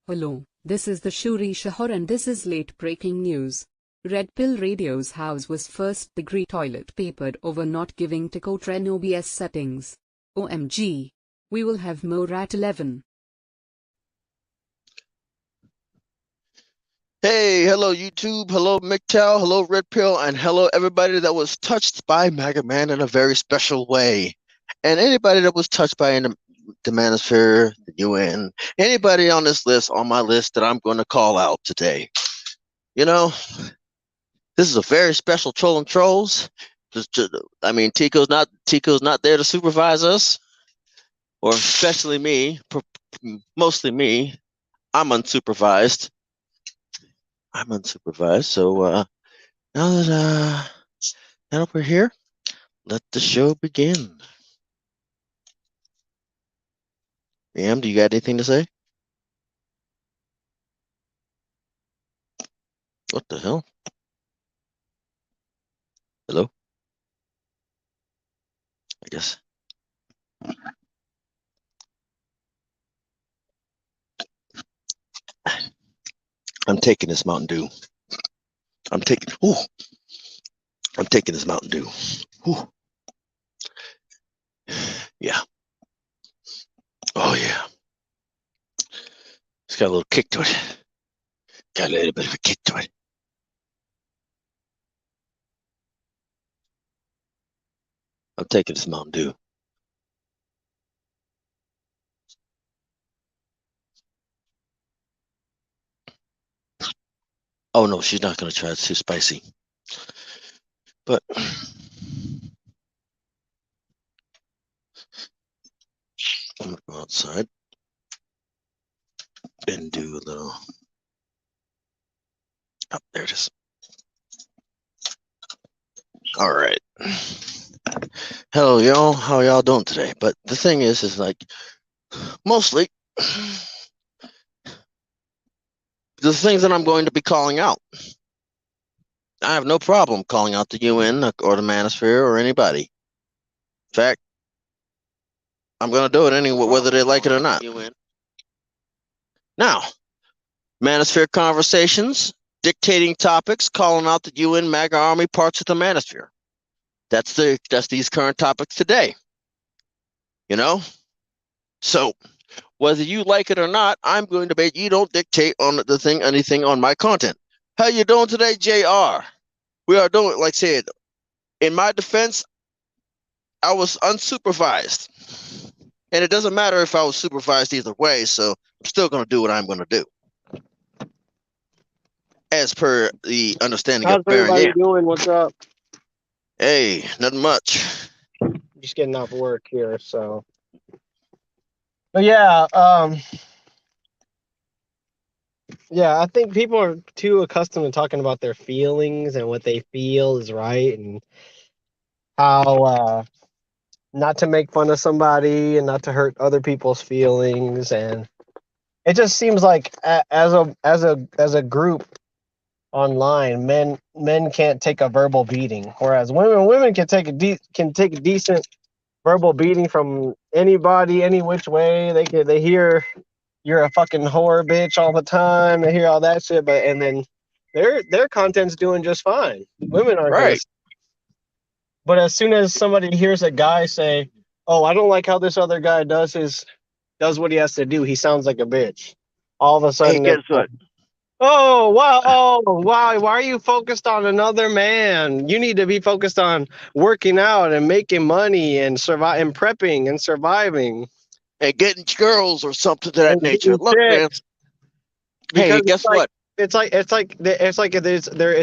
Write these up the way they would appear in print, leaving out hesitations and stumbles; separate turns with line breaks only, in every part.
Hello, this is the Shuri Shahar and this is late breaking news. Red Pill Radio's house was first degree toilet papered over not giving Ticotren OBS settings. OMG. We will have more at 11.
Hey, hello YouTube, hello MGTOW, hello Red Pill, and hello everybody that was touched by Maga Man in a very special way. And anybody that was touched by the Manosphere, the UN, anybody on this list, on my list that I'm going to call out today. You know, this is a very special Troll and Trolls. I mean, Tico's not there to supervise us, or especially me, mostly me. I'm unsupervised. So now that we're here, let the show begin. Ma'am, do you got anything to say? What the hell? Hello? I guess. I'm taking this Mountain Dew. I'm taking this Mountain Dew. Ooh. Yeah. Oh yeah. It's got a little kick to it. Got a little bit of a kick to it. I'm taking this Mountain Dew. Oh no, she's not gonna try. It's too spicy. But I'm gonna go outside and do a little. Oh, there it is. All right. Hello, y'all. How y'all doing today? But the thing is like, mostly the things that I'm going to be calling out. I have no problem calling out the UN or the Manosphere or anybody. In fact, I'm going to do it anyway, whether they like it or not. Now, Manosphere conversations, dictating topics, calling out the UN MAGA army parts of the Manosphere. That's these current topics today. You know? So, whether you like it or not, I'm going to bet you don't dictate on anything on my content. How you doing today, JR? We are doing, like I said, in my defense, I was unsupervised. And it doesn't matter if I was supervised either way, so I'm still going to do what I'm going to do. As per the understanding
How's
of Baron.
everybody doing? What's up?
Hey, nothing much.
Just getting off work here, so. But yeah, yeah, I think people are too accustomed to talking about their feelings and what they feel is right and how not to make fun of somebody and not to hurt other people's feelings, and it just seems like as a group online, men can't take a verbal beating, whereas women can take a decent verbal beating from anybody, any which way. They hear you're a fucking whore bitch all the time. They hear all that shit, and then their content's doing just fine. Women aren't right. But as soon as somebody hears a guy say, "Oh, I don't like how this other guy does what he has to do. He sounds like a bitch." All of a sudden,
hey, guess what?
Oh wow! Oh wow! Why are you focused on another man? You need to be focused on working out and making money and prepping and surviving
and getting girls or something to that nature. Look, man.
Because
hey, guess what?
It's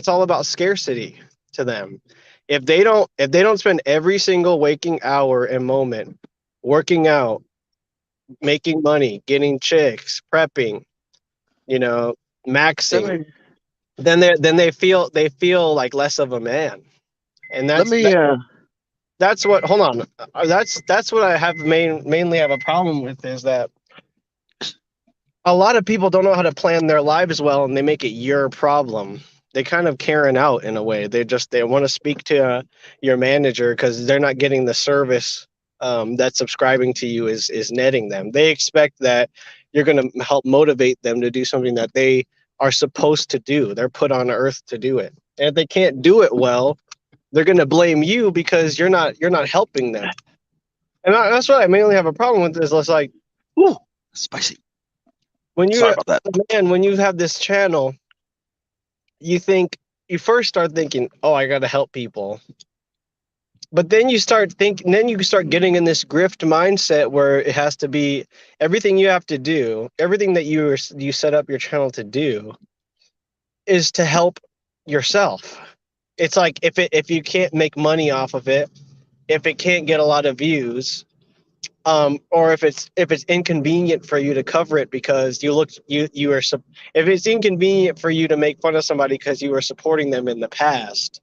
all about scarcity to them. If they don't spend every single waking hour and moment working out, making money, getting chicks, prepping, maxing, then they feel like less of a man, and that's what. Hold on, that's what I have mainly have a problem with, is that a lot of people don't know how to plan their lives well, and they make it your problem. They kind of Karen out in a way. They want to speak to your manager because they're not getting the service that subscribing to you is netting them. They expect that you're going to help motivate them to do something that they are supposed to do. They're put on earth to do it. And if they can't do it well, they're going to blame you because you're not helping them. And that's what I mainly have a problem with is like,
Ooh, spicy.
when
Sorry
you
about that.
man, when you have this channel, you first start thinking, oh, I got to help people. But then you start thinking, then you start getting in this grift mindset where it has to be everything you have to do, everything that you set up your channel to do is to help yourself. It's like if you can't make money off of it, if it can't get a lot of views, or if it's inconvenient for you to cover it because if it's inconvenient for you to make fun of somebody because you were supporting them in the past,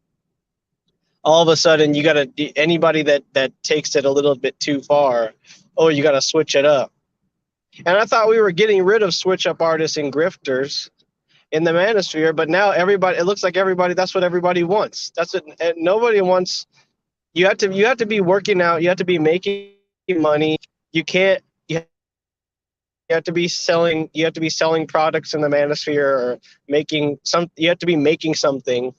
all of a sudden you gotta anybody that takes it a little bit too far, oh, you gotta switch it up. And I thought we were getting rid of switch up artists and grifters in the manosphere, but now it looks like everybody, that's what everybody wants. That's it. And nobody wants, you have to be working out, you have to be making money. You can't you have to be selling products in the manosphere or you have to be making something.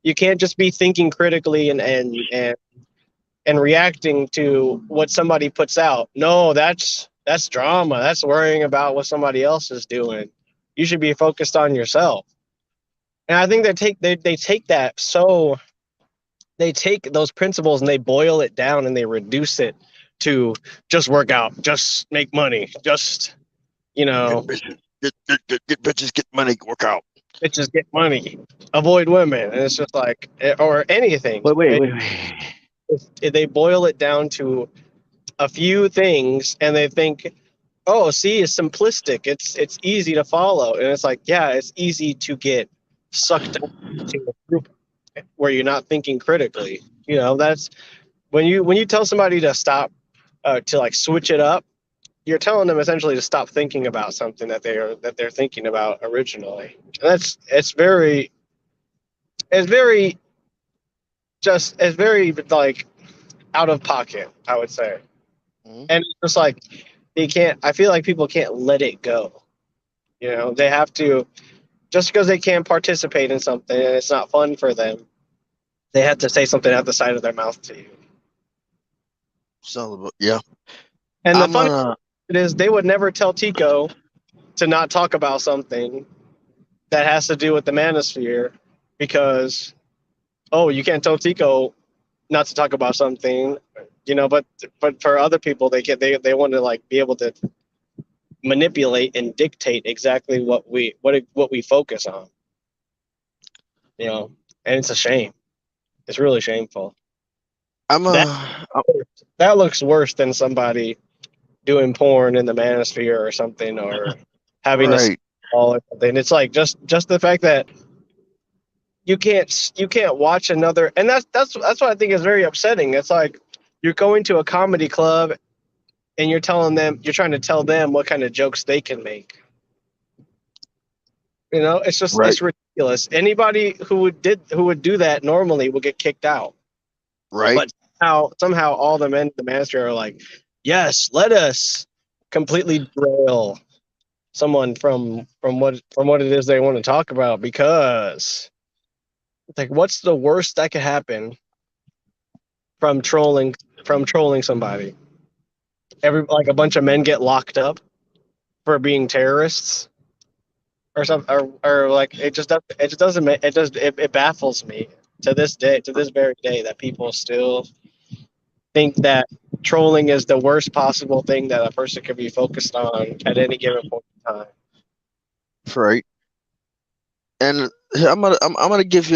You can't just be thinking critically and reacting to what somebody puts out. No, that's drama. That's worrying about what somebody else is doing. You should be focused on yourself. And I think they take those principles and they boil it down and they reduce it to just work out, just make money, just
Get bitches, get money, work out.
just get money, avoid women, and it's just like or anything.
Wait.
They boil it down to a few things and they think, oh, see, it's simplistic, it's easy to follow, and it's like, yeah, it's easy to get sucked into a group where you're not thinking critically. That's when you tell somebody to stop, to like switch it up, you're telling them essentially to stop thinking about something that they're thinking about originally. And it's very it's very like out of pocket, I would say.
Mm-hmm.
And it's just like I feel like people can't let it go. They have to, just because they can't participate in something and it's not fun for them, they have to say something out the side of their mouth to you.
So yeah.
And the funny part is they would never tell Tico to not talk about something that has to do with the manosphere because, oh, you can't tell Tico not to talk about something, but for other people, they want to like be able to manipulate and dictate exactly what we focus on. And it's a shame. It's really shameful. That looks worse than somebody doing porn in the manosphere or something, or having a all or something. It's like just the fact that you can't watch another, and that's what I think is very upsetting. It's like you're going to a comedy club and you're trying to tell them what kind of jokes they can make. It's just It's ridiculous. Anybody who would do that normally would get kicked out.
Right.
But somehow all the men in the manosphere are like, yes, let us completely derail someone from what it is they want to talk about, because it's like, what's the worst that could happen from trolling somebody? Like a bunch of men get locked up for being terrorists or something, or like it baffles me to this very day that people still think that trolling is the worst possible thing that a person could be focused on at any given point in time.
Right. And I'm gonna give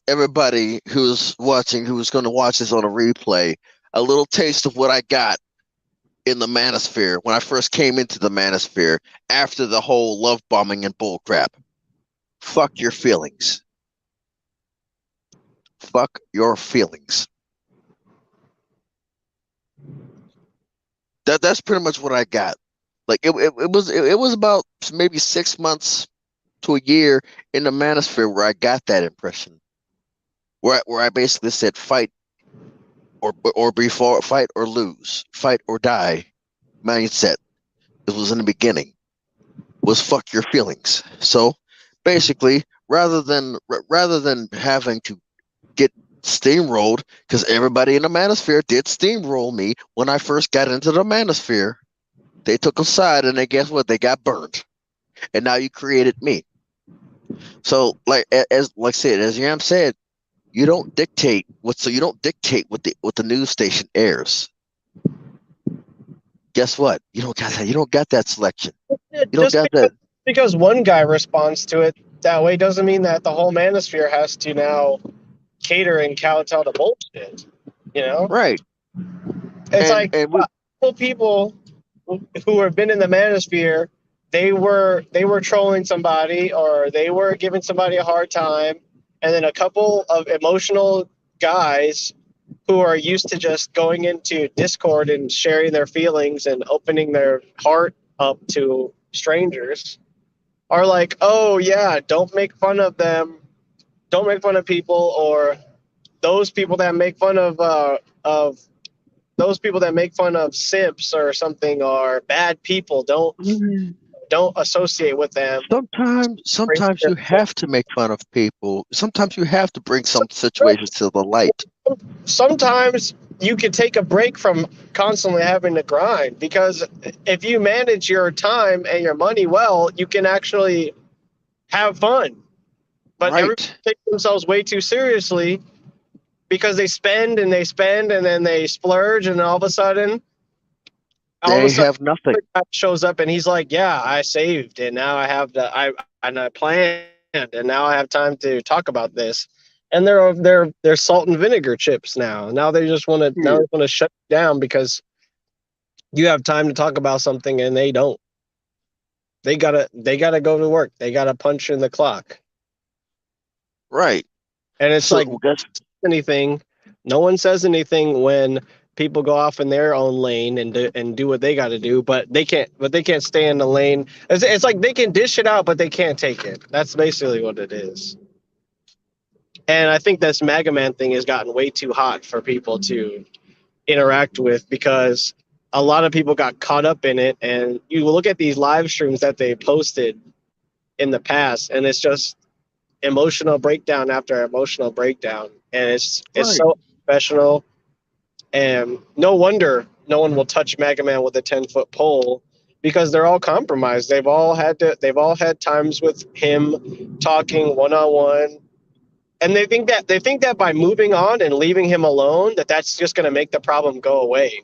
everybody who's going to watch this on a replay a little taste of what I got in the manosphere when I first came into the manosphere after the whole love bombing and bull crap. Fuck your feelings. Fuck your feelings. That's pretty much what I got. Like it was about maybe 6 months to a year in the manosphere where I got that impression. Where I basically said fight or fight or lose, fight or die mindset. it was in the beginning, was fuck your feelings. So basically, rather than having to get steamrolled, because everybody in the Manosphere did steamroll me when I first got into the Manosphere. They took a side, and they guess what? They got burned, and now you created me. So, like I said, as Yam said, you don't dictate what the news station airs. Guess what? You don't got that. You don't got that selection. You don't
Just
got that.
because one guy responds to it that way doesn't mean that the whole manosphere has to now cater and kowtow to bullshit. You know,
Right.
it's like
We
people who have been in the manosphere, they were trolling somebody or they were giving somebody a hard time, and then a couple of emotional guys who are used to just going into Discord and sharing their feelings and opening their heart up to strangers are like, oh yeah, don't make fun of them, don't make fun of people, or those people that make fun of those people that make fun of simps or something are bad people. Don't associate with them.
sometimes you have to make fun of people. Sometimes you have to bring some situations to the light.
Sometimes you can take a break from constantly having to grind, because if you manage your time and your money well, you can actually have fun. But everyone
Right.
takes themselves way too seriously because they spend and they spend and then they splurge, and all of a sudden
They have nothing.
guy shows up and he's like, "Yeah, I saved, and now I have I planned, and now I have time to talk about this." And they're salt and vinegar chips now. Now they just want to shut you down because you have time to talk about something and they don't. They gotta go to work. They gotta punch in the clock.
Right.
And it's
So
like
that's
anything. No one says anything when people go off in their own lane and do what they got to do, but they can't stay in the lane. It's like they can dish it out, but they can't take it. That's basically what it is. And I think this Maga Man thing has gotten way too hot for people to interact with, because a lot of people got caught up in it. And you look at these live streams that they posted in the past, and it's just emotional breakdown after emotional breakdown, and it's
right.
so professional. And no wonder no one will touch Mega Man with a 10-foot pole, because they're all compromised. They've all had times with him talking one on one, and they think that by moving on and leaving him alone, that's just going to make the problem go away.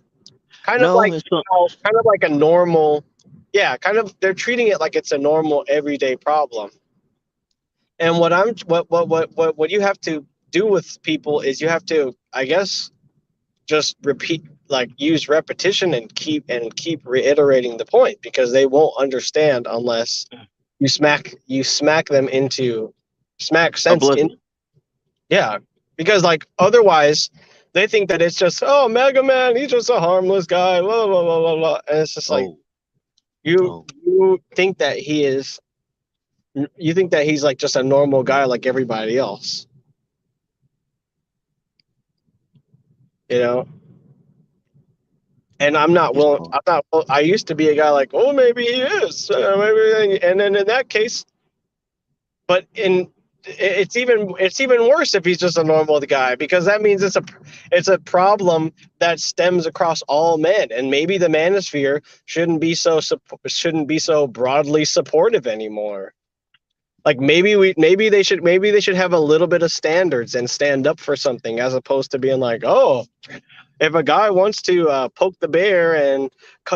Kind of
No,
like
it's not.
kind of like a normal, yeah, kind of they're treating it like it's a normal everyday problem. And what you have to do with people is you have to, I guess, just repeat, like use repetition and keep reiterating the point, because they won't understand unless you smack them into smack sense in.
Oblivion.
Yeah, because like otherwise they think that it's just, oh, Mega Man, he's just a harmless guy, blah blah blah blah blah, and it's just like
Oh,
you
oh.
you think that he's like just a normal guy like everybody else, you know. And I'm not
It's
willing.
oh.
I'm not. I used to be a guy like, oh, maybe he is, maybe. And then in that case, but it's even worse if he's just a normal guy, because that means it's a problem that stems across all men, and maybe the manosphere shouldn't be so broadly supportive anymore. Like maybe they should have a little bit of standards and stand up for something, as opposed to being like, oh, if a guy wants to poke the bear and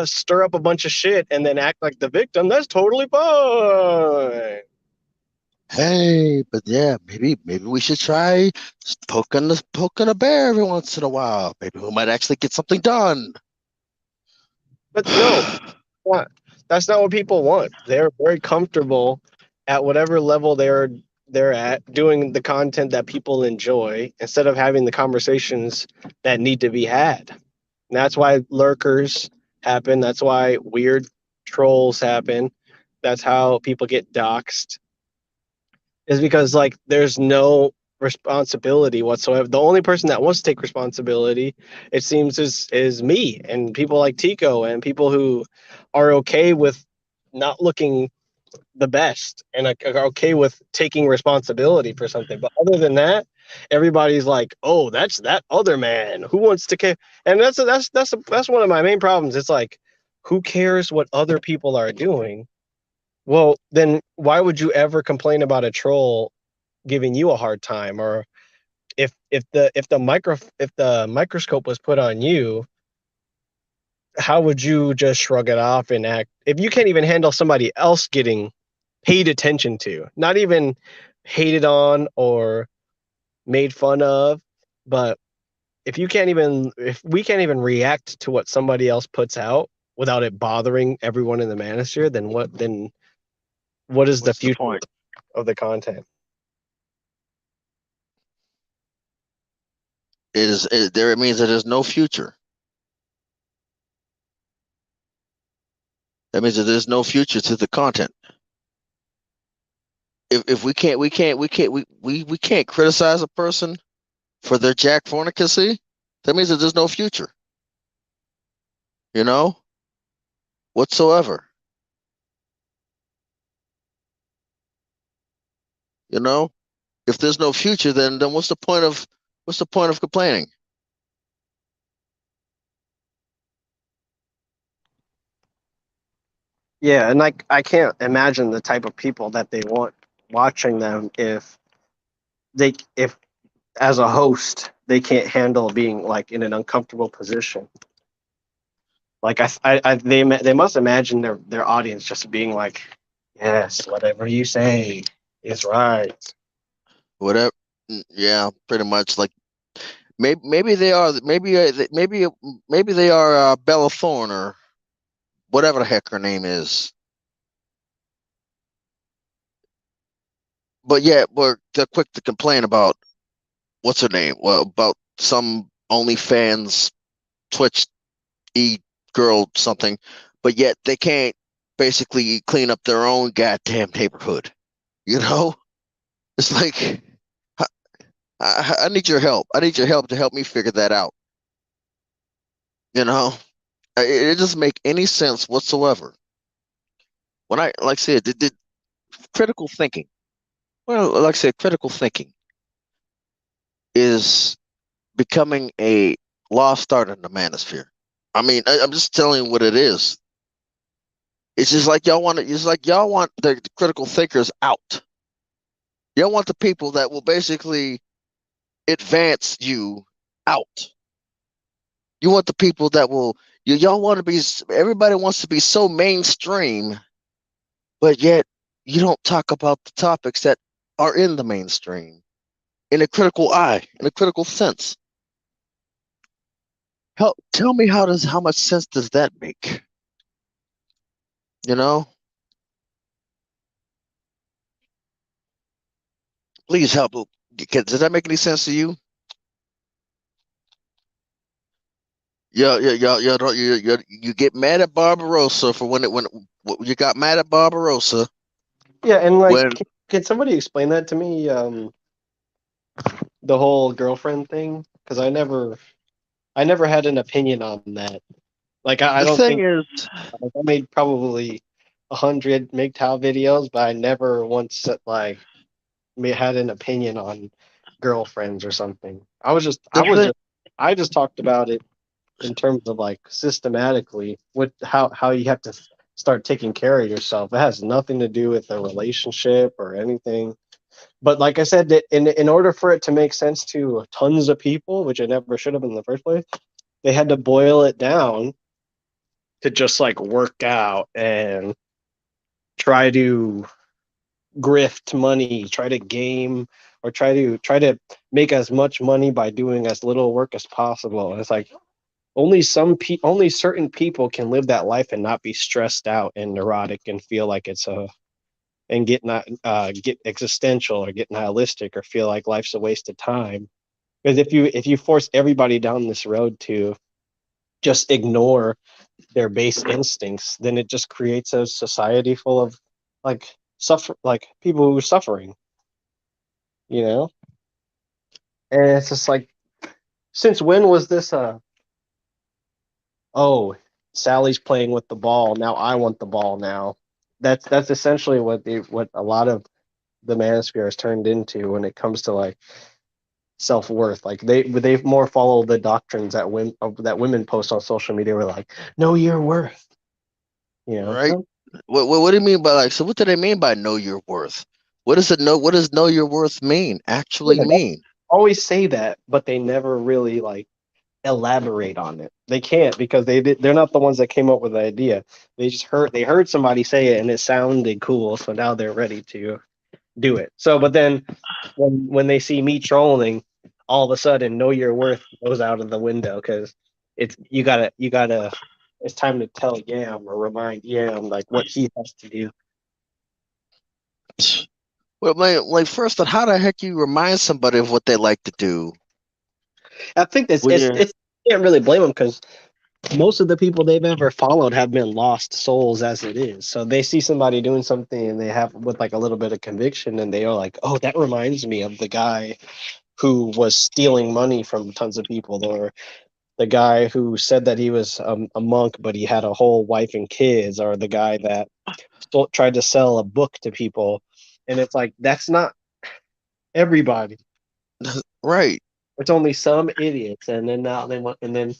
stir up a bunch of shit and then act like the victim, that's totally fine.
Hey, but yeah, maybe we should try poking a bear every once in a while. Maybe we might actually get something done.
But no, what? That's not what people want. They're very comfortable at whatever level they're at, doing the content that people enjoy, instead of having the conversations that need to be had. And that's why lurkers happen. That's why weird trolls happen. That's how people get doxxed. Is because like there's no responsibility whatsoever. The only person that wants to take responsibility, it seems, is me and people like Tico and people who are okay with not looking the best and are okay with taking responsibility for something. But other than that, everybody's like, "Oh, that's that other man who wants to care." And that's one of my main problems. It's like, who cares what other people are doing? Well, then why would you ever complain about a troll giving you a hard time? Or if the microscope was put on you, how would you just shrug it off and act if you can't even handle somebody else getting paid attention to, not even hated on or made fun of, but if we can't even react to what somebody else puts out without it bothering everyone in the manosphere, then what is the
What's the
future
point?
of the content?
It means that there's no future. That means that there's no future to the content. If we can't criticize a person for their jack fornicacy, that means that there's no future, you know, whatsoever. You know, if there's no future, then what's the point of complaining?
Yeah, and I can't imagine the type of people that they want watching them if as a host they can't handle being like in an uncomfortable position. Like they must imagine their audience just being like, yes, whatever you say is right.
Whatever. Yeah, pretty much. Like maybe they are maybe they are Bella Thorne or whatever the heck her name is. But yeah, they're quick to complain about what's her name? Well, about some OnlyFans Twitch e girl something, but yet they can't basically clean up their own goddamn neighborhood. You know, it's like I need your help. I need your help to help me figure that out. You know, it doesn't make any sense whatsoever. When I like I said, did critical thinking. Well, like I said, critical thinking is becoming a lost art in the manosphere. I mean, I'm just telling you what it is. It's just like y'all want it. It's like y'all want the critical thinkers out. Y'all want the people that will basically advance you out. You want the people that will. Y'all want to be. Everybody wants to be so mainstream, but yet you don't talk about the topics that are in the mainstream in a critical eye, in a critical sense. Help tell me how much sense does that make? You know, please help. Does that make any sense to you? You get mad at Barbarossa for when you got mad at Barbarossa
Yeah, and like,
when
can somebody explain that to me? The whole girlfriend thing, because I never had an opinion on that. Like, I
the
don't
thing
think
is,
like, I made probably 100 MGTOW videos, but I never once like had an opinion on girlfriends or something.
the thing
I just talked about it in terms of like systematically with how you have to start taking care of yourself. It has nothing to do with a relationship or anything. But like I said, that in order for it to make sense to tons of people, which it never should have in the first place, they had to boil it down to just like work out and try to grift money, try to game, or try to make as much money by doing as little work as possible. And it's like only certain people can live that life and not be stressed out and neurotic and feel like it's a and get not get existential or get nihilistic or feel like life's a waste of time. Because if you force everybody down this road to just ignore their base instincts, then it just creates a society full of like like people who are suffering, you know? And it's just like, since when was this oh, Sally's playing with the ball. Now I want the ball now. That's essentially what a lot of the manosphere has turned into when it comes to like self-worth. Like they've more followed the doctrines that women post on social media. Were like, know your worth. You know,
Right? What do you mean by like? So what do they mean by know your worth? What does it know? What does know your worth mean? Actually
yeah, they
mean?
always say that, but they never really like elaborate on it. They can't because they're not the ones that came up with the idea. They heard somebody say it and it sounded cool, so now they're ready to do it. So, but then when they see me trolling, all of a sudden, know your worth goes out of the window because you gotta. It's time to tell Yam or remind Yam like what he has to do.
Well, like first, on how the heck you remind somebody of what they like to do
I think this
when you're
it's can't really blame them because most of the people they've ever followed have been lost souls as it is. So they see somebody doing something and they have with like a little bit of conviction and they are like, oh, that reminds me of the guy who was stealing money from tons of people, or the guy who said that he was a monk but he had a whole wife and kids, or the guy that tried to sell a book to people. And it's like that's not everybody.
right.
It's only some idiots, and then now they want, and then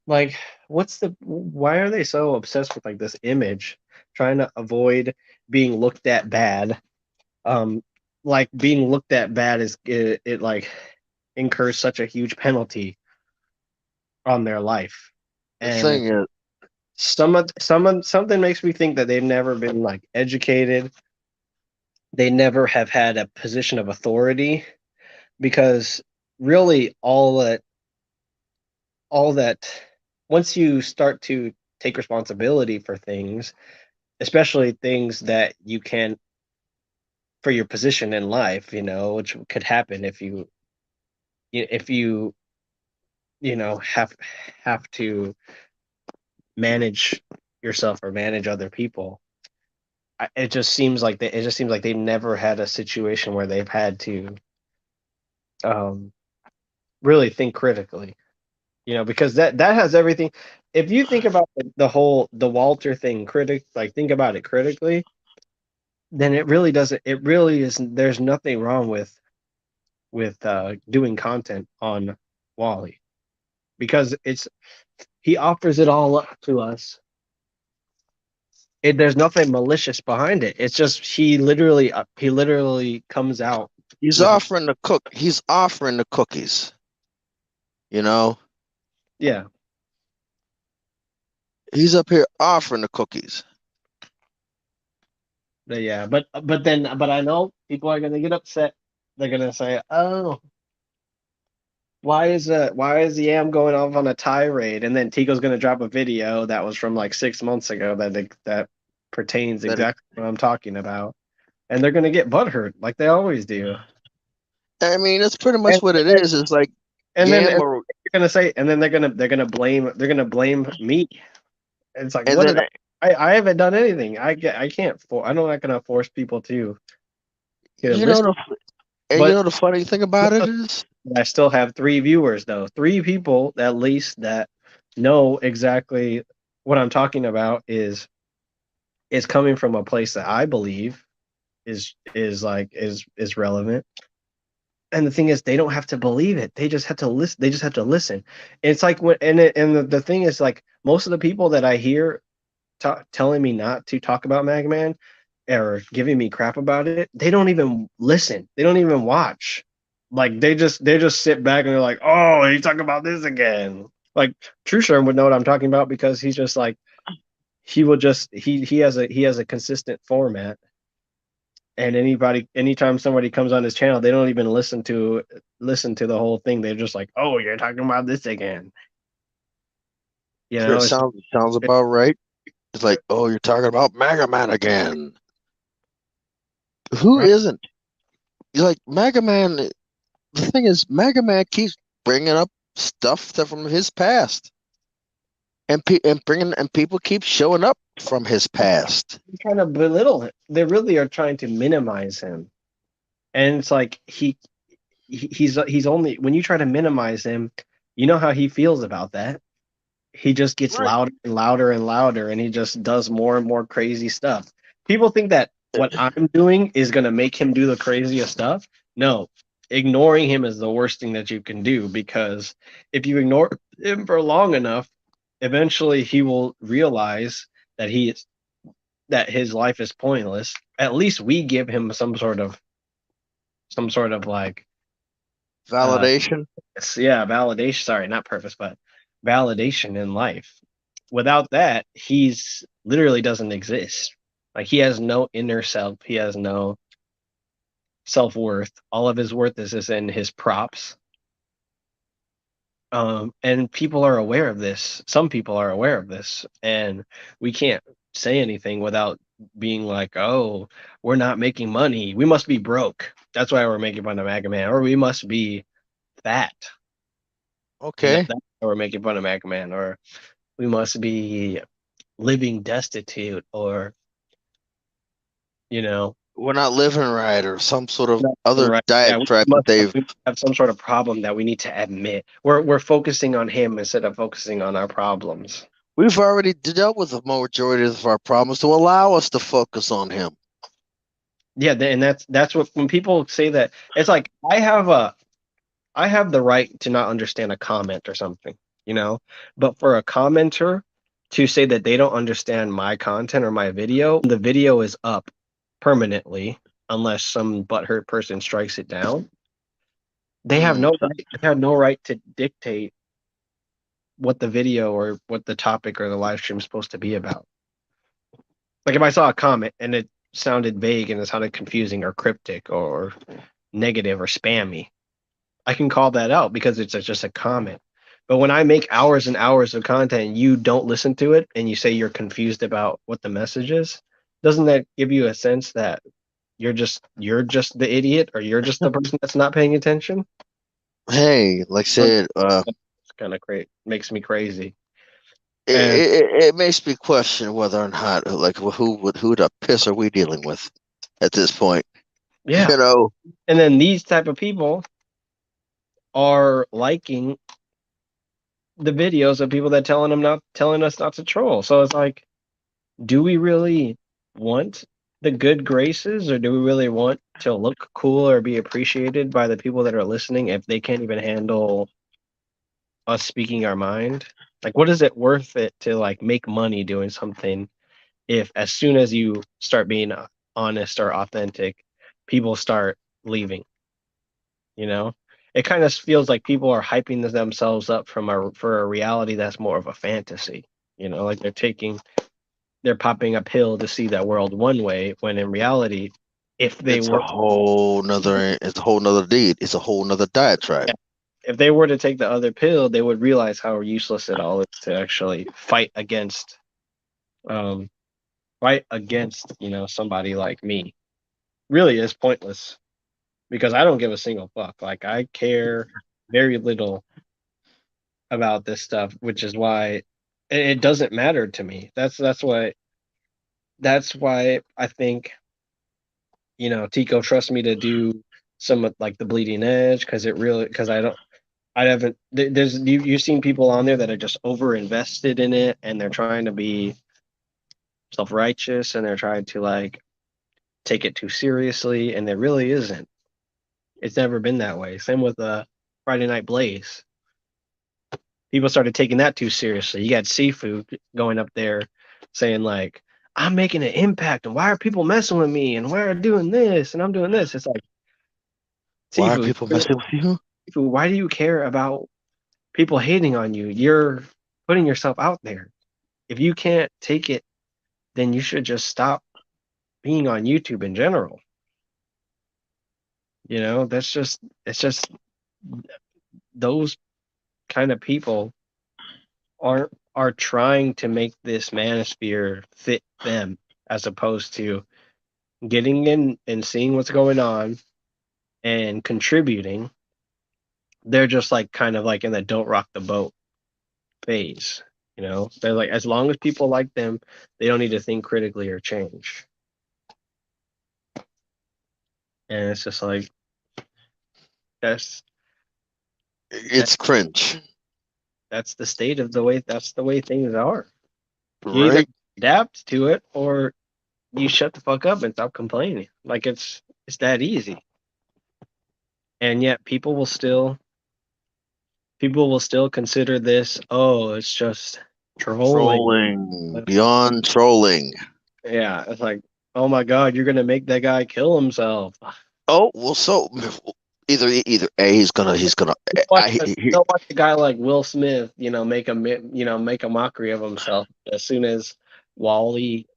like, why are they so obsessed with like this image, trying to avoid being looked at bad? Um, like being looked at bad it like incurs such a huge penalty on their life,
The
and
thing is,
something makes me think that they've never been like educated. They never have had a position of authority because really all that once you start to take responsibility for things, especially things that you can for your position in life, which could happen if you have to manage yourself or manage other people. It just seems like they've never had a situation where they've had to um, really think critically, because that has everything. If you think about the Walter thing like think about it critically, then it really doesn't. It really is. There's nothing wrong with doing content on Wally because he offers it all up to us. There's nothing malicious behind it. It's just he literally comes out
he's
with
offering the cook. He's offering the cookies. You know,
yeah.
he's up here offering the cookies.
Yeah, but I know people are gonna get upset. They're gonna say, "Oh, why is Yam going off on a tirade?" And then Tico's gonna drop a video that was from like 6 months ago that pertains
That
exactly what I'm talking about, and they're gonna get butthurt like they always do.
I mean, that's pretty
And
much what it is. It's like
and then
Yam
and
or
they're gonna say, and then they're gonna blame me. It's like,
and
what
then
did I haven't done anything. I can't I'm not gonna force people to
you know
listen.
the and you
But
know the funny thing about it is
I still have 3 viewers though. 3 people at least that know exactly what I'm talking about is coming from a place that I believe is relevant. And the thing is, they don't have to believe it. They just have to listen. They just have to listen. It's like the thing is like most of the people that I hear telling me not to talk about Magman or giving me crap about it, they don't even listen. They don't even watch. Like they just sit back and they're like, "Oh, he's talking about this again." Like True Sherm would know what I'm talking about because he's just like he will just he has a consistent format, and anytime somebody comes on his channel, they don't even listen to the whole thing. They're just like, "Oh, you're talking about this again." You
sure
know,
it sounds about right. It's like, oh, you're talking about Mega Man again. Who
right.
isn't? You're like Mega Man. The thing is, Mega Man keeps bringing up stuff from his past, and people keep showing up from his past.
Trying to belittle him. They really are trying to minimize him. And it's like he's only when you try to minimize him, you know how he feels about that. he just gets
Right.
louder and louder and louder, and he just does more and more crazy stuff. People think that what I'm doing is going to make him do the craziest stuff. No, ignoring him is the worst thing that you can do, because if you ignore him for long enough, eventually he will realize that that his life is pointless. At least we give him some sort of like
Validation.
yeah, validation. Sorry, not purpose, but validation in life. Without that, he's literally doesn't exist. Like, he has no inner self. He has no self worth. All of his worth is just in his props. And people are aware of this. Some people are aware of this, and we can't say anything without being like, "Oh, we're not making money. We must be broke. That's why we're making fun of Mega Man, or we must be fat.
Okay.
That's why we're making fun of Mega Man, or we must be living destitute, or you know,
We're not living right, or some sort of
not
other
right. Yeah,
diatribe that they've.
we must have some sort of problem that we need to admit. We're focusing on him instead of focusing on our problems.
We've already dealt with the majority of our problems to allow us to focus on him.
Yeah, and that's what, when people say that, it's like, I have the right to not understand a comment or something, you know? But for a commenter to say that they don't understand my content or my video, the video is up permanently unless some butthurt person strikes it down. They have no right, they have no right to dictate what the video or what the topic or the live stream is supposed to be about. Like, if I saw a comment and it sounded vague and it sounded confusing or cryptic or negative or spammy, I can call that out because it's just a comment. But when I make hours and hours of content and you don't listen to it and you say you're confused about what the message is, doesn't that give you a sense that you're just the idiot, or you're just the person that's not paying attention?
Hey, like I said,
It's kind of great. Makes me crazy.
it,
And
it makes me question whether or not, like, who the piss are we dealing with at this point?
yeah,
You know,
and then these type of people are liking the videos of people that telling us not to troll. So it's like, do we really want the good graces, or do we really want to look cool or be appreciated by the people that are listening if they can't even handle us speaking our mind? Like, what is it worth it to like make money doing something if as soon as you start being honest or authentic, people start leaving, you know? It kind of feels like people are hyping themselves up for a reality that's more of a fantasy, like they're popping a pill to see that world one way, when in reality, if they
it's a
were
whole nother, it's a whole nother deed. It's a whole nother diatribe.
yeah, if they were to take the other pill, they would realize how useless it all is to actually um fight against, somebody like me. Really is pointless, because I don't give a single fuck. Like, I care very little about this stuff, which is why it doesn't matter to me. That's why I think, Tico trusts me to do some of like the bleeding edge, because I haven't there's you've seen people on there that are just over invested in it, and they're trying to be self-righteous, and they're trying to like take it too seriously, and there really isn't. It's never been that way. Same with Friday Night Blaze. People started taking that too seriously. You got Seafood going up there saying like, I'm making an impact, and why are people messing with me, and why are doing this, and I'm doing this. It's like,
Why are
Seafood,
people messing with you?
Seafood, why do you care about people hating on you? You're putting yourself out there. If you can't take it, then you should just stop being on YouTube in general. It's just those kind of people are trying to make this manosphere fit them, as opposed to getting in and seeing what's going on and contributing. They're just like kind of like in the don't rock the boat phase. They're like, as long as people like them, they don't need to think critically or change. And it's just like, that's
It's cringe.
that's the state of the way. That's the way things are. You either
Right.
adapt to it or you shut the fuck up and stop complaining. Like it's that easy. And yet people will still consider this, oh, it's just trolling.
Trolling. Beyond trolling.
Yeah, it's like, oh my god, you're gonna make that guy kill himself.
Oh, well, so either A, he's gonna
They'll watch a guy like Will Smith, make a mockery of himself as soon as Wally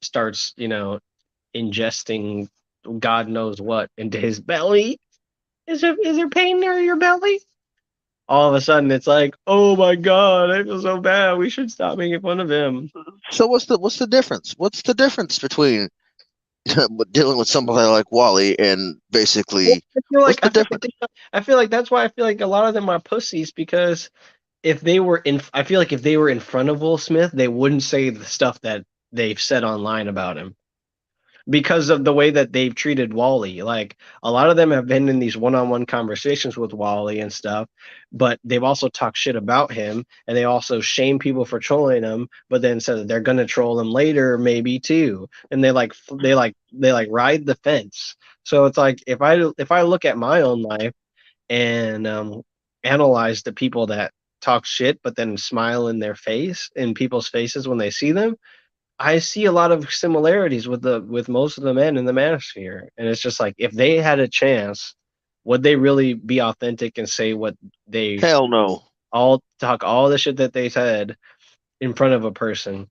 starts, ingesting God knows what into his belly. Is there pain near your belly? All of a sudden, it's like, oh my god, I feel so bad. We should stop making fun of him.
So what's the difference? What's the difference between dealing with somebody like Wally and
Well,
basically what's the difference?
I feel like that's why I feel like a lot of them are pussies because I feel like if they were in front of Will Smith, they wouldn't say the stuff that they've said online about him because of the way that they've treated Wally. Like a lot of them have been in these one-on-one conversations with Wally and stuff, but they've also talked shit about him and they also shame people for trolling him, but then said that they're gonna troll him later, maybe too. And they ride the fence. So it's like if I look at my own life and analyze the people that talk shit but then smile in people's faces when they see them, I see a lot of similarities with most of the men in the Manosphere, and it's just like if they had a chance, would they really be authentic and say what they
Hell no.
all the shit that they said in front of a person?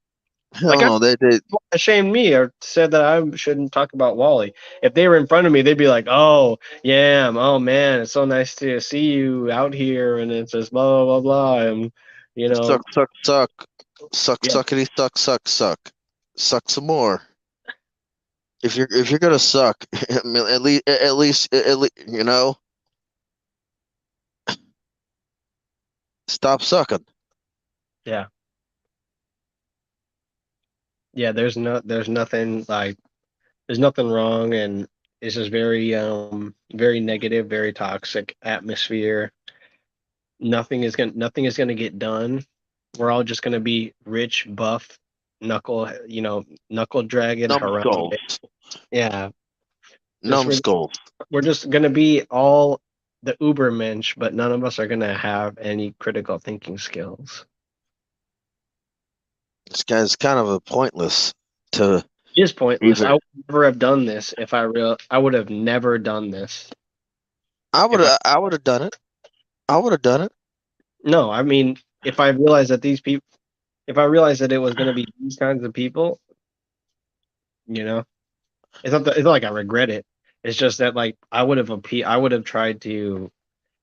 Like
Hell no. They
ashamed me or said that I shouldn't talk about Wally. If they were in front of me, they'd be like, "Oh yeah, oh man, it's so nice to see you out here," and it's just blah blah blah blah, and you know,
suck, suck, suck. Suck,
yeah,
suckity, suck, suck, suck. Suck some more. If you're gonna suck, I mean, at least stop sucking.
yeah. Yeah, there's nothing wrong, and it's just very negative, very toxic atmosphere. Nothing is gonna get done. We're all just gonna be rich, buff, knuckle dragging Harambe.
Numbskulls.
Yeah, just
Numbskulls.
we're just gonna be all the Ubermensch, but none of us are gonna have any critical thinking skills.
This guy's kind of a pointless to
It is pointless.
even.
I would never have done this if I would have never done this
I would
if I
have. I would have done it. I would have done it.
no, I mean, if I realized that if I realized that it was going to be these kinds of people, you know, it's not like I regret it. It's just that like I would have tried to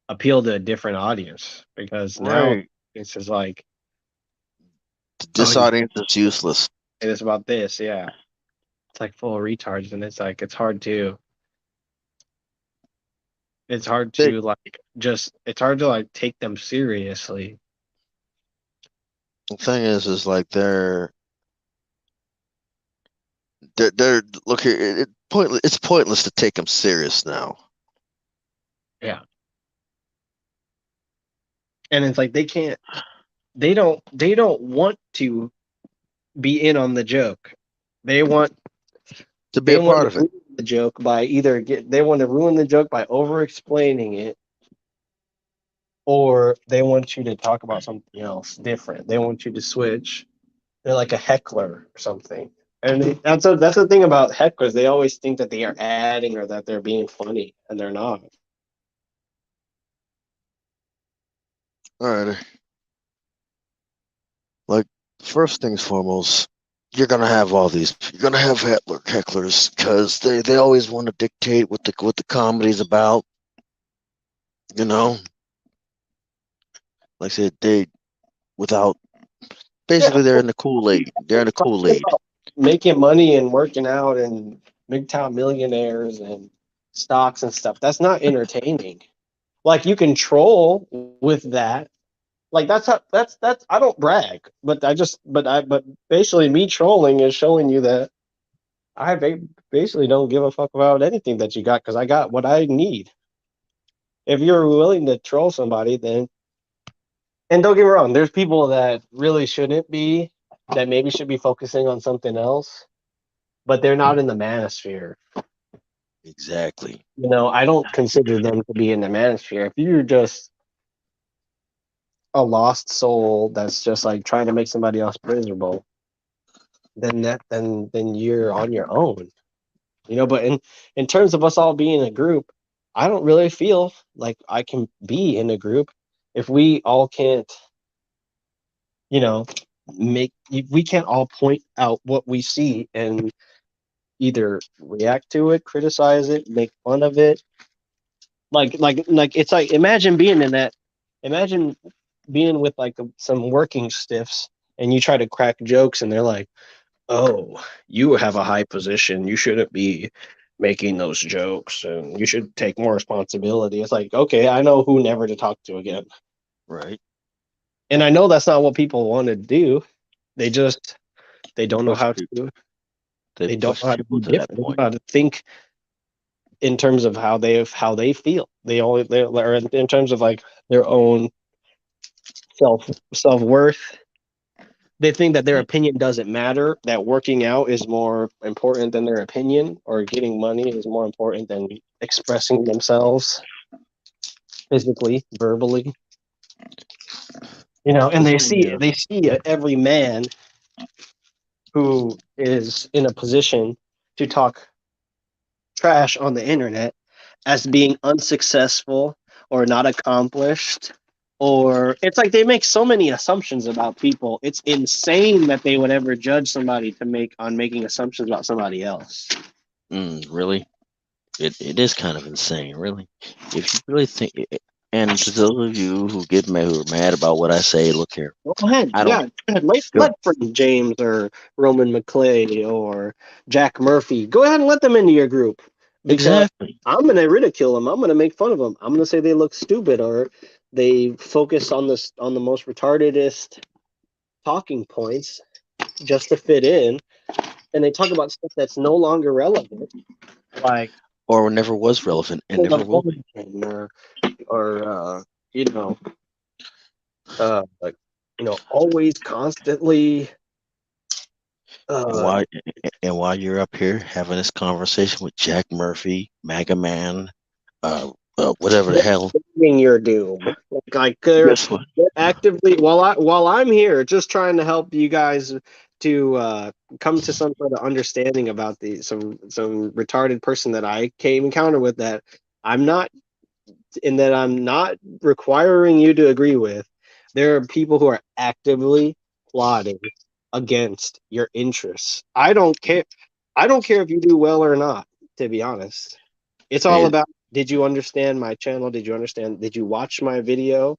appeal to a different audience because now
Right.
it's just like, oh,
This audience is useless.
it's about this, yeah. It's like full of retards, and it's like it's hard
They,
to like it's hard to like take them seriously.
the thing is like they're look here. Pointless. It's pointless to take them serious now.
Yeah, and it's like they don't want to be in on the joke. They want
To be
they
a
want
part
to
of it.
ruin the joke by they want to ruin the joke by over explaining it, or they want you to talk about something else different. They want you to switch. They're like a heckler or something. And that's the thing about hecklers. They always think that they are adding or that they're being funny, and they're not.
All right. Like first things foremost, you're gonna have hecklers because they always want to dictate what the comedy's about. You know, like I said, they without
Yeah,
basically they're in the Kool-Aid. They're in the Kool-Aid.
making money and working out and big time millionaires and stocks and stuff. That's not entertaining. Like you can troll with that. Like that's I don't brag, but but basically me trolling is showing you that basically don't give a fuck about anything that you got because I got what I need. If you're willing to troll somebody, then And don't get me wrong, there's people that really shouldn't be, that maybe should be focusing on something else, but they're not in the manosphere.
Exactly.
I don't consider them to be in the manosphere. If you're just a lost soul that's just like trying to make somebody else miserable, then you're on your own. But in terms of us all being a group, I don't really feel like I can be in a group if we all can't, you know, we can't all point out what we see and either react to it, criticize it, make fun of it. Like it's like imagine being with like some working stiffs and you try to crack jokes and they're like, "Oh, you have a high position. You shouldn't be making those jokes and you should take more responsibility." It's like, okay, I know who never to talk to again.
Right.
And I know that's not what people want to do. They just they don't know
Push
how
people.
to
They
they don't
push
know how to
people
be
to that
different. They don't
point.
know how to think in terms of how they feel. They or in terms of like their own self-worth. They think that their
Mm,
opinion doesn't matter, that working out is more important than their opinion, or getting money is more important than expressing themselves physically, verbally. And
the
they
thing
see
is,
they see every man who is in a position to talk trash on the internet as being unsuccessful or not accomplished, or it's like they make so many assumptions about people. It's insane that they would ever judge somebody making assumptions about somebody else.
really, it is kind of insane, really. If you really think, and to those of you who get mad, who are mad about what I say, look here.
Go ahead,
I don't
yeah, go ahead. Let
go
Freddie James or Roman McClay or Jack Murphy, go ahead and let them into your group, because
exactly.
I'm gonna ridicule them. I'm gonna make fun of them. I'm gonna say they look stupid, or they focus on the most retardedest talking points just to fit in, and they talk about stuff that's no longer relevant, like
Or never was relevant and never will be.
abortion, or you know, like always constantly.
And
Uh,
while and while you're up here having this conversation with Jack Murphy, MAGA Man, whatever the hell,
Predicting your doom. Like
guess what?
they're actively, while I'm here just trying to help you guys to come to some sort of understanding about some retarded person that I came encounter with, that I'm not I'm not requiring you to agree with. There are people who are actively plotting against your interests. I don't care if you do well or not, to be honest. It's all
Hey,
about, did you understand my channel? Did you watch my video?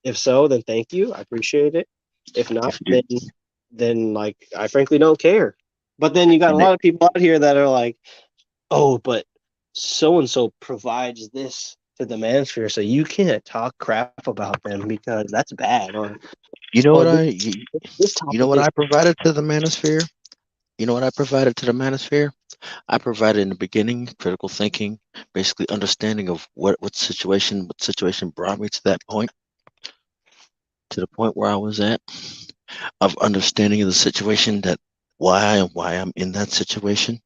If so, then thank you. I appreciate it. If not,
if you
then like I frankly don't care. But then you got a
and it,
lot of people out here that are like, "Oh, but so and so provides this to the manosphere, so you can't talk crap about them because that's bad."
you know
Or
what
this,
I
this
you know
topic
what
is
I provided to the Manosphere? You know what I provided to the Manosphere? I provided in the beginning critical thinking, basically understanding of what situation brought me to the point where I was at, of understanding of the situation, that why I'm in that situation.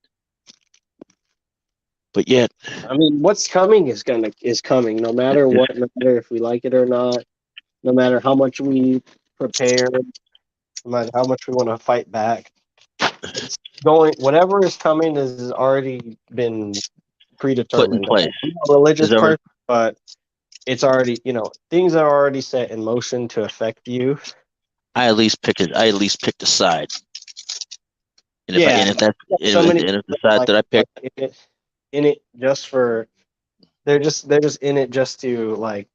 But yet,
I mean, what's coming is coming, no matter
this,
what, no matter if we like it or not, no matter how much we prepare, no matter how much we want to fight back. It's going Whatever is coming has already been
put in
predetermined.
place
I'm not a religious
is already.
person, but it's already, things are already set in motion to affect you.
I at least picked a side, and if I
Yeah,
and if that
so many
and if the
people
side
like
that I
are
picked
in it just for they're just in it just to like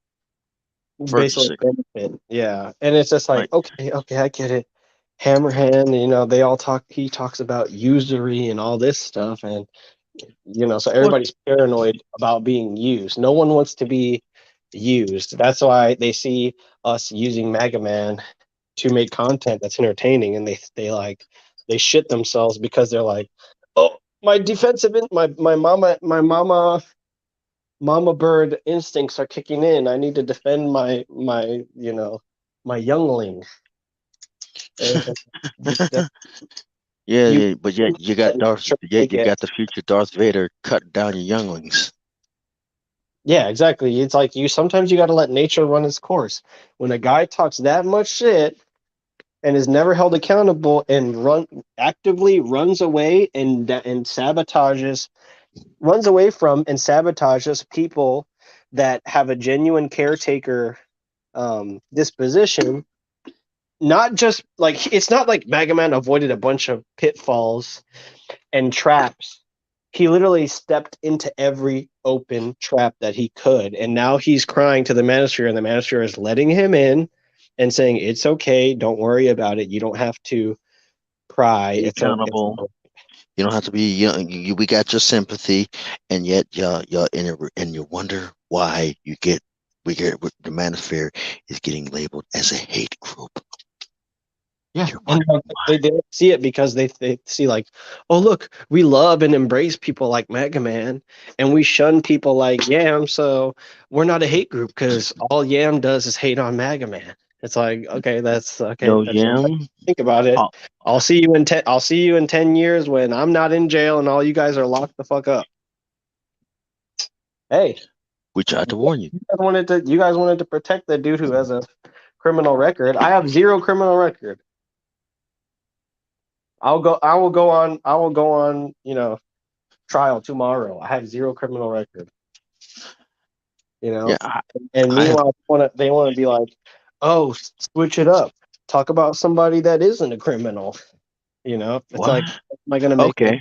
basically
further
benefit. Yeah, and it's just like,
right.
okay, okay, I get it. Hammerhand, they all talk. He talks about usury and all this stuff, and so
Well,
everybody's paranoid about being used. No one wants to be used. That's why they see us using Mega Man to make content that's entertaining, and they shit themselves because they're like, oh, my mama bird instincts are kicking in. I need to defend my my youngling. You
Yeah, but yet you got the future Darth Vader cutting down your younglings.
Yeah, exactly. It's like sometimes you got to let nature run its course. When a guy talks that much shit and is never held accountable and actively runs away and runs away from and sabotages people that have a genuine caretaker disposition. Not just like it's not like Mega Man avoided a bunch of pitfalls and traps. He literally stepped into every open trap that he could, and now he's crying to the Manosphere, and the Manosphere is letting him in and saying, "It's okay, don't worry about it. You don't have to cry.
Be
It's okay."
accountable. You don't have to be young. We got your sympathy, and yet you wonder why the Manosphere is getting labeled as a hate group.
Yeah, and they don't see it because they see like, oh look, we love and embrace people like Mega Man, and we shun people like Yam. So we're not a hate group because all Yam does is hate on Mega Man. It's like, okay, that's okay.
Yo,
That's
Yam.
think about it.
Oh,
I'll see you in 10. I'll see you in 10 years when I'm not in jail and all you guys are locked the fuck up. Hey,
we tried to warn you.
you guys wanted to protect the dude who has a criminal record. I have zero criminal record. I will go on, trial tomorrow. I have zero criminal record.
Yeah,
And meanwhile they want to be like, "Oh, switch it up. Talk about somebody that isn't a criminal." It's
what?
like, am I going to make
Okay.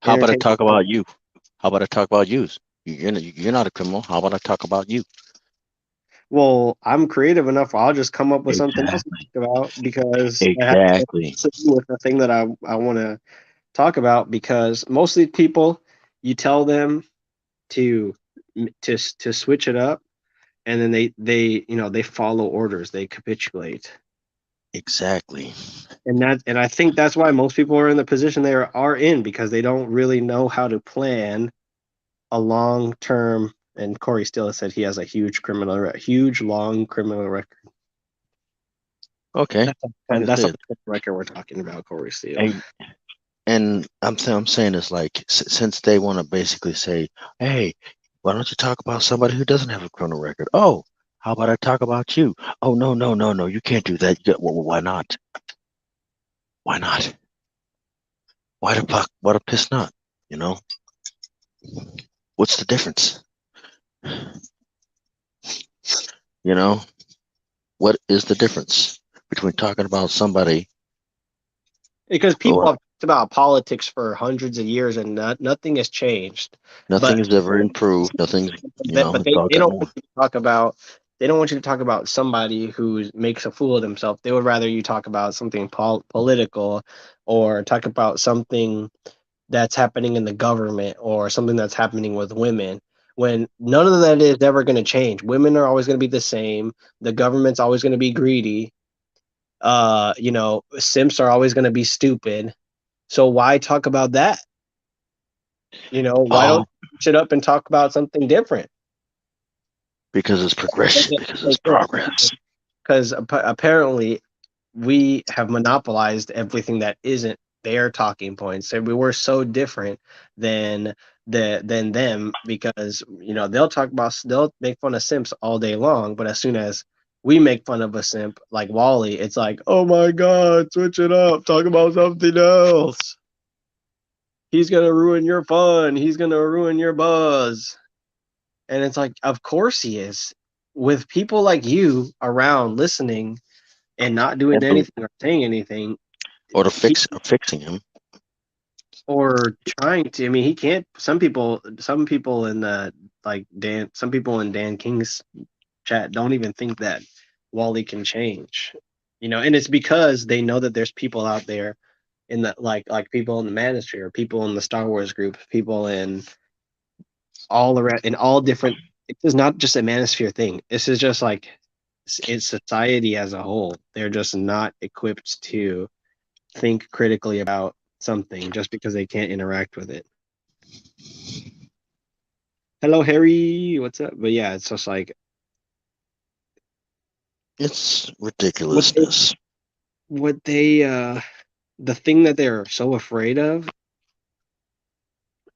How about I
entertainment?
talk about you? How about I talk about you? You're not a criminal. How about I talk about you?
Well, I'm creative enough. I'll just come up with something else to
Exactly.
talk about because I have
Exactly.
to do with the thing that I want to talk about. Because mostly people, you tell them to to switch it up, and then they follow orders, they capitulate,
Exactly.
and I think that's why most people are in the position they are in because they don't really know how to plan a long term. And Corey Still said he has a huge long criminal record.
Okay. Like I
That's
said,
the record we're talking about, Corey Steele.
hey, and I'm saying it's like since they want to basically say, hey, why don't you talk about somebody who doesn't have a criminal record? Oh, how about I talk about you? Oh, no, you can't do that. Well, why not? Why not? Why the fuck? What a piss not? You know? What's the difference? You know? What is the difference between talking about somebody
Because people
or
have talked about politics for hundreds of years and nothing has changed.
nothing
But
has ever improved? Nothing's,
but
it's all
they
got
don't
more.
want you to talk about they don't want you to talk about somebody who makes a fool of himself. They would rather you talk about something political or talk about something that's happening in the government or something that's happening with women. When none of that is ever going to change. Women are always going to be the same. The government's always going to be greedy. Simps are always going to be stupid. So why talk about that? Why don't
Oh,
you switch it up and talk about something different?
because it's progression, because it's progress.
Because apparently we have monopolized everything that isn't their talking points, and we were so different than than them because they'll make fun of simps all day long, but as soon as we make fun of a simp like Wally, it's like, oh my god, switch it up, talk about something else. He's gonna ruin your fun. He's gonna ruin your buzz. And it's like, of course he is. With people like you around listening and not doing
And
anything or saying anything,
or
he
fixing him.
or trying to. I mean, he can't. Some people in the some people in Dan King's chat don't even think that Wally can change. And it's because they know that there's people out there in the like people in the Manosphere, people in the Star Wars group, people in all around in all different. This is not just a Manosphere thing. This is just like it's society as a whole. They're just not equipped to think critically about something just because they can't interact with it. Hello, Harry. What's up? But yeah, it's just like
It's
What
ridiculousness.
the thing that they're so afraid of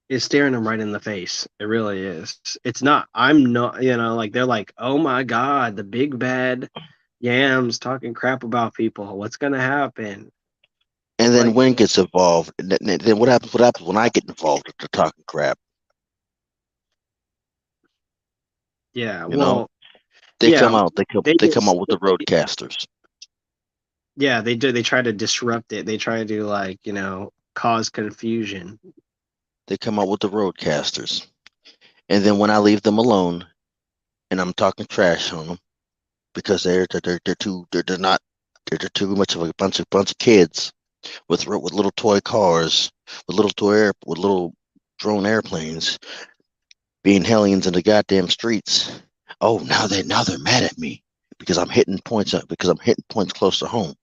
is staring them right in the face. It really is. It's not. I'm not. Like they're like, oh my god, the big bad yams talking crap about people. What's gonna happen?
And then
Like,
Wayne gets involved. And then what happens? What happens when I get involved with the talking crap?
yeah.
You know,
Well,
they
yeah.
come out.
They
They come
just,
out with the roadcasters.
yeah. They do. They try to disrupt it. They try to cause confusion.
They come out with the roadcasters. And then when I leave them alone and I'm talking trash on them because they're not they're too much of a bunch of kids with little toy cars, with little drone airplanes being hellions in the goddamn streets. Oh, now they're mad at me because I'm hitting points close to home.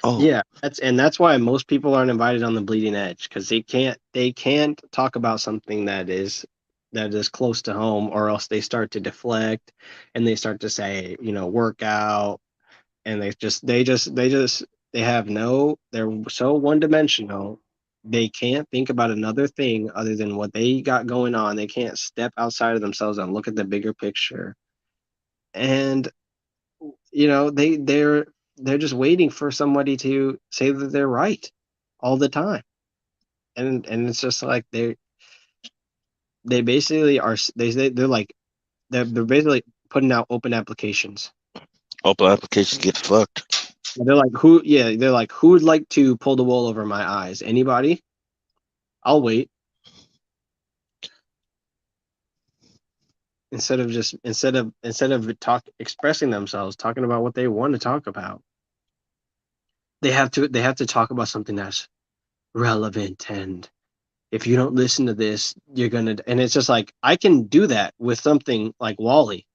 Oh,
Yeah, that's why most people aren't invited on the bleeding edge because they can't talk about something that is close to home, or else they start to deflect and they start to say, work out, and they have no, they're so one dimensional. They can't think about another thing other than what they got going on. They can't step outside of themselves and look at the bigger picture. And they're just waiting for somebody to say that they're right all the time, and it's just like they basically are they're like they're basically putting out open applications.
open applications get fucked.
They're like, who would like to pull the wool over my eyes? Anybody? I'll wait. Instead of expressing themselves, talking about what they want to talk about, they have to talk about something that's relevant, and if you don't listen to this, you're gonna. And it's just like, I can do that with something like Wally.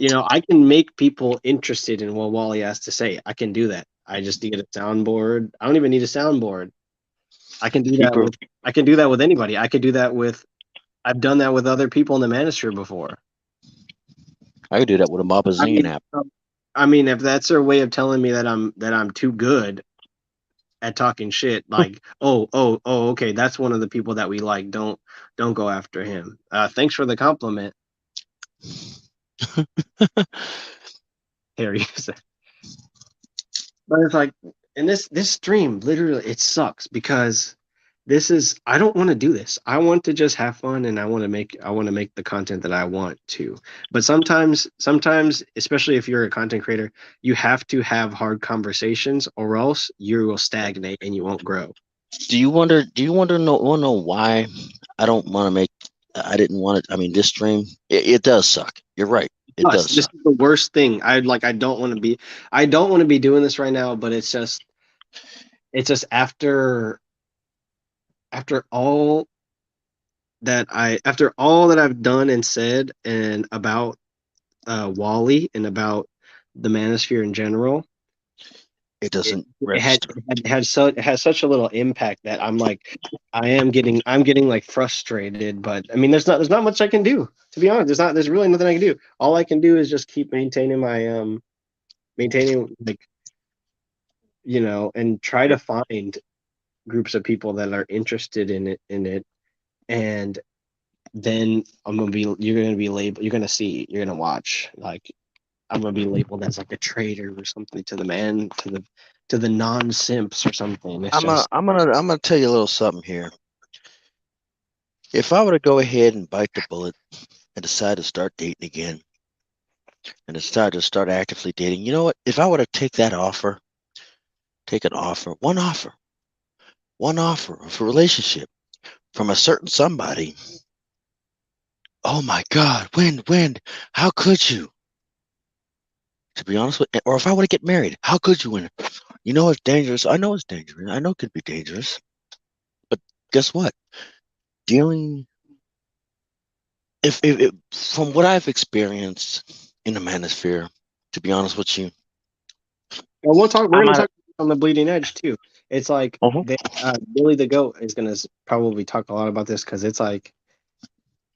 I can make people interested in what Wally has to say. I can do that. I just need a soundboard. I don't even need a soundboard. I can do that
People,
with I can do that with anybody. I could do that with I've done that with other people in the Manosphere before.
I could do that with a
I
Mobazine
mean,
app.
if that's their way of telling me that I'm too good at talking shit, like, oh, okay, that's one of the people that we like. Don't go after him. Thanks for the compliment, Harry. But it's like, and this stream literally, it sucks because I don't want to do this. I want to just have fun, and I want to make the content that I want to. But sometimes, especially if you're a content creator, you have to have hard conversations, or else you will stagnate and you won't grow.
Do you wonder? No, want to know why I don't want to make? I didn't want it. I mean, this stream, it does suck. You're right. It
Plus,
does
this
suck.
is the worst thing. I don't want to be doing this right now, but it's just after all that I've done and said and about Wally and about the Manosphere in general,
It
it,
doesn't
it had
register.
it has such a little impact that I'm getting like frustrated. But I mean, there's not much I can do, to be honest. There's really nothing I can do. All I can do is just keep maintaining, like, and try to find groups of people that are interested in it, and then you're gonna be labeled, you're gonna watch, like, I'm gonna be labeled as like a traitor or something to the non-simps or something. It's just,
I'm gonna tell you a little something here. If I were to go ahead and bite the bullet and decide to start dating again and decide to start actively dating, you know what? If I were to take an one offer of a relationship from a certain somebody, oh my God, when, how could you? To be honest with, or if I were to get married, how could you win? You know it's dangerous. I know it's dangerous. I know it could be dangerous. But guess what? Dealing, if from what I've experienced in the manosphere, to be honest with you,
well, we're
I'm
gonna
at.
talk on the bleeding edge too. It's like,
Uh-huh.
Billy the Goat is gonna probably talk a lot about this, because it's like,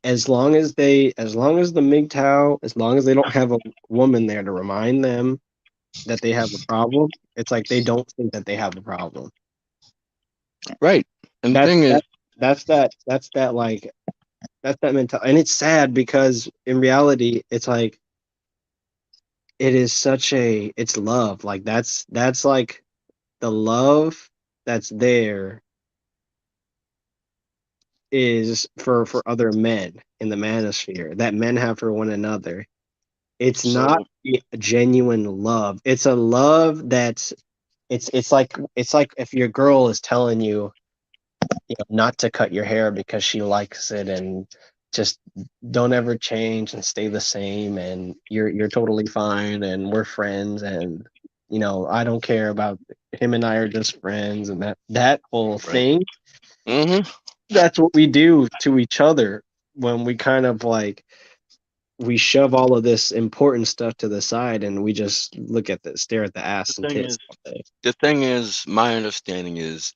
as long as the MGTOW, as long as they don't have a woman there to remind them that they have a problem, it's like they don't think that they have a problem.
Right. And the
That's
thing is,
that's that like that's that mentality, and it's sad because in reality, it's like it is such a it's love. Like that's like the love that's there is for other men in the manosphere that men have for one another. It's not
so
a genuine love. It's a love that's it's like if your girl is telling you, not to cut your hair because she likes it, and just don't ever change and stay the same, and you're totally fine and we're friends, and I don't care about him, and I are just friends, and that whole
right.
thing.
Mm-hmm.
That's what we do to each other when we kind of like we shove all of this important stuff to the side and we just stare at the
The
ass and
thing
tits
is,
all day.
my understanding is,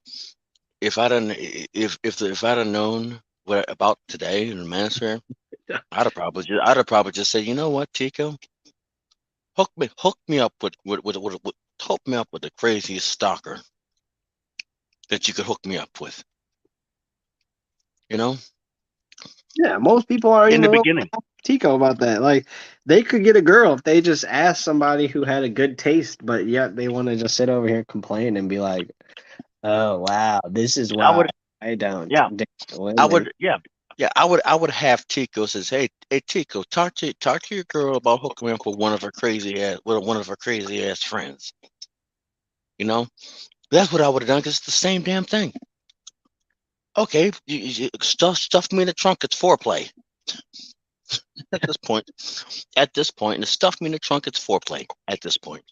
if I'd have, if I'd have known what about today in the Manosphere, I'd have probably just said, you know what, Tico, hook me up with hook me up with the craziest stalker that you could hook me up with. You know,
Yeah, most people aren't
in
even
the
willing
beginning.
to talk to Tico about that. Like, they could get a girl if they just asked somebody who had a good taste, but yet they want to just sit over here and complain and be like, "Oh wow, this is
I
why
would,
I don't
yeah,
date women."
yeah, I would have Tico says, hey, Tico, talk to your girl about hooking me up with one of her crazy ass friends. You know, that's what I would have done because it's the same damn thing. Okay, stuff me in the trunk. It's foreplay at this point. At this point, and stuff me in the trunk. It's foreplay at this point.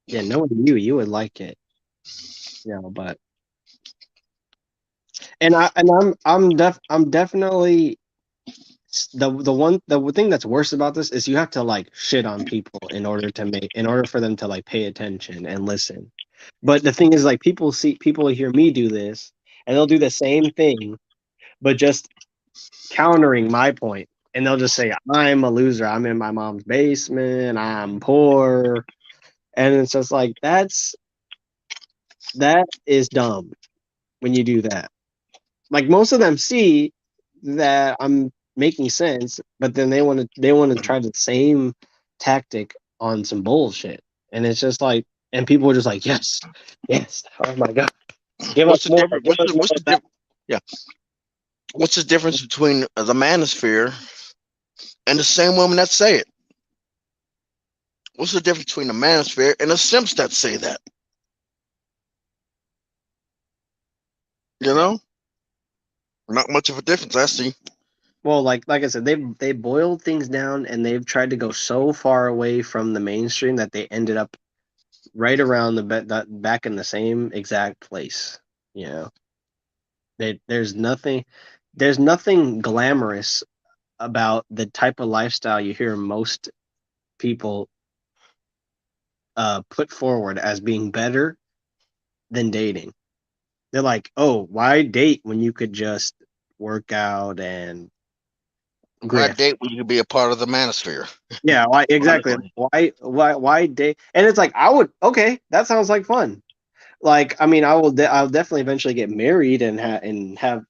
Yeah, knowing you would like it, but I'm definitely the thing that's worse about this is you have to like shit on people in order for them to like pay attention and listen. But the thing is, like, people hear me do this and they'll do the same thing, but just countering my point, and they'll just say I'm a loser, I'm in my mom's basement, I'm poor, and it's just like that is dumb when you do that. Like, most of them see that I'm making sense, but then they want to try the same tactic on some bullshit, and it's just like, and people are just like, yes, yes, oh my god, give us
What's the
more,
difference?
give us more
What's the
of that.
difference? Yeah, what's the difference between the Manosphere and the same women that say it? What's the difference between the Manosphere and the Simps that say that? You know, not much of a difference. I see.
Well, like I said, they boiled things down and they've tried to go so far away from the mainstream that they ended up right around back in the same exact place. You know, there's nothing glamorous about the type of lifestyle you hear most people put forward as being better than dating. They're like, oh, why date when you could just work out and
Why
grift?
date when you could be a part of the Manosphere?
Yeah, why exactly?
Honestly,
Why date? And it's like, okay, that sounds like fun. Like, I mean, I'll definitely eventually get married and have,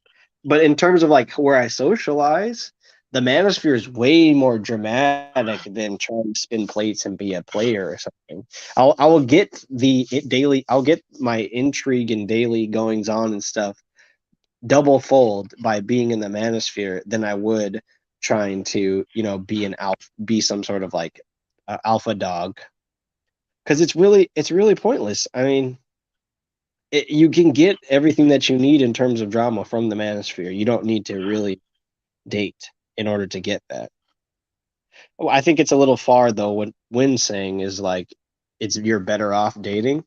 but in terms of like where I socialize, the manosphere is way more dramatic than trying to spin plates and be a player or something. I will get I'll get my intrigue and daily goings on and stuff double fold by being in the manosphere than I would trying to, be some sort of like alpha dog, because it's really pointless. I mean, you can get everything that you need in terms of drama from the manosphere. You don't need to really date in order to get that. Well, I think it's a little far though when saying is like you're better off dating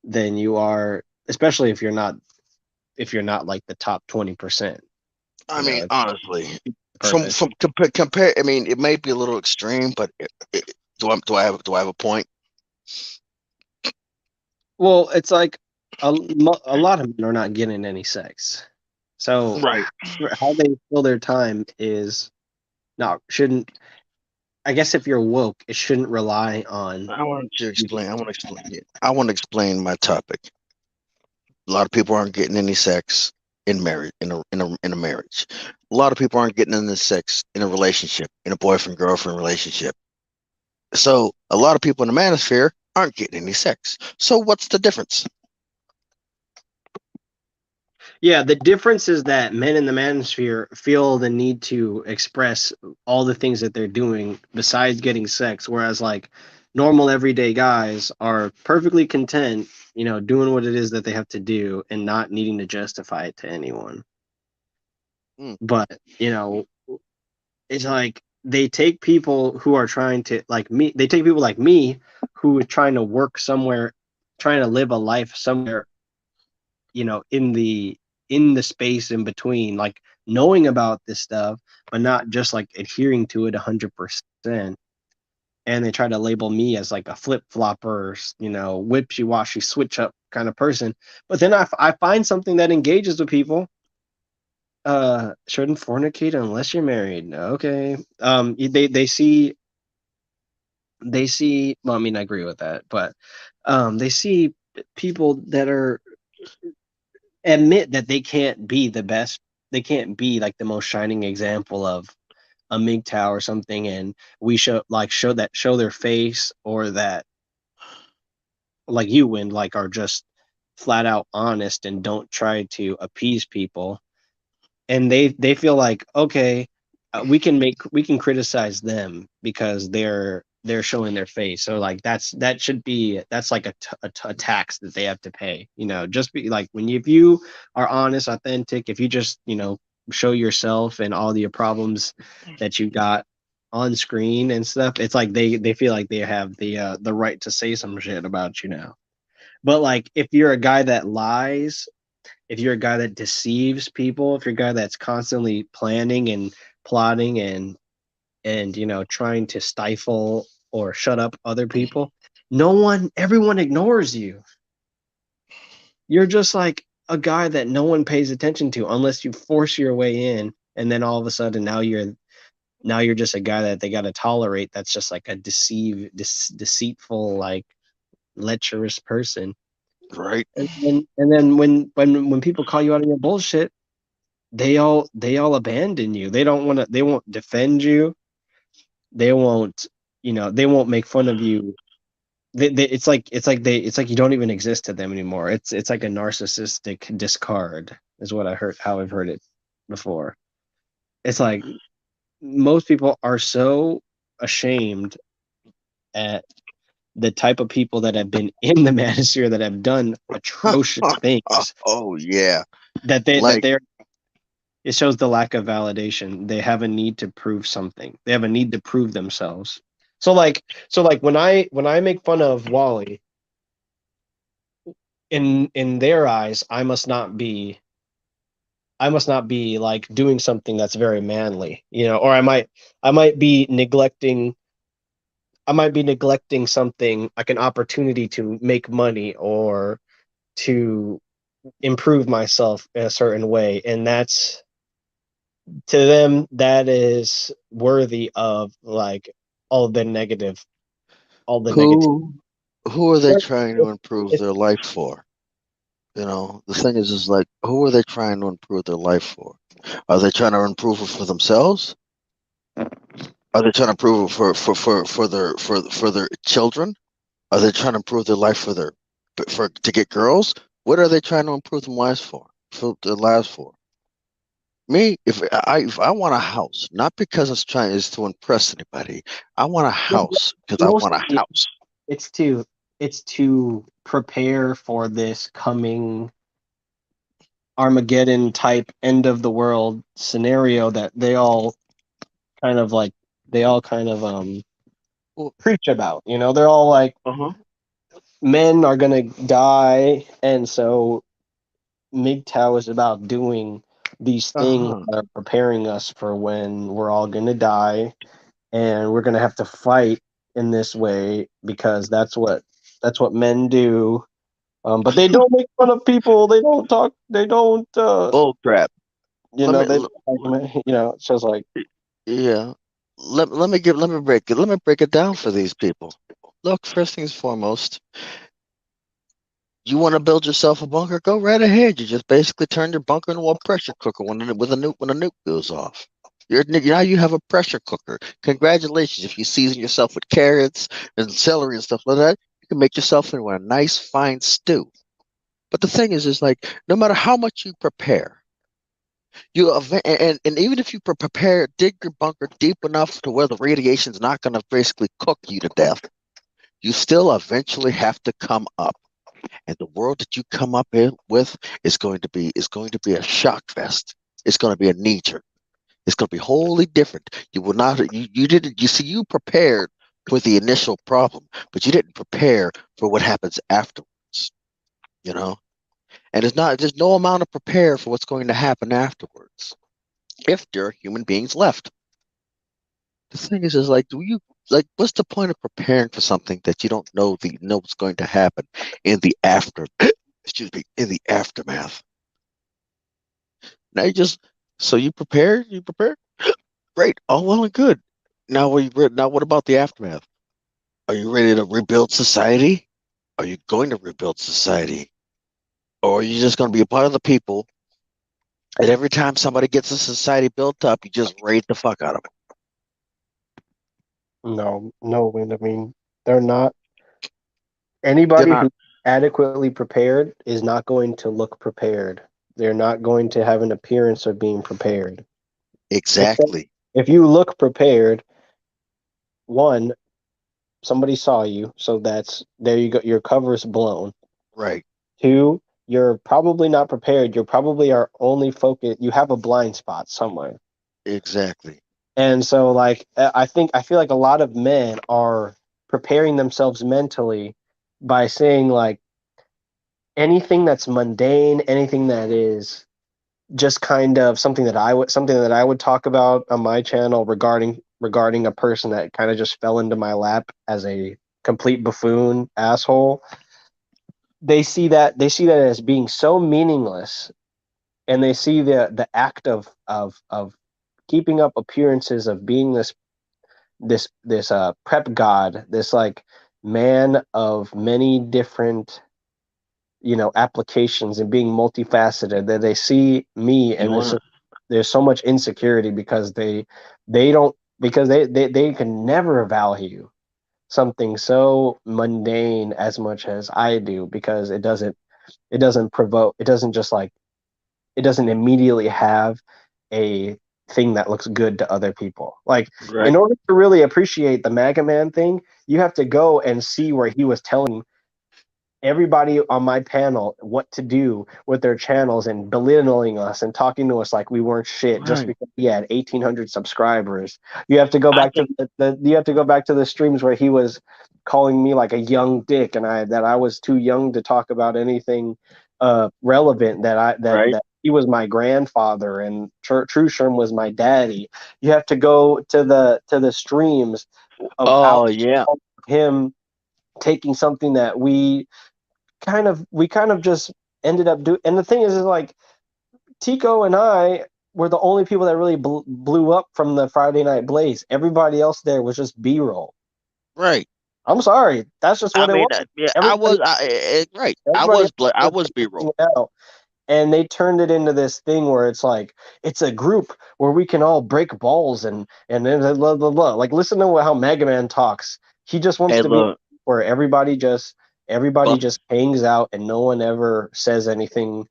than you are, especially if you're not like the top 20%.
I
You
mean,
know,
honestly,
purpose.
compare. I mean, it may be a little extreme, but do I have a point?
Well, it's like a lot of men are not getting any sex. So
Right.
how they fill their time is not shouldn't. I guess if you're woke, it shouldn't rely on.
I want to explain. I want to explain it. I want to explain my topic. A lot of people aren't getting any sex in marriage in a marriage. A lot of people aren't getting any sex in a relationship, in a boyfriend girlfriend relationship. So a lot of people in the manosphere aren't getting any sex. So what's the difference?
Yeah, the difference is that men in the manosphere feel the need to express all the things that they're doing besides getting sex, whereas like normal everyday guys are perfectly content, doing what it is that they have to do and not needing to justify it to anyone.
Mm.
But, it's like they take people who are trying to like me, they take people like me who are trying to work somewhere, trying to live a life somewhere, in the space in between, like knowing about this stuff, but not just like adhering to it 100%. And they try to label me as like a flip flopper, whipsy washy switch up kind of person. But then I find something that engages with people. Shouldn't fornicate unless you're married. Okay. They see. Well, I mean, I agree with that, but they see people that are admit that they can't be the best. They can't be like the most shining example of a MGTOW or something, and we show their face, or that like you and like are just flat out honest and don't try to appease people, and they feel like, okay, we can criticize them because they're showing their face. So like that's like a tax that they have to pay, just be like if you are honest, authentic, if you just show yourself and all the problems that you got on screen and stuff, it's like they feel like they have the right to say some shit about you now. But like if you're a guy that lies, if you're a guy that deceives people, if you're a guy that's constantly planning and plotting and trying to stifle or shut up other people, everyone ignores you. You're just like a guy that no one pays attention to unless you force your way in, and then all of a sudden now you're just a guy that they got to tolerate, that's just like a deceitful, like lecherous person.
Right.
And then when people call you out on your bullshit, they all abandon you. They won't defend you. They won't, they won't make fun of you. It's like you don't even exist to them anymore. It's like a narcissistic discard is what how I've heard it before. It's like most people are so ashamed at the type of people that have been in the manosphere that have done atrocious things,
Oh yeah.
that they that
Like
they're it shows the lack of validation. They have a need to prove something. They have a need to prove themselves. So like when I make fun of Wally, in their eyes, I must not be like doing something that's very manly, or I might be neglecting something like an opportunity to make money or to improve myself in a certain way, and that's, to them, that is worthy of like all the negative all the negative.
who who are they trying to improve
It's,
their life for? The thing is like, who are they trying to improve their life for? Are they trying to improve it for themselves? Are they trying to improve it for their children? Are they trying to improve their life for to get girls? What are they trying to improve their lives for? For their lives for? Me, if I want a house, not because it's to impress anybody. I want a house because I want a
mostly
house.
it's to prepare for this coming Armageddon type end of the world scenario that they all kind of
Well,
preach about. They're all like,
uh-huh.
men are gonna die, and so MGTOW is about doing these things
Uh-huh.
that are preparing us for when we're all gonna die, and we're gonna have to fight in this way because that's what men do. But they don't make fun of people. They don't talk. They don't.
Bull crap.
You
let
know,
me
they, you know, it's just like,
yeah. Let me break it down for these people. Look, first things foremost, you want to build yourself a bunker? Go right ahead. You just basically turn your bunker into a pressure cooker when a nuke goes off. Now you have a pressure cooker. Congratulations! If you season yourself with carrots and celery and stuff like that, you can make yourself into a nice fine stew. But the thing is like no matter how much you prepare, and even if you prepare, dig your bunker deep enough to where the radiation's not going to basically cook you to death, you still eventually have to come up. And the world that you come up with is going to be a shock fest. It's going to be a knee jerk. It's going to be wholly different. You will not. You didn't. You see, you prepared for the initial problem, but you didn't prepare for what happens afterwards. You know, and it's not. There's no amount of prepare for what's going to happen afterwards if there are human beings left. The thing is like, do you like? What's the point of preparing for something that you don't know what's going to happen in the after? Excuse me, in the aftermath. Now you just so you prepared. You prepared. Great, all well and good. Now what about the aftermath? Are you ready to rebuild society? Are you going to rebuild society? Or are you just going to be a part of the people, and every time somebody gets a society built up, you just raid the fuck out of it?
no, no, and I mean, they're not.
They're
Anybody
not
who's adequately prepared is not going to look prepared. They're not going to have an appearance of being prepared. Except
exactly
if you look prepared, one, somebody saw you, so that's there you go. Your cover's blown.
right.
Two, you're probably not prepared. You probably are only focused. You have a blind spot somewhere.
Exactly.
And so, like, I feel like a lot of men are preparing themselves mentally by saying, like, anything that's mundane, anything that is just kind of something that I would talk about on my channel regarding a person that kind of just fell into my lap as a complete buffoon asshole. They see that as being so meaningless, and they see the act of keeping up appearances of being this prep god, this like man of many different applications and being multifaceted, that they see me
You
and
want to
there's so much insecurity because they don't because they can never value something so mundane as much as I do, because it doesn't provoke, it doesn't just like, it doesn't immediately have a thing that looks good to other people. Like,
right.
in order to really appreciate the Maga Man thing, you have to go and see where he was telling everybody on my panel what to do with their channels and belittling us and talking to us like we weren't shit just
Right.
because he had 1,800 subscribers. You have to go
I
back to
think
you have to go back to the streams where he was calling me like a young dick, and I was too young to talk about anything relevant,
right.
that he was my grandfather and True Sherm was my daddy. You have to go to the streams of
Oh yeah.
him taking something that we kind of just ended up doing. And the thing is like, Tico and I were the only people that really blew up from the Friday Night Blaze. Everybody else there was just B-roll.
Right.
I'm sorry, that's just
I
what it
mean,
was.
yeah.
Everybody
Right.
everybody else
I
was
was B
acting
roll.
it out. And they turned it into this thing where it's like, it's a group where we can all break balls and then blah blah blah. Like, listen to how Mega Man talks. He just wants
Hey,
to be
look.
where everybody
Well,
just hangs out and no one ever says anything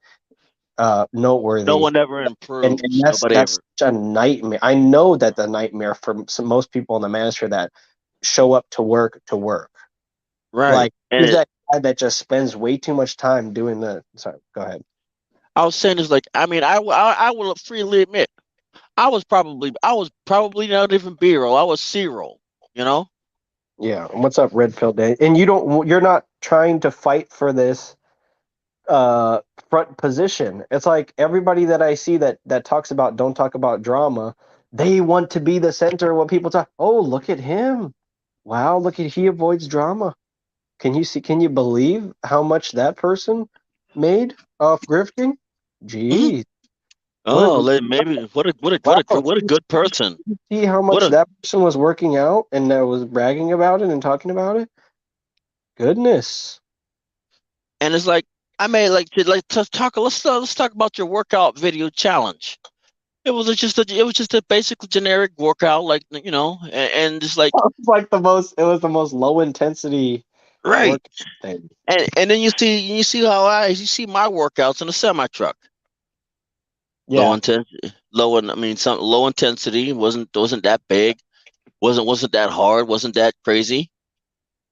no
noteworthy.
one ever
And
improves. Nobody
that's
ever.
such a nightmare. I know that the nightmare for most people in the Manosphere that show up to work.
Right.
Like,
And
he's that guy that just spends way too much time doing the. Sorry, go ahead.
I was saying is like, I mean, I will freely admit, I was probably not even B roll. I was C roll. You know.
Yeah, and what's up, Red Pill Day? And you're not trying to fight for this uh front position. It's like everybody that I see that talks about don't talk about drama, they want to be the center of what people talk. Oh, look at him. Wow, look at, he avoids drama. Can you believe how much that person made off grifting?
Mhm.
Geez.
Oh, maybe what a
Wow.
good person.
See how
What
much
a
that person was working out and was bragging about it and talking about it? Goodness.
and it's like I made to talk. Let's talk about your workout video challenge. It was just a basic generic workout, like and just like
It was the most low intensity
right.
work thing.
And then you see my workouts in a semi truck. Low
Yeah.
intensity, I mean some low intensity wasn't that big, wasn't that hard, wasn't that crazy,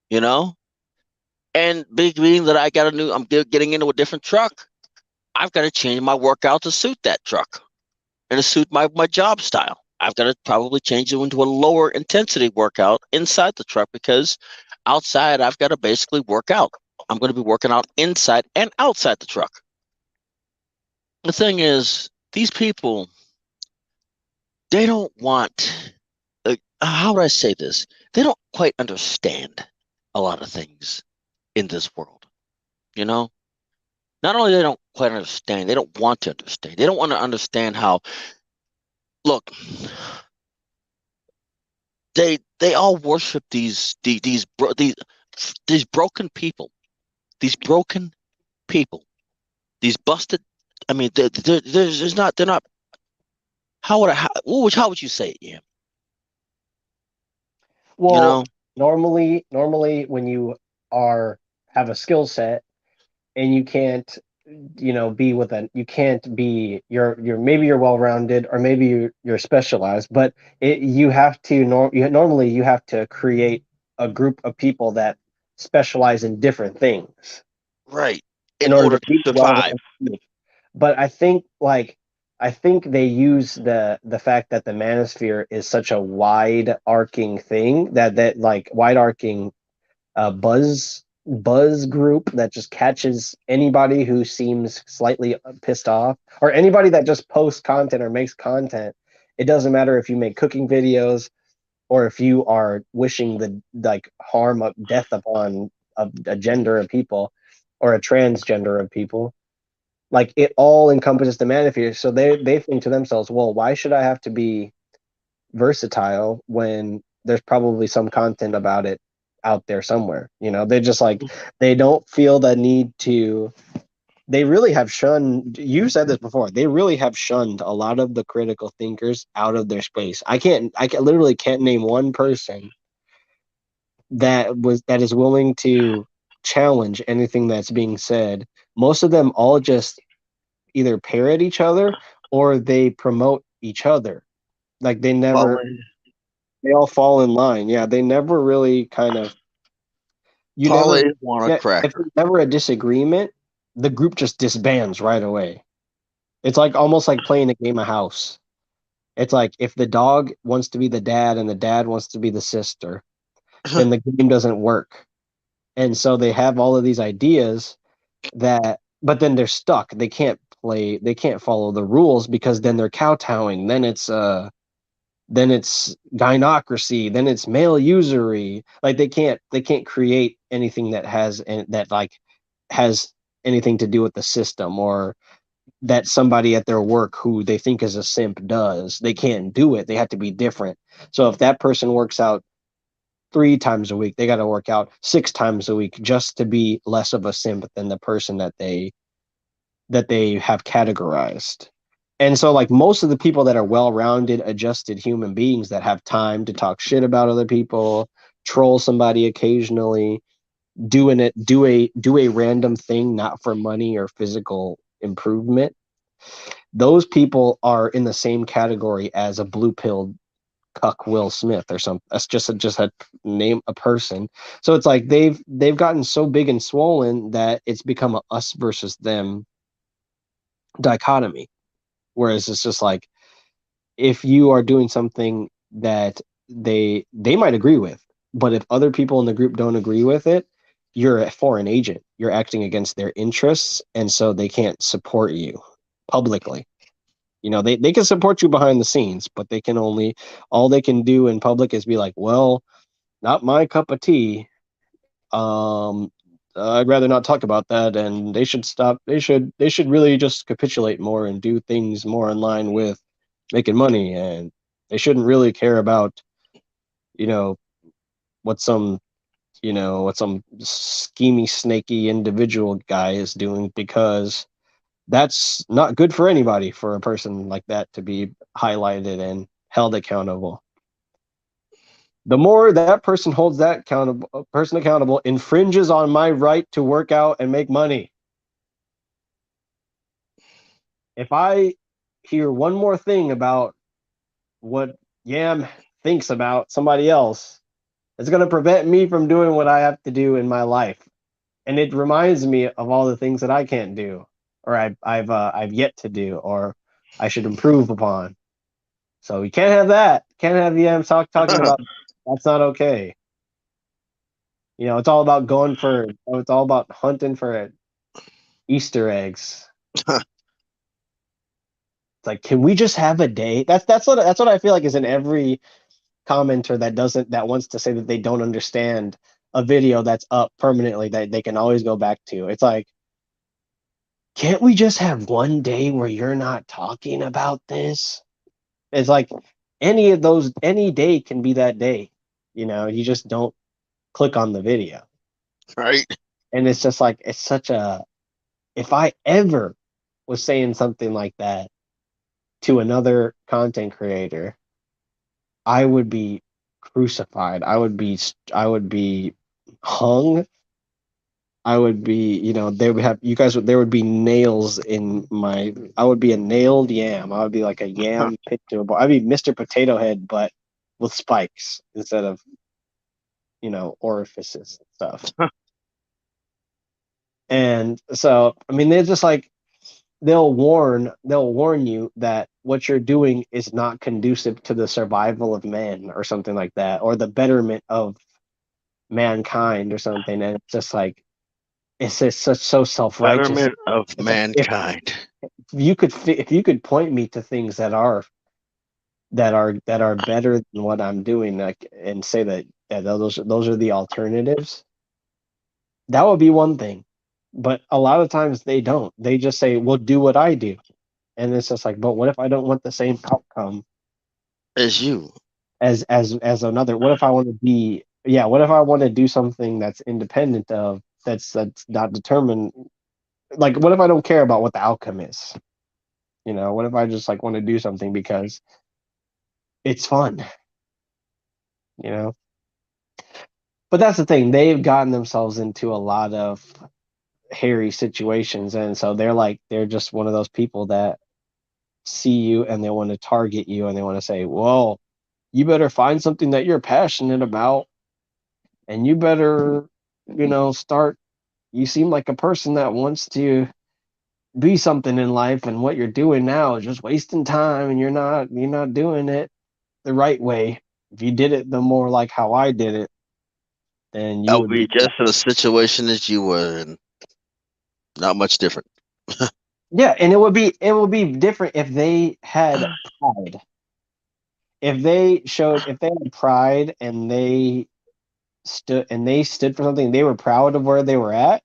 you know. And big being that I'm getting into a different truck, I've got to change my workout to suit that truck and to suit my job style. I've got to probably change it into a lower intensity workout inside the truck because outside I've got to basically work out. I'm going to be working out inside and outside the truck. The thing is, these people, they don't want, how would I say this? They don't quite understand a lot of things in this world, you know? Not only they don't quite understand, they don't want to understand. They don't want to understand how, look, they all worship these broken people, these broken people, these busted. I mean, there's not they're not. How would you say it? Yeah, you
Well,
know,
normally when you are have a skill set and you can't, be with a you can't be you're maybe you're well rounded or maybe you're specialized, but you have to normally you have to create a group of people that specialize in different things
right.
in
In
order
order
to
to
be
survive,
well. But I think they use the fact that the manosphere is such a wide arcing thing that like wide arcing buzz group that just catches anybody who seems slightly pissed off or anybody that just posts content or makes content. It doesn't matter if you make cooking videos or if you are wishing the like harm of death upon a gender of people or a transgender of people. Like it all encompasses the manosphere. So they think to themselves, well, why should I have to be versatile when there's probably some content about it out there somewhere? They just like they don't feel the need to. They really have shunned. You said this before. They really have shunned a lot of the critical thinkers out of their space. Literally can't name one person that is willing to challenge anything that's being said. Most of them all just either parrot each other or they promote each other. Like they all fall in line. Yeah, they never really kind of you never
parlays want a
yeah, if
cracker.
there's never a disagreement, the group just disbands right away. It's like almost like playing a game of house. It's like if the dog wants to be the dad and the dad wants to be the sister, then the game doesn't work. And so they have all of these ideas but then they're stuck. They can't follow the rules because then they're kowtowing. Then it's gynocracy, then it's male usury. Like they can't create anything that has anything to do with the system or that somebody at their work who they think is a simp does. They can't do it. They have to be different. So if that person works out 3 times a week, they got to work out 6 times a week just to be less of a simp than the person that they have categorized. And so, like, most of the people that are well-rounded, adjusted human beings that have time to talk shit about other people, troll somebody occasionally, do a random thing not for money or physical improvement, those people are in the same category as a blue pill cuck Will Smith or something. That's just a name a person. So it's like they've gotten so big and swollen that it's become a us versus them dichotomy. Whereas it's just like if you are doing something that they might agree with, but if other people in the group don't agree with it, you're a foreign agent. You're acting against their interests, and so they can't support you publicly. They can support you behind the scenes, but all they can do in public is be like, well, not my cup of tea. I'd rather not talk about that, and they should stop. They should really just capitulate more and do things more in line with making money, and they shouldn't really care about, you know, what some what some schemy, snaky individual guy is doing, because that's not good for anybody, for a person like that to be highlighted and held accountable. The more that person holds that person accountable, infringes on my right to work out and make money. If I hear one more thing about what Yam thinks about somebody else, it's going to prevent me from doing what I have to do in my life. And it reminds me of all the things that I can't do, or I've yet to do, or I should improve upon. So we can't have that. Can't have Yam talking about that's not okay. It's all about it's all about hunting for Easter eggs. It's like, can we just have a day? That's what I feel like is in every commenter that wants to say that they don't understand a video that's up permanently that they can always go back to. It's like, can't we just have one day where you're not talking about this? It's like any day can be that day. You just don't click on the video.
Right.
And it's just like, if I ever was saying something like that to another content creator, I would be crucified. I would be hung. I would be, they would have, there would be nails in I would be a nailed yam. I would be like a yam pit to a ball. I'd be Mr. Potato Head, but with spikes instead of, orifices and stuff. And so, I mean, they're just like, they'll warn you that what you're doing is not conducive to the survival of man, or something like that, or the betterment of mankind or something. And it's just like, it's just so self-righteous.
Betterment of
It's like,
mankind.
if you could point me to things that are better than what I'm doing, like, and say that those are the alternatives, that would be one thing. But a lot of times they don't. They just say, well, do what I do. And it's just like, but what if I don't want the same outcome
As you.
as another? What if I want to be, yeah, what if I want to do something that's independent of, that's not determined? Like, what if I don't care about what the outcome is? What if I just like want to do something because it's fun? But that's the thing. They've gotten themselves into a lot of hairy situations, and so they're just one of those people that see you and they want to target you, and they want to say, well, you better find something that you're passionate about, and you better, start. You seem like a person that wants to be something in life, and what you're doing now is just wasting time, and you're not doing it the right way. If you did it the more like how I did it, then
I
you
would
would
be
be.
just in a situation as you were in. Not much different.
Yeah, and it would be different if they had pride. If they had pride, and they stood for something, they were proud of where they were at,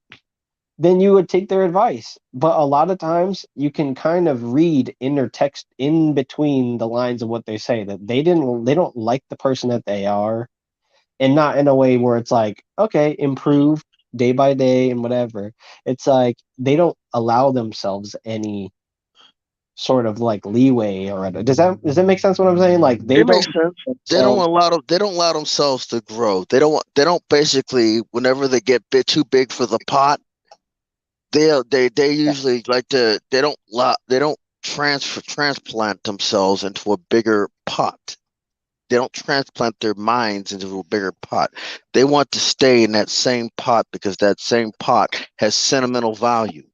then you would take their advice. But a lot of times you can kind of read inner text in between the lines of what they say, that they don't like the person that they are, and not in a way where it's like, okay, improve day by day and whatever. It's like they don't allow themselves any sort of like leeway, or does that make sense what I'm saying? Like, they
It
don't
makes sense.
themselves.
They don't allow themselves to grow. They don't basically, whenever they get too big for the pot, they usually like to they don't transplant themselves into a bigger pot. They don't transplant their minds into a bigger pot. They want to stay in that same pot because that same pot has sentimental value.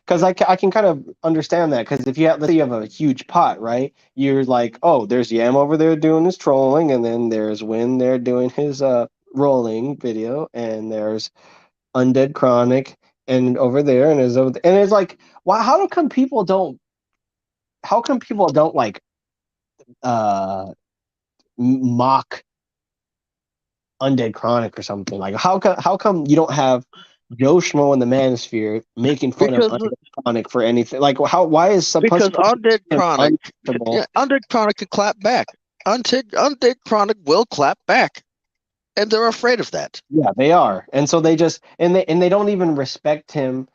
Because I can kind of understand that, because if let's say you have a huge pot, right? You're like, oh, there's Yam over there doing his trolling, and then there's Win there doing his rolling video, and there's Undead Chronic, and over there, and and it's like, why? How come people don't like uh mock Undead Chronic or something. Like how come you don't have Joe Schmo in the Manosphere making fun of
because
Undead Chronic for anything? Like why is
because
supposed to be untouchable?
Undead Chronic can clap back. Undead Chronic will clap back, and they're afraid of that.
Yeah, they are. And so they just and they don't even respect him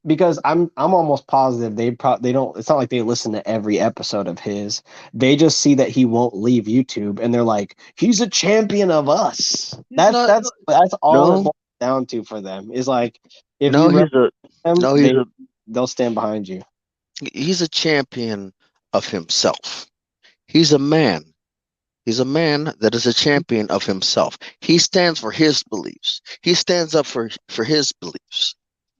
because I'm almost positive they don't, it's not like they listen to every episode of his. They just see that he won't leave YouTube and they're like, he's a champion of us.
He's
That's
not.
that's all it
No,
boils down to for them. Is like if
no,
you
he's
represent
a
them,
no, he's a
they'll stand behind you.
he's a champion of himself. He's a man. He's a man that is a champion of himself. He stands for his beliefs. He stands up for his beliefs,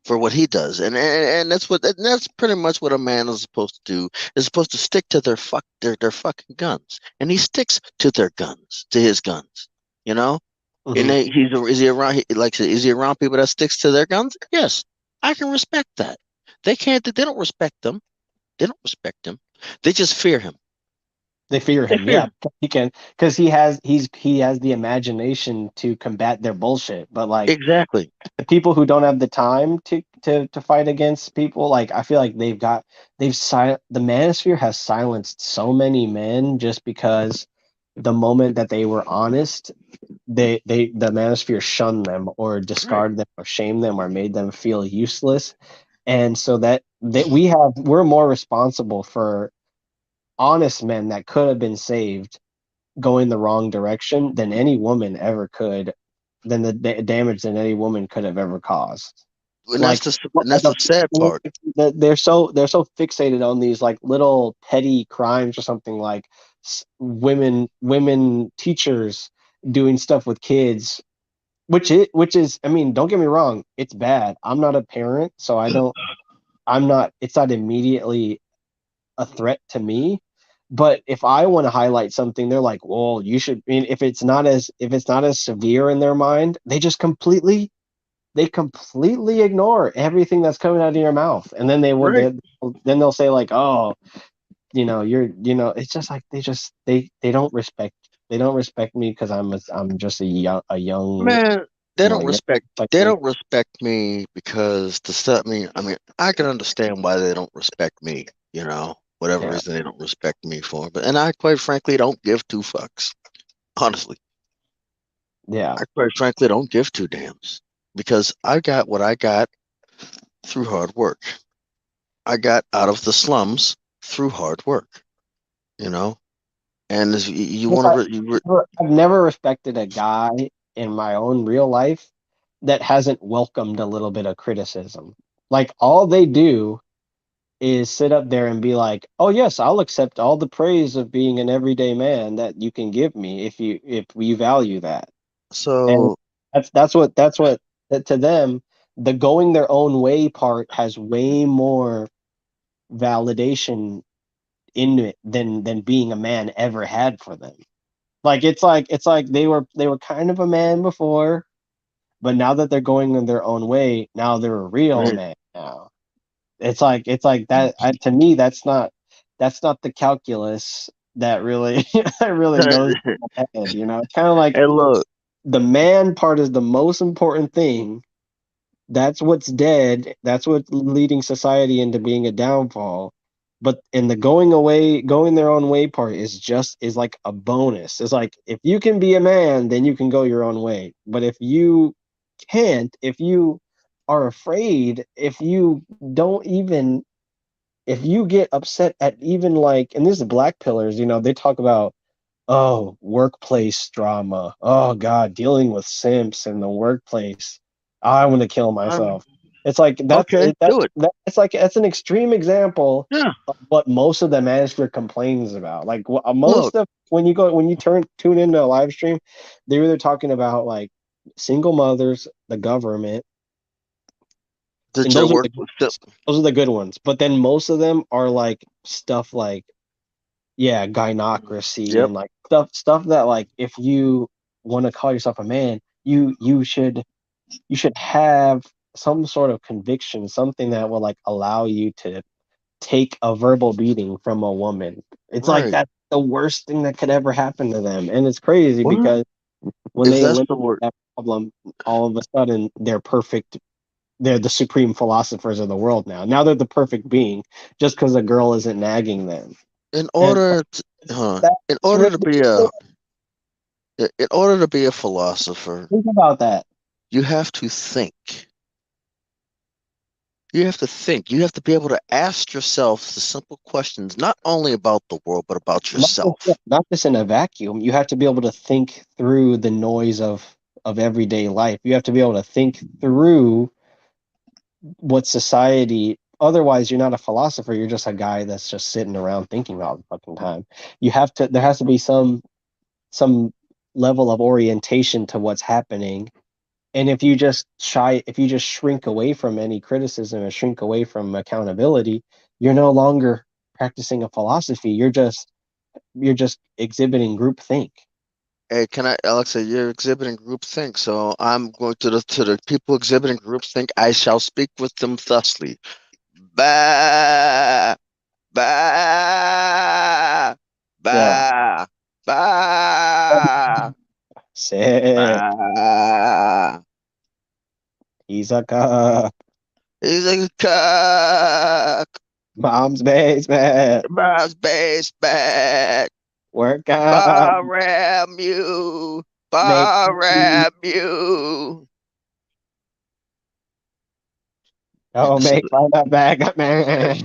for what he does, and that's pretty much what a man is supposed to do. Is supposed to stick to their fucking guns, and he sticks to their guns, to his guns. You know, and
Mhm.
is he around? Like I said, is he around people that sticks to their guns? Yes, I can respect that. They can't. They don't respect them. They don't respect him. They just fear him.
They fear
They
him.
fear
Yeah,
him.
he can because he has the imagination to combat their bullshit. But like
Exactly.
the people who don't have the time to fight against people, like I feel like the manosphere has silenced so many men just because the moment that they were honest, the manosphere shunned them or
Right.
discarded them or shamed them or made them feel useless. And so that we're more responsible for honest men that could have been saved going the wrong direction than any woman ever could, than the damage that any woman could have ever caused.
And
Like,
that's the sad part.
they're so fixated on these like little petty crimes or something like women teachers doing stuff with kids, which is I mean, don't get me wrong, it's bad. I'm not a parent, so I'm not, it's not immediately a threat to me. But if I want to highlight something, they're like, "Well, you should." I mean, if it's not as severe in their mind, they completely ignore everything that's coming out of your mouth, and
Right.
then they'll say like, "Oh, it's just like they don't respect me because I'm just a young
Man,
young like
they
me."
don't respect me because the stuff I mean, I can understand why they don't respect me, whatever
Yeah,
reason they don't respect me for. But and I quite frankly don't give two fucks. Honestly.
yeah.
I quite frankly don't give two damns. Because I got what I got through hard work. I got out of the slums through hard work, you know? And as you
Yes,
want to, you
I've never respected a guy in my own real life that hasn't welcomed a little bit of criticism. Like all they do is sit up there and be like, "Oh yes, I'll accept all the praise of being an everyday man that you can give me if we value that." And
so
that's what that to them, the going their own way part has way more validation in it than being a man ever had for them. Like it's like they were kind of a man before, but now that they're going in their own way, now they're a real
man,
man now. It's like that to me that's not the calculus that really that really goes
hey,
in my head, It's kind of like
look,
the man part is the most important thing. That's what's dead. That's what's leading society into being a downfall. But in the going their own way part is like a bonus. It's like if you can be a man, then you can go your own way. But if you can't, if you are afraid, if you get upset at even like, and this is black pillars, they talk about, oh, workplace drama. Oh God, dealing with simps in the workplace. I want to kill
I'm
myself. It's like
okay, do it.
it's like that's an extreme example
Yeah,
of what most of the manager complains about. Like
look,
most of when you tune into a live stream, they're either talking about like single mothers, the government, and
that your
those are
work
the
was still
those are the good ones. But then most of them are like stuff like, yeah, gynocracy
Yep.
and like stuff that like if you want to call yourself a man, you should have some sort of conviction, something that will like allow you to take a verbal beating from a woman. It's like
Right.
that's the worst thing that could ever happen to them. And it's crazy
What?
because When
If
they
that's
eliminate
the word,
that problem, all of a sudden they're perfect. They're the supreme philosophers of the world now. Now they're the perfect being just because a girl isn't nagging them.
in
And
order to, in
that's
order to be a,
ridiculous.
in order to be a philosopher,
Think about that.
you have to think. You have to think. You have to be able to ask yourself the simple questions, not only about the world, but about yourself.
Not just in a vacuum. You have to be able to think through the noise of everyday life. You have to be able to think through what society. Otherwise, you're not a philosopher. You're just a guy that's just sitting around thinking all the fucking time. You have to. There has to be some level of orientation to what's happening. And if you just shrink away from any criticism and shrink away from accountability, you're no longer practicing a philosophy. You're just exhibiting groupthink.
Hey, can I, Alexa, you're exhibiting groupthink, so I'm going to the people exhibiting groupthink, I shall speak with them thusly. Bah, bah,
Yeah.
bah, bah,
Sit.
bah.
He's a cock.
He's like a cock.
Mom's basement.
Mom's base back.
Work out.
Ram you.
Make
Ram you.
oh make fun of back man.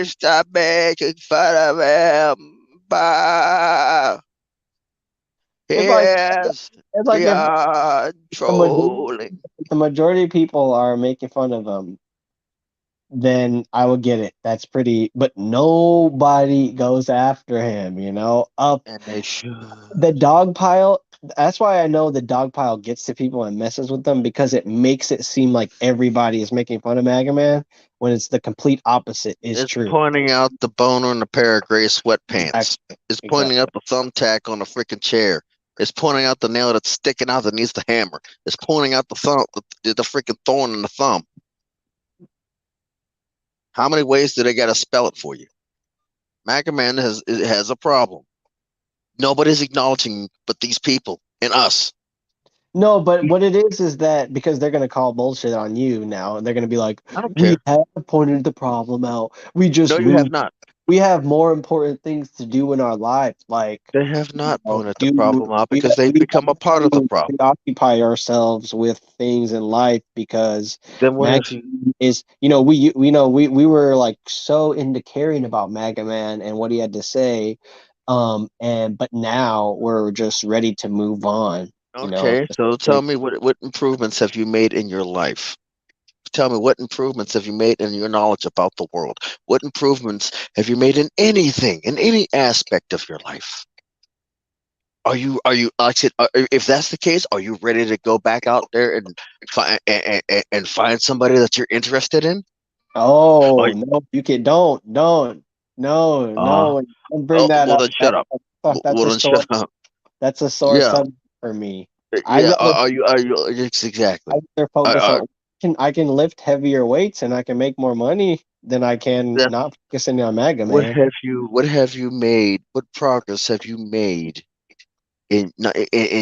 Stop making fun of him. Bah.
It's like
Yes,
it's like if
beyond
the majority,
trolling.
the majority of people are making fun of him, then I would get it. That's pretty, but nobody goes after him, you know?
And they should.
The dog pile, that's why I know the dog pile gets to people and messes with them because it makes it seem like everybody is making fun of Maga Man when it's the complete opposite is
It's
true.
pointing out the boner in a pair of gray sweatpants.
Exactly.
It's pointing
Exactly.
out the thumbtack on a freaking chair. It's pointing out the nail that's sticking out that needs the hammer. It's pointing out the thumb, the freaking thorn in the thumb. How many ways do they got to spell it for you? Maga Man has a problem. Nobody's acknowledging but these people and us.
No, but what it is that because they're gonna call bullshit on you now, and they're gonna be like,
I don't
"We
care.
have pointed the problem out. We
No,
just
you have
moved.
not.
We have more important things to do in our lives, like
They have
you
not
know,
pointed the
do
problem out
we
because they've
we have
become a part of the
to
problem.
preoccupy ourselves with things in life because
Then what
Maga
have you?
is, we know we were like so into caring about Maga Man and what he had to say, and but now we're just ready to move on,
Okay,
just
so
ready.
tell me what improvements have you made in your life? Tell me what improvements have you made in your knowledge about the world? What improvements have you made in anything, in any aspect of your life? Are you like I said, if that's the case, are you ready to go back out there and find somebody that you're interested in? Are
Oh
you,
no, you can don't no
uh,
don't bring that
well
up.
then shut up.
That's
Well
a
then shut
sore
up.
that's a sore
Yeah,
subject for me. I'd
yeah.
rather
Are you yes, exactly?
I'd rather
Are,
focus
are,
on I can lift heavier weights and I can make more money than I can
that's
not focusing on Mega
what
Man.
have you made? What progress have you made in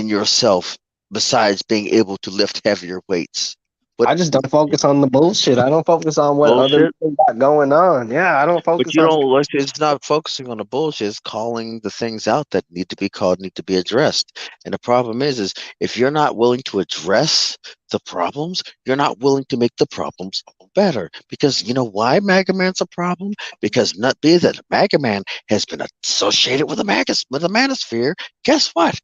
yourself besides being able to lift heavier weights? What
I just don't focus on the bullshit. I don't focus on what other
bullshit?
people got going on. Yeah, I don't
But
focus
you
on.
don't like it's not focusing on the bullshit, it's calling the things out that need to be called, need to be addressed. And the problem is if you're not willing to address the problems, you're not willing to make the problems better. Because you know why Mega Man's a problem? Because not be that Mega Man has been associated with with the Manosphere. Guess what?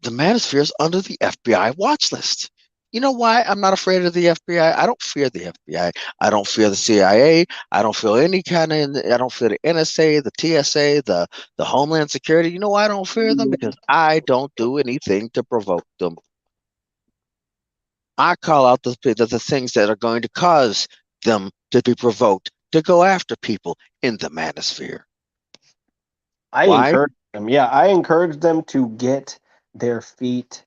The Manosphere is under the FBI watch list. You know why I'm not afraid of the FBI? I don't fear the FBI. I don't fear the CIA. I don't feel any kind of. I don't fear the NSA, the TSA, the Homeland Security. You know why I don't fear them? Because I don't do anything to provoke them. I call out the things that are going to cause them to be provoked to go after people in the Manosphere.
I
Why?
encourage them. Yeah, I encourage them to get their feet.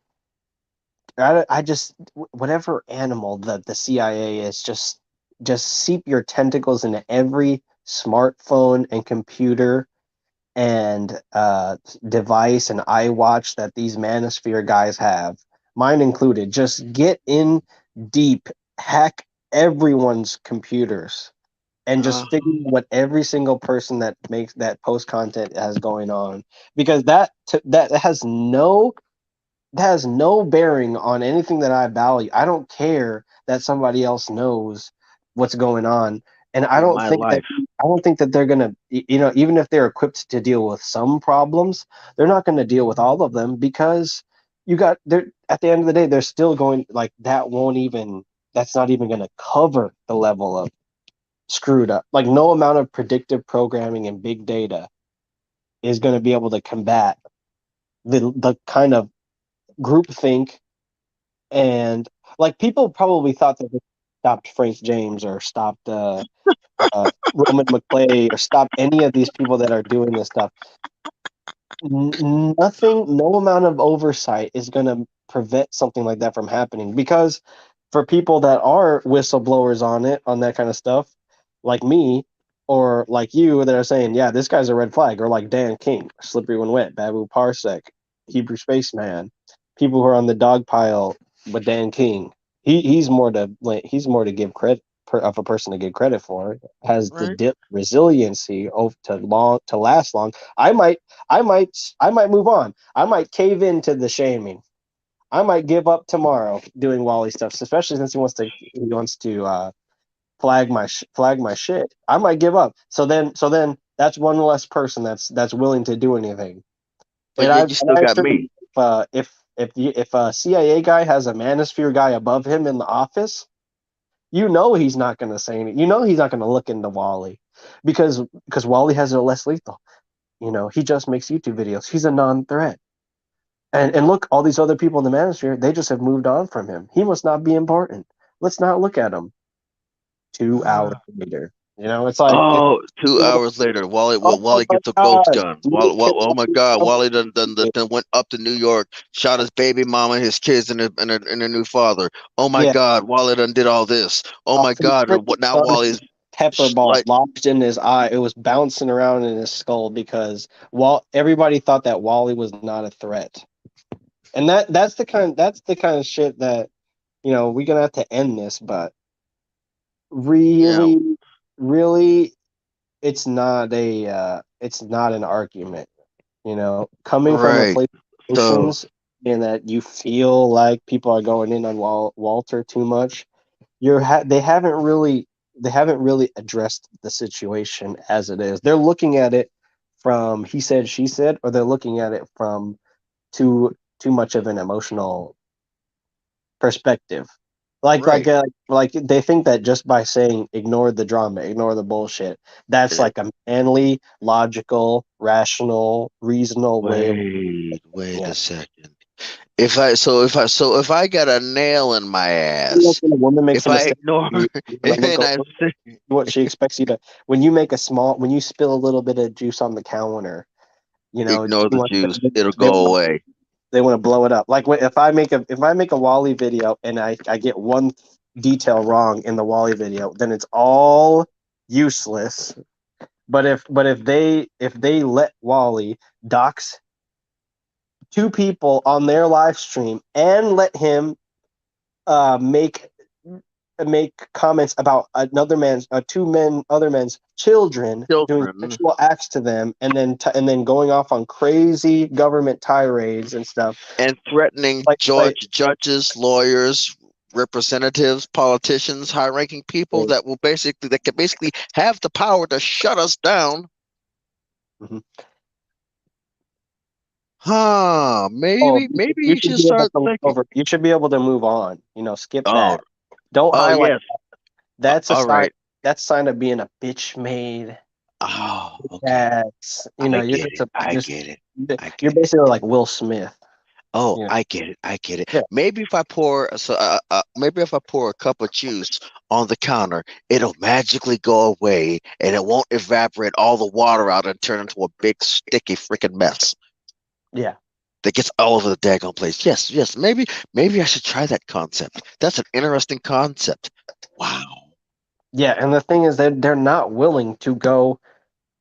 I just whatever animal the CIA is, just seep your tentacles into every smartphone and computer and device and iWatch that these Manosphere guys have, mine included, just get in deep, hack everyone's computers, and just figure out what every single person that makes that post content has going on, because that has no bearing on anything that I value. I don't care that somebody else knows what's going on, and I
in
don't
my
think that
life.
they're gonna, even if they're equipped to deal with some problems, they're not going to deal with all of them, because they're at the end of the day, they're still going, like, that's not even going to cover the level of screwed up. Like, no amount of predictive programming and big data is going to be able to combat the kind of groupthink. And, like, people probably thought that they stopped Frank James, or stopped Roman McClay, or stopped any of these people that are doing this stuff. Nothing, no amount of oversight is going to prevent something like that from happening. Because for people that are whistleblowers on that kind of stuff, like me, or like you, that are saying, yeah, this guy's a red flag, or like Dan King, Slippery When Wet, Babu Parsec, Hebrew Spaceman, people who are on the dog pile with Dan King. He's more to give credit, of a person to give credit for, has the
Right.
resiliency to last long. I might move on. I might cave into the shaming. I might give up tomorrow doing Wally stuff, especially since he wants to flag my shit. I might give up. So then that's one less person that's willing to do anything.
But
And
yet you still
I
got
assure
me.
you, if a CIA guy has a Manosphere guy above him in the office, he's not going to say anything. He's not going to look into Wally, because Wally has a less lethal. He just makes YouTube videos. He's a non-threat. And look, all these other people in the Manosphere, they just have moved on from him. He must not be important. Let's not look at him. 2 hours later, it's like,
Oh, 2 hours later,
oh
Wally
my
gets a ghost
god,
gun.
me kill
Oh my
all
God,
these
Wally done went up to New York, shot his baby mama, his kids, and her new father. Oh my
yeah,
God, Wally done did all this. Oh my
some
God,
freaking
what now?
son
Wally's
pepper ball
like
lodged in his eye. It was bouncing around in his skull, because everybody thought that Wally was not a threat. And that's the kind of shit that, we're gonna have to end this. But
yeah,
really, really, it's not an argument. Coming from a
right.
place of
So
emotions, and that you feel like people are going in on Walter too much. They haven't really addressed the situation as it is. They're looking at it from he said, she said, or they're looking at it from too much of an emotional perspective.
right,
Like they think that just by saying ignore the drama, ignore the bullshit, that's
eh,
like a manly, logical, rational, reasonable way of
wait
looking
a
at
second. If I got a nail in my
it.
ass,
When a woman makes
if
a
I
mistake,
ignore
you want to look
and I
over what she expects you to. When you spill a little bit of juice on the counter,
ignore
she
the
wants
juice, it'll
they
go away.
they want to blow it up. Like, if I make a Wally video, and I get one detail wrong in the Wally video, then it's all useless. But if they let Wally dox two people on their live stream, and let him make comments about other men's children, doing
Children
sexual acts to them, and then going off on crazy government tirades and stuff,
and threatening
like
judges, lawyers, representatives, politicians, high-ranking people that can basically have the power to shut us down.
Mhm.
Huh?
Oh,
Maybe
you
you
should
should
be able
start
to look
thinking.
over. You should be able to move on. Skip
Oh,
that. Don't
oh
highlight.
yes.
That's a
All
sign.
right.
That's a sign of being a bitch made.
Oh, okay.
That's
I
you're
get
just
it.
a
I
just
get it. I
you're
get it.
basically like Will Smith.
Oh,
You know.
I get it. I get it.
Yeah.
Maybe if I pour a cup of juice on the counter, it'll magically go away and it won't evaporate all the water out and turn into a big sticky freaking mess
Yeah.
that gets all over the daggone place. Yes, yes. Maybe I should try that concept. That's an interesting concept. Wow.
Yeah. And the thing is that they're not willing to go.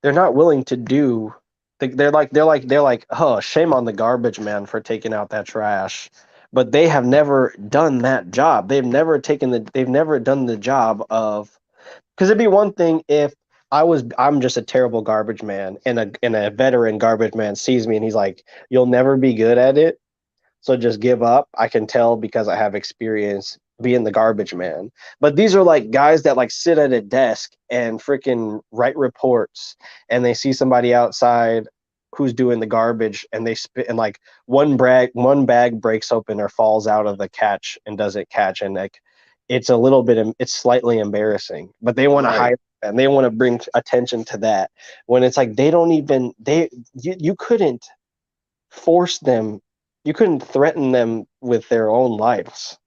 They're not willing to do. They're like, oh, shame on the garbage man for taking out that trash. But they have never done that job. They've never done the job of, because it'd be one thing if I'm just a terrible garbage man and a veteran garbage man sees me and he's like, you'll never be good at it, so just give up. I can tell because I have experience being the garbage man. But these are like guys that like sit at a desk and freaking write reports, and they see somebody outside who's doing the garbage, and they spit, and like one bag breaks open or falls out of the catch and doesn't catch, and like it's slightly embarrassing. But they want to
Right.
hire and they want to bring attention to that when it's like they don't even they you couldn't force them, you couldn't threaten them with their own lives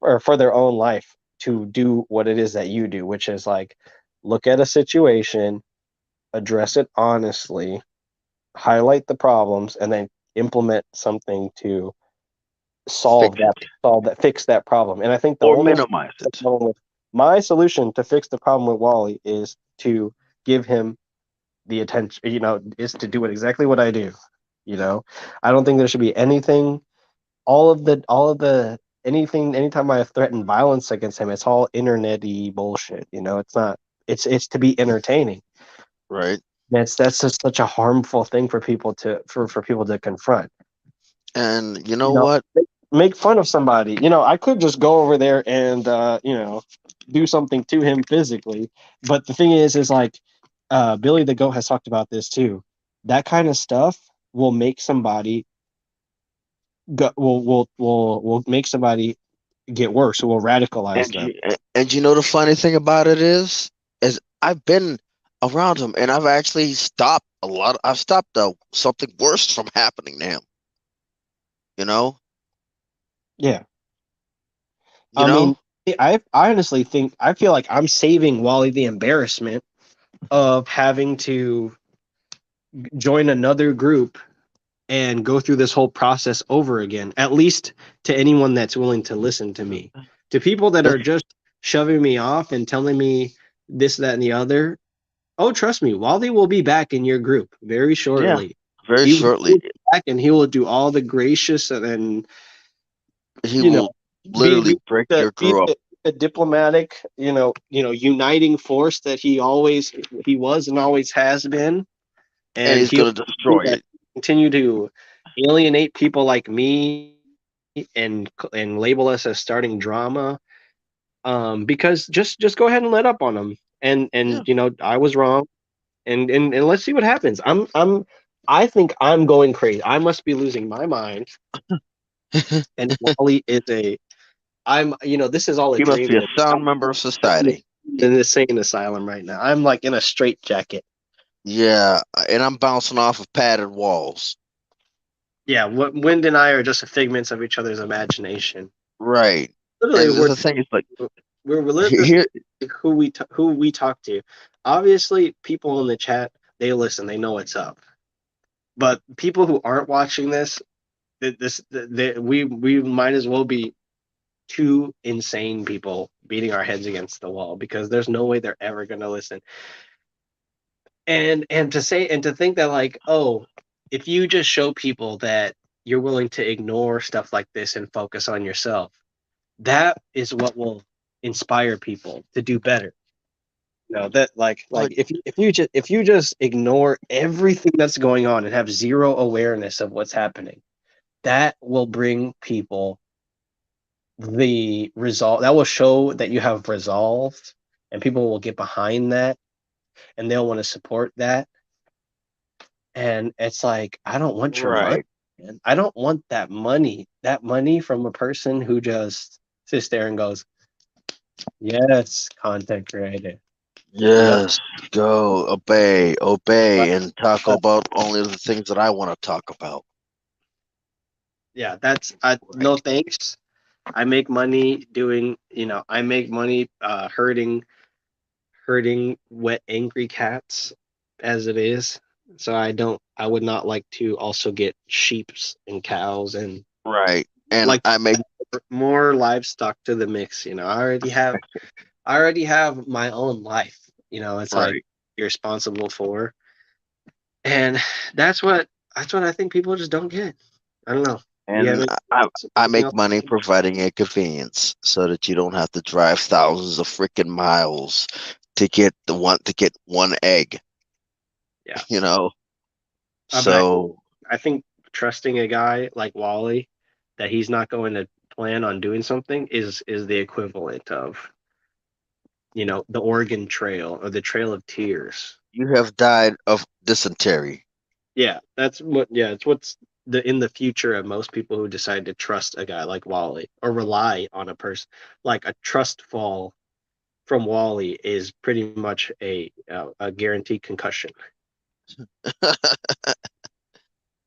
or for their own life to do what it is that you do, which is like look at a situation, address it honestly, highlight the problems, and then implement something to
Fix it
fix that problem. And I think the
or
only
minimize it.
problem with my solution to fix the problem with Wally is to give him the attention, is to do it exactly what I do. I don't think there should be anything, all of the anything, anytime I threaten violence against him, it's all internet-y bullshit. It's not, it's to be entertaining.
Right.
That's just such a harmful thing for people to confront.
And you
You
know
know,
what?
make fun of somebody. I could just go over there and do something to him physically. But the thing is like Billy the Goat has talked about this too. That kind of stuff will make somebody will make somebody get worse. It will radicalize
And
them.
you know the funny thing about it is I've been around him and I've actually stopped a lot. I've stopped something worse from happening to him. You know,
Yeah.
you
I mean,
know.
I honestly think I feel like I'm saving Wally the embarrassment of having to join another group and go through this whole process over again, at least to anyone that's willing to listen to me. To people that are just shoving me off and telling me this, that, and the other, oh, trust me, Wally will be back in your group very
Yeah,
shortly.
very
He will
shortly
be back and he will do all the gracious and
he
you know
will
be
literally
be
break
the
your
be
crew up,
the diplomatic, uniting force that he was and always has been,
and
and
he's
he'll
gonna destroy it.
continue to alienate people like me and label us as starting drama. Because just go ahead and let up on them,
Yeah.
and I was wrong, and let's see what happens. I think I'm going crazy. I must be losing my mind, and Wally is a I'm this is all a
He must
dream,
be a
and
sound member of society.
in this insane asylum right now. I'm like in a straitjacket.
Yeah, and I'm bouncing off of padded walls.
Yeah, what Wind and I are just figments of each other's imagination.
Right.
Literally,
And
we're
the thing is, like,
we're literally
here,
who we talk to. Obviously, people in the chat, they listen, they know what's up. But people who aren't watching this, we might as well be two insane people beating our heads against the wall because there's no way they're ever going to listen. And to think that, like, oh, if you just show people that you're willing to ignore stuff like this and focus on yourself, that is what will inspire people to do better. That like
like,
if you just ignore everything that's going on and have zero awareness of what's happening, that will bring people the resolve. That will show that you have resolved, and people will get behind that, and they'll want to support that. And it's like, I don't want your money,
right.
man. I don't want that money. That money from a person who just sits there and goes, yes, content creator. Yep.
Yes, go obey, and talk about only the things that I want to talk about.
Yeah, that's no thanks. I make money doing, I make money herding wet angry cats as it is. So I would not like to also get sheeps and cows and
Right. And
like
I make
more livestock to the mix. I already have my own life. It's like
right.
you're responsible for. And that's what I think people just don't get. I don't know. You have
And I
anything
make
else?
money providing a convenience so that you don't have to drive thousands of freaking miles to get one egg,
Yeah.
you know?
But
So
I think trusting a guy like Wally that he's not going to plan on doing something is the equivalent of, the Oregon Trail or the Trail of Tears.
you have died of dysentery.
Yeah, it's what's in the future of most people who decide to trust a guy like Wally or rely on a person. Like a trust fall from Wally is pretty much a guaranteed concussion.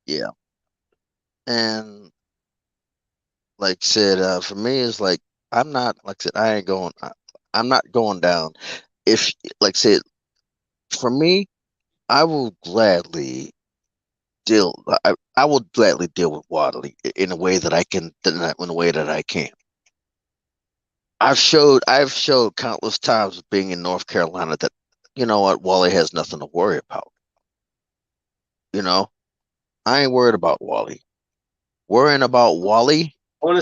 Yeah. And like I said, for me, it's like I'm not like I said, I'm not going down. If like I said, for me, I will gladly deal. I will gladly deal with Wadley in a way that I can, in a way that I can. I've showed countless times being in North Carolina that you know what, Wally has nothing to worry about. You know, I ain't worried about Wally. Worrying about Wally.
I want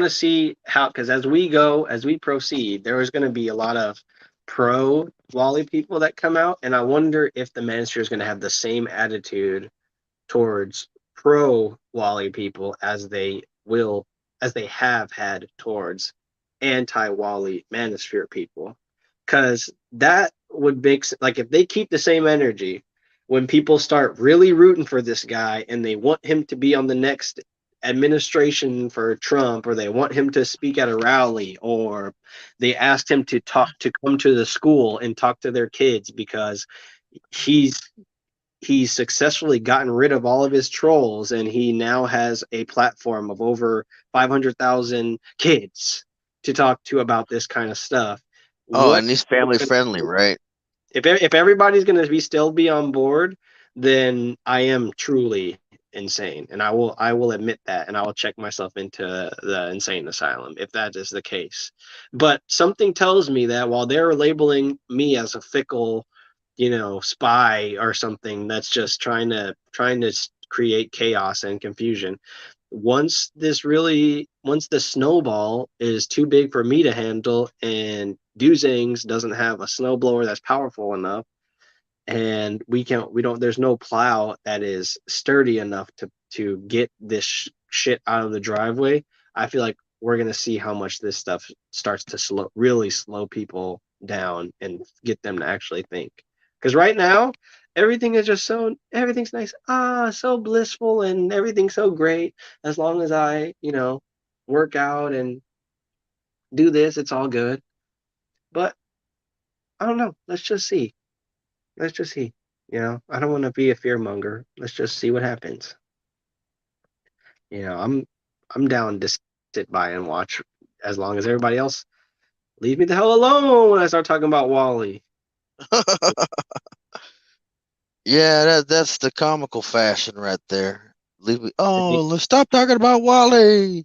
to see how, because as we proceed, there is going to be a lot of pro Wally people that come out, and I wonder if the Manosphere is going to have the same attitude towards pro Wally people as they have had towards anti Wally Manosphere people. Because that would like if they keep the same energy when people start really rooting for this guy and they want him to be on the next administration for Trump, or they want him to speak at a rally, or they asked him to come to the school and talk to their kids because he's he's successfully gotten rid of all of his trolls and he now has a platform of over 500,000 kids to talk to about this kind of stuff.
Oh,
What
and he's family friendly, right?
if everybody's going to be still be on board, then I am truly insane, and I will admit that, and I will check myself into the insane asylum if that is the case. But something tells me that while they're labeling me as a fickle, spy or something that's just trying to create chaos and confusion, once the snowball is too big for me to handle and Duzangs doesn't have a snowblower that's powerful enough, and we don't there's no plow that is sturdy enough to get this shit out of the driveway. I feel like we're going to see how much this stuff starts to really slow people down and get them to actually think. Because right now everything's nice, so blissful, and everything's so great as long as I work out and do this, it's all good. But I don't know, let's just see. I don't want to be a fear monger. Let's just see what happens. I'm down to sit by and watch as long as everybody else leave me the hell alone when I start talking about Wally.
Yeah, that's the comical fashion right there. Leave me. Oh,
Yeah,
let's stop talking about Wally.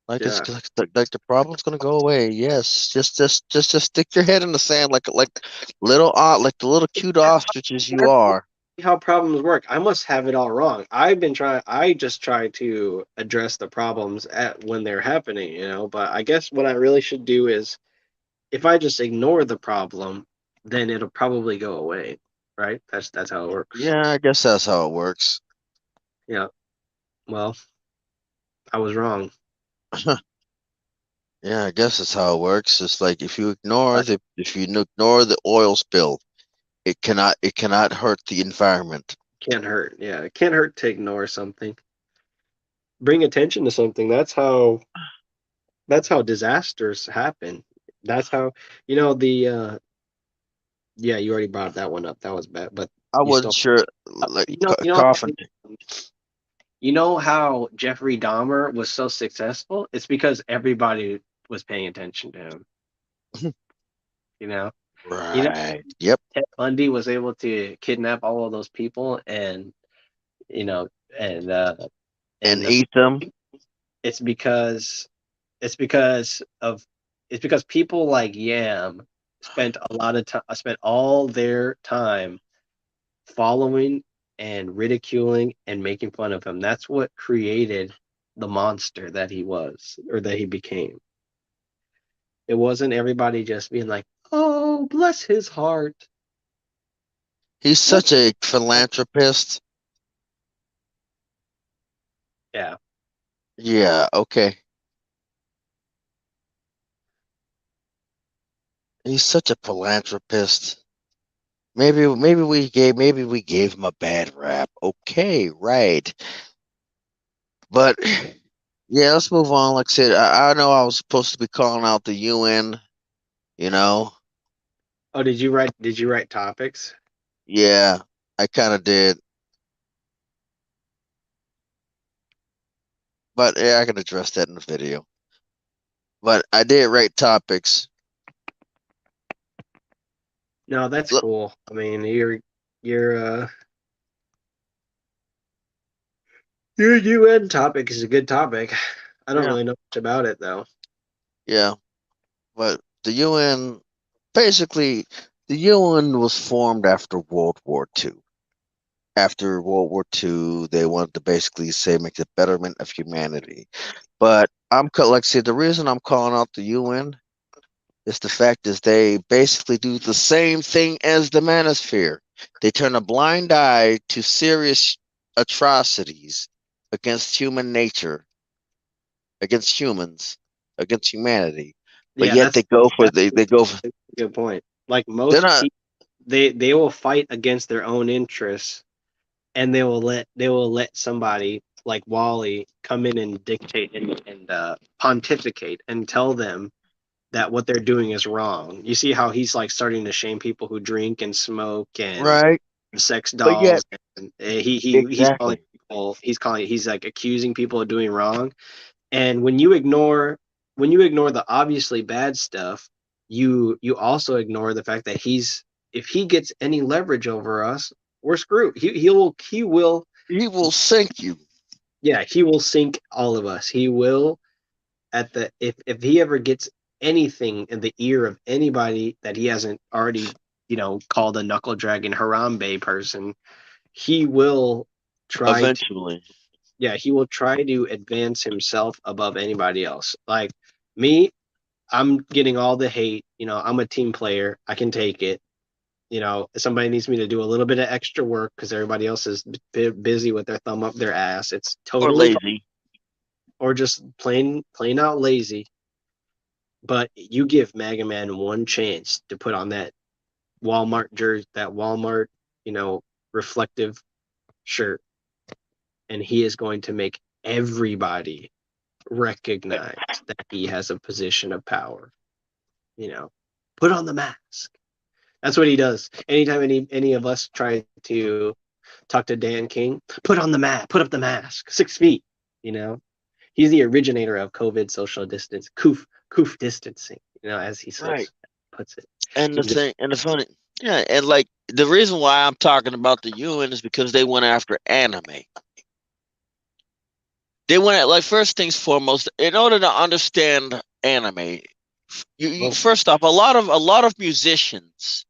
Like it's
yeah.
like the problem's gonna go away. Yes, just stick your head in the sand like little like the little cute ostriches you are.
How problems work. I must have it all wrong. I just try to address the problems at when they're happening, but I guess what I really should do is if I just ignore the problem, then it'll probably go away, right? That's how it works.
Yeah, I guess that's how it works.
Yeah. Well, I was wrong.
Yeah, I guess that's how it works. It's like
But
if you ignore the oil spill, it cannot hurt the environment.
can't hurt. Yeah, it can't hurt to ignore something. Bring attention to something. That's how disasters happen. That's how the yeah, you already brought that one up. That was bad, but
I
you
wasn't
still
sure, like
you know
coughing.
how Jeffrey Dahmer was so successful? It's because everybody was paying attention to him. You know, you know
Right. Yep.
Ted Bundy was able to kidnap all of those people, and you know, and
And
and the
eat them.
it's because it's because of it's because people like Yam spent a lot of time spent all their time following and ridiculing and making fun of him. That's what created the monster that he was, or that he became. It wasn't everybody just being like, "Oh, bless his heart."
He's such a philanthropist.
Yeah.
Yeah, okay. He's such a philanthropist. Maybe we gave him a bad rap. Okay, right. But yeah, let's move on. Like I said, I know I was supposed to be calling out the UN, you know.
Oh, did you write topics?
Yeah, I kind of did. But yeah, I can address that in the video. But I did rate topics.
No, that's
Look,
cool. I mean, your your UN topic is a good topic. I don't
yeah,
really know much about it though.
yeah. But the UN, basically, the UN was formed after World War II. After World War II, they wanted to basically say make the betterment of humanity. But like I said, the reason I'm calling out the UN is the fact is they basically do the same thing as the Manosphere. They turn a blind eye to serious atrocities against human nature, against humans, against humanity. But
Yeah,
yet
that's
they go for
a good point. Like
they're
most
not
people, they will fight against their own interests, and they will let somebody like Wally come in and dictate and pontificate and tell them that what they're doing is wrong. You see how he's like starting to shame people who drink and smoke and
right.
sex
But yet
dolls, and he's calling
exactly.
people, he's like accusing people of doing wrong. And when you ignore the obviously bad stuff, you also ignore the fact that if he gets any leverage over us, we're screwed. He will
He will sink you.
yeah, he will sink all of us. He will, if he ever gets anything in the ear of anybody that he hasn't already, called a knuckle dragging Harambe person, he will try to
Eventually.
yeah, he will try to advance himself above anybody else. Like me, I'm getting all the hate. I'm a team player. I can take it. If somebody needs me to do a little bit of extra work because everybody else is busy with their thumb up their ass, it's
Or
totally fine.
lazy.
Or just plain out lazy. But you give Mega Man one chance to put on that Walmart jersey, that Walmart, reflective shirt, and he is going to make everybody recognize that he has a position of power. You know, put on the mask. That's what he does. Anytime any of us try to talk to Dan King, put on the mask, put up the mask, 6 feet. You know, he's the originator of COVID social distance, coof distancing. As he
Right.
puts it.
And the
He's
thing and the funny yeah, and like the reason why I'm talking about the UN is because they went after anime. They went at like first things foremost, in order to understand anime, you first off, a lot of musicians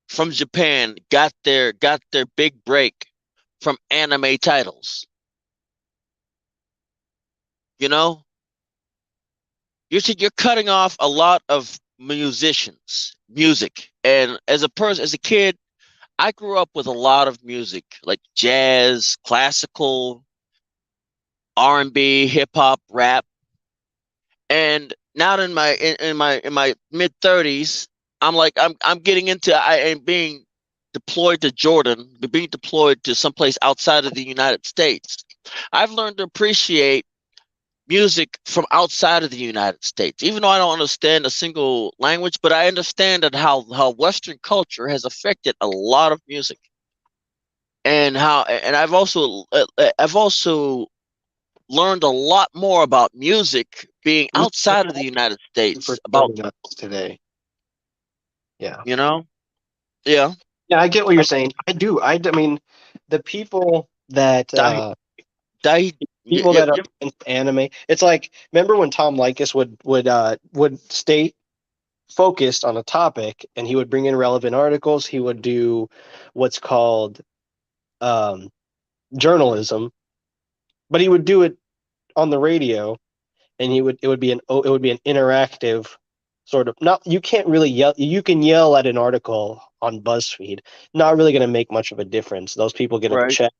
from Japan got their big break from anime titles. You know, you're cutting off a lot of musicians, music, and as a kid, I grew up with a lot of music like jazz, classical, R&B, hip hop, rap, and now in my mid 30s, I'm getting into I am being deployed to Jordan, being deployed to someplace outside of the United States. I've learned to appreciate music from outside of the United States, even though I don't understand a single language, but I understand that how Western culture has affected a lot of music, and I've also learned a lot more about music being outside of the United
for
States. About
joining us today. Yeah.
you know, yeah,
Yeah, I get what you're saying. I do. I mean, the
die, die,
people
yep,
that are
yep.
into anime, it's like, remember when Tom Likas would stay focused on a topic, and he would bring in relevant articles. He would do what's called journalism, but he would do it on the radio, and it would be an interactive sort of, not, you can't really yell. You can yell at an article on BuzzFeed, not really going to make much of a difference. Those people get a
Right.
check,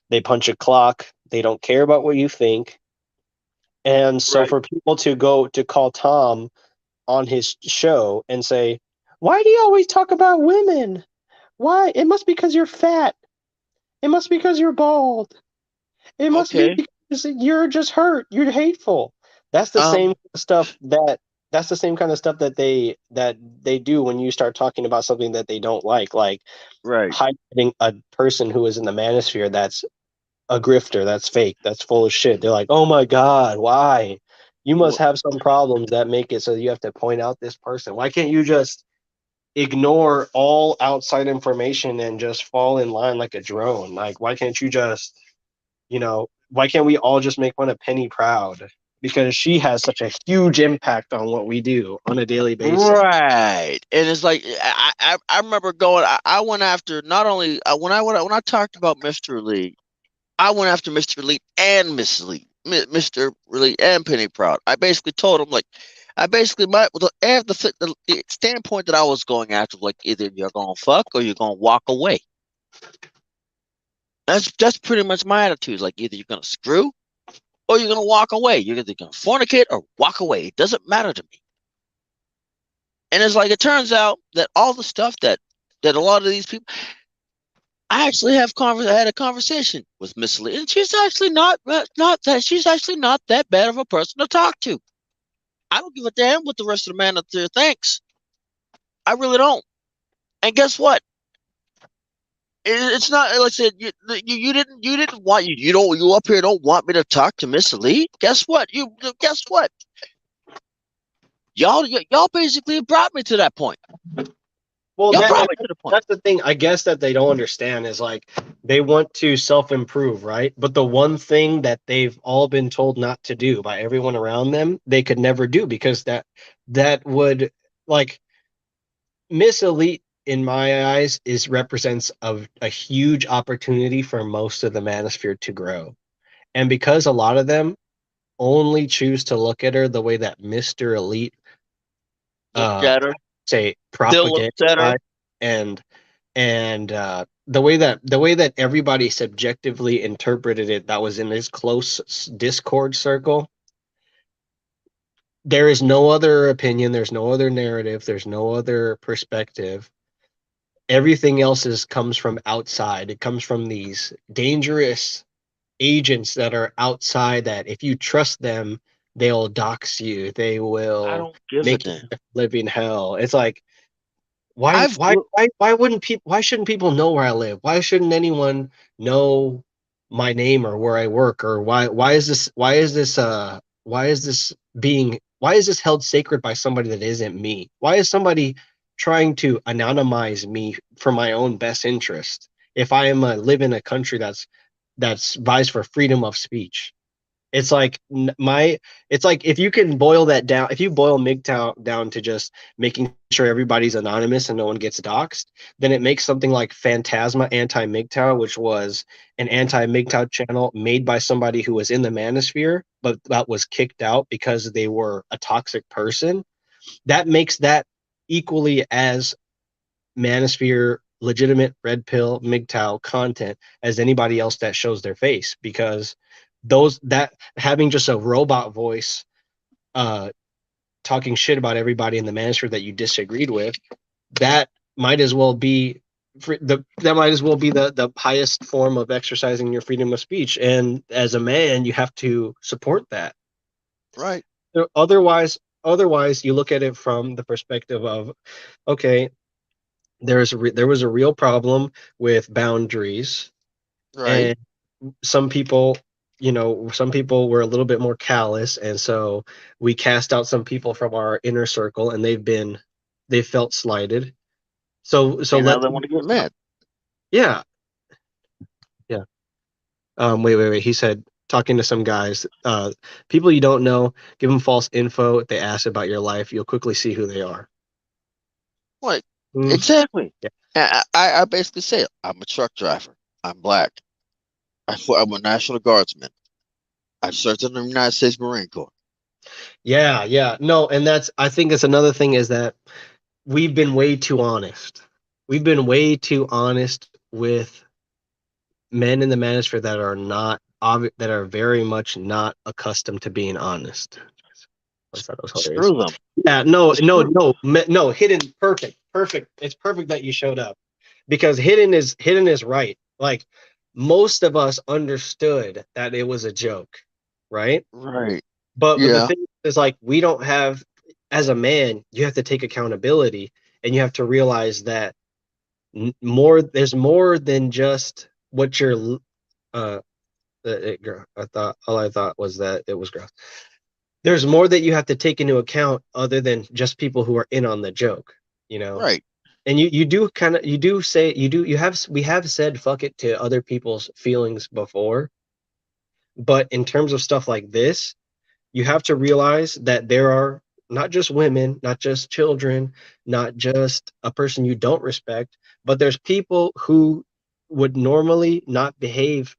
they punch a clock, they don't care about what you think. And so
Right.
for people to go to call Tom on his show and say, "Why do you always talk about women? Why? It must be because you're fat. It must be because you're bald. It must be
Okay.
because you're just hurt. You're hateful." That's the same stuff that's the same kind of stuff that they do when you start talking about something that they don't like
Right.
highlighting a person who is in the manosphere that's a grifter, that's fake, that's full of shit. They're like, "Oh my God, why? You must have some problems that make it so you have to point out this person. Why can't you just ignore all outside information and just fall in line like a drone? Like, why can't you just, why can't we all just make fun of Penny Proud? Because she has such a huge impact on what we do on a daily basis."
Right. And it's like I remember going. I went after not only when I talked about Mr. Lee, I went after Mr. Lee and Miss Lee, Mr. Lee and Penny Proud. I basically told him, like, I basically the standpoint that I was going after, like, either you're gonna fuck or you're gonna walk away. That's pretty much my attitude. Like, either you're gonna screw or you're gonna walk away. You're either gonna fornicate or walk away. It doesn't matter to me. And it's like, it turns out that all the stuff that a lot of these people, I actually I had a conversation with Miss Lee, and she's actually not that bad of a person to talk to. I don't give a damn what the rest of the man up there thinks. I really don't. And guess what? It's not like I said. You didn't want you up here don't want me to talk to Miss Lee. Guess what? Guess what? Y'all basically brought me to that point.
Well,
Y'all brought me to the point.
that's the thing, I guess, that they don't understand is, like, they want to self-improve, right? But the one thing that they've all been told not to do by everyone around them, they could never do, because that would, like, Miss Elite, in my eyes, represents a huge opportunity for most of the Manosphere to grow. And because a lot of them only choose to look at her the way that Mr. Elite
Looked at her.
say
Still
propaganda,
looks at her.
and the way that everybody subjectively interpreted it that was in his close Discord circle, there is no other opinion, there's no other narrative, there's no other perspective. Everything else comes from outside. It comes from these dangerous agents that are outside, that if you trust them, they'll dox you, they
I
will
don't give a
make your
damn.
life living hell. It's like, why
I've
why why wouldn't people, why shouldn't people know where I live? Why shouldn't anyone know my name or where I work? Or why is this held sacred by somebody that isn't me? Why is somebody trying to anonymize me for my own best interest if I am live in a country that's vies for freedom of speech? It's like it's like, if you can boil that down, if you boil MGTOW down to just making sure everybody's anonymous and no one gets doxxed, then it makes something like Phantasma Anti-MGTOW, which was an anti-MGTOW channel made by somebody who was in the Manosphere, but that was kicked out because they were a toxic person. That makes that equally as Manosphere legitimate red pill MGTOW content as anybody else that shows their face, because those that having just a robot voice uh talking shit about everybody in the Manosphere that you disagreed with, that might as well be the highest form of exercising your freedom of speech, and as a man you have to support that.
right.
So otherwise you look at it from the perspective of, okay, there was a real problem with boundaries,
Right.
and some people were a little bit more callous, and so we cast out some people from our inner circle, and they felt slighted. So
And now
let
they want to get mad.
yeah, yeah. Wait. He said, talking to some guys, people you don't know, give them false info. If they ask about your life, you'll quickly see who they are.
Like,
Mm,
exactly.
yeah.
I basically say, I'm a truck driver. I'm black. I'm a National Guardsman. I served in the United States Marine Corps.
Yeah. No, and I think it's another thing is that we've been way too honest. We've been way too honest with men in the manosphere that are not that are very much not accustomed to being honest. I thought it was hilarious.
Screw them.
Yeah, no. Hidden, perfect. It's perfect that you showed up because hidden is right. Like most of us understood that it was a joke, right?
Right.
But the
Yeah.
thing is, like, we don't have, as a man, you have to take accountability, and you have to realize that there's more than just what you're. I thought was that it was gross. There's more that you have to take into account other than just people who are in on the joke, you know.
Right.
And you do kind of you do say you have we have said fuck it to other people's feelings before, but in terms of stuff like this, you have to realize that there are not just women, not just children, not just a person you don't respect, but there's people who would normally not behave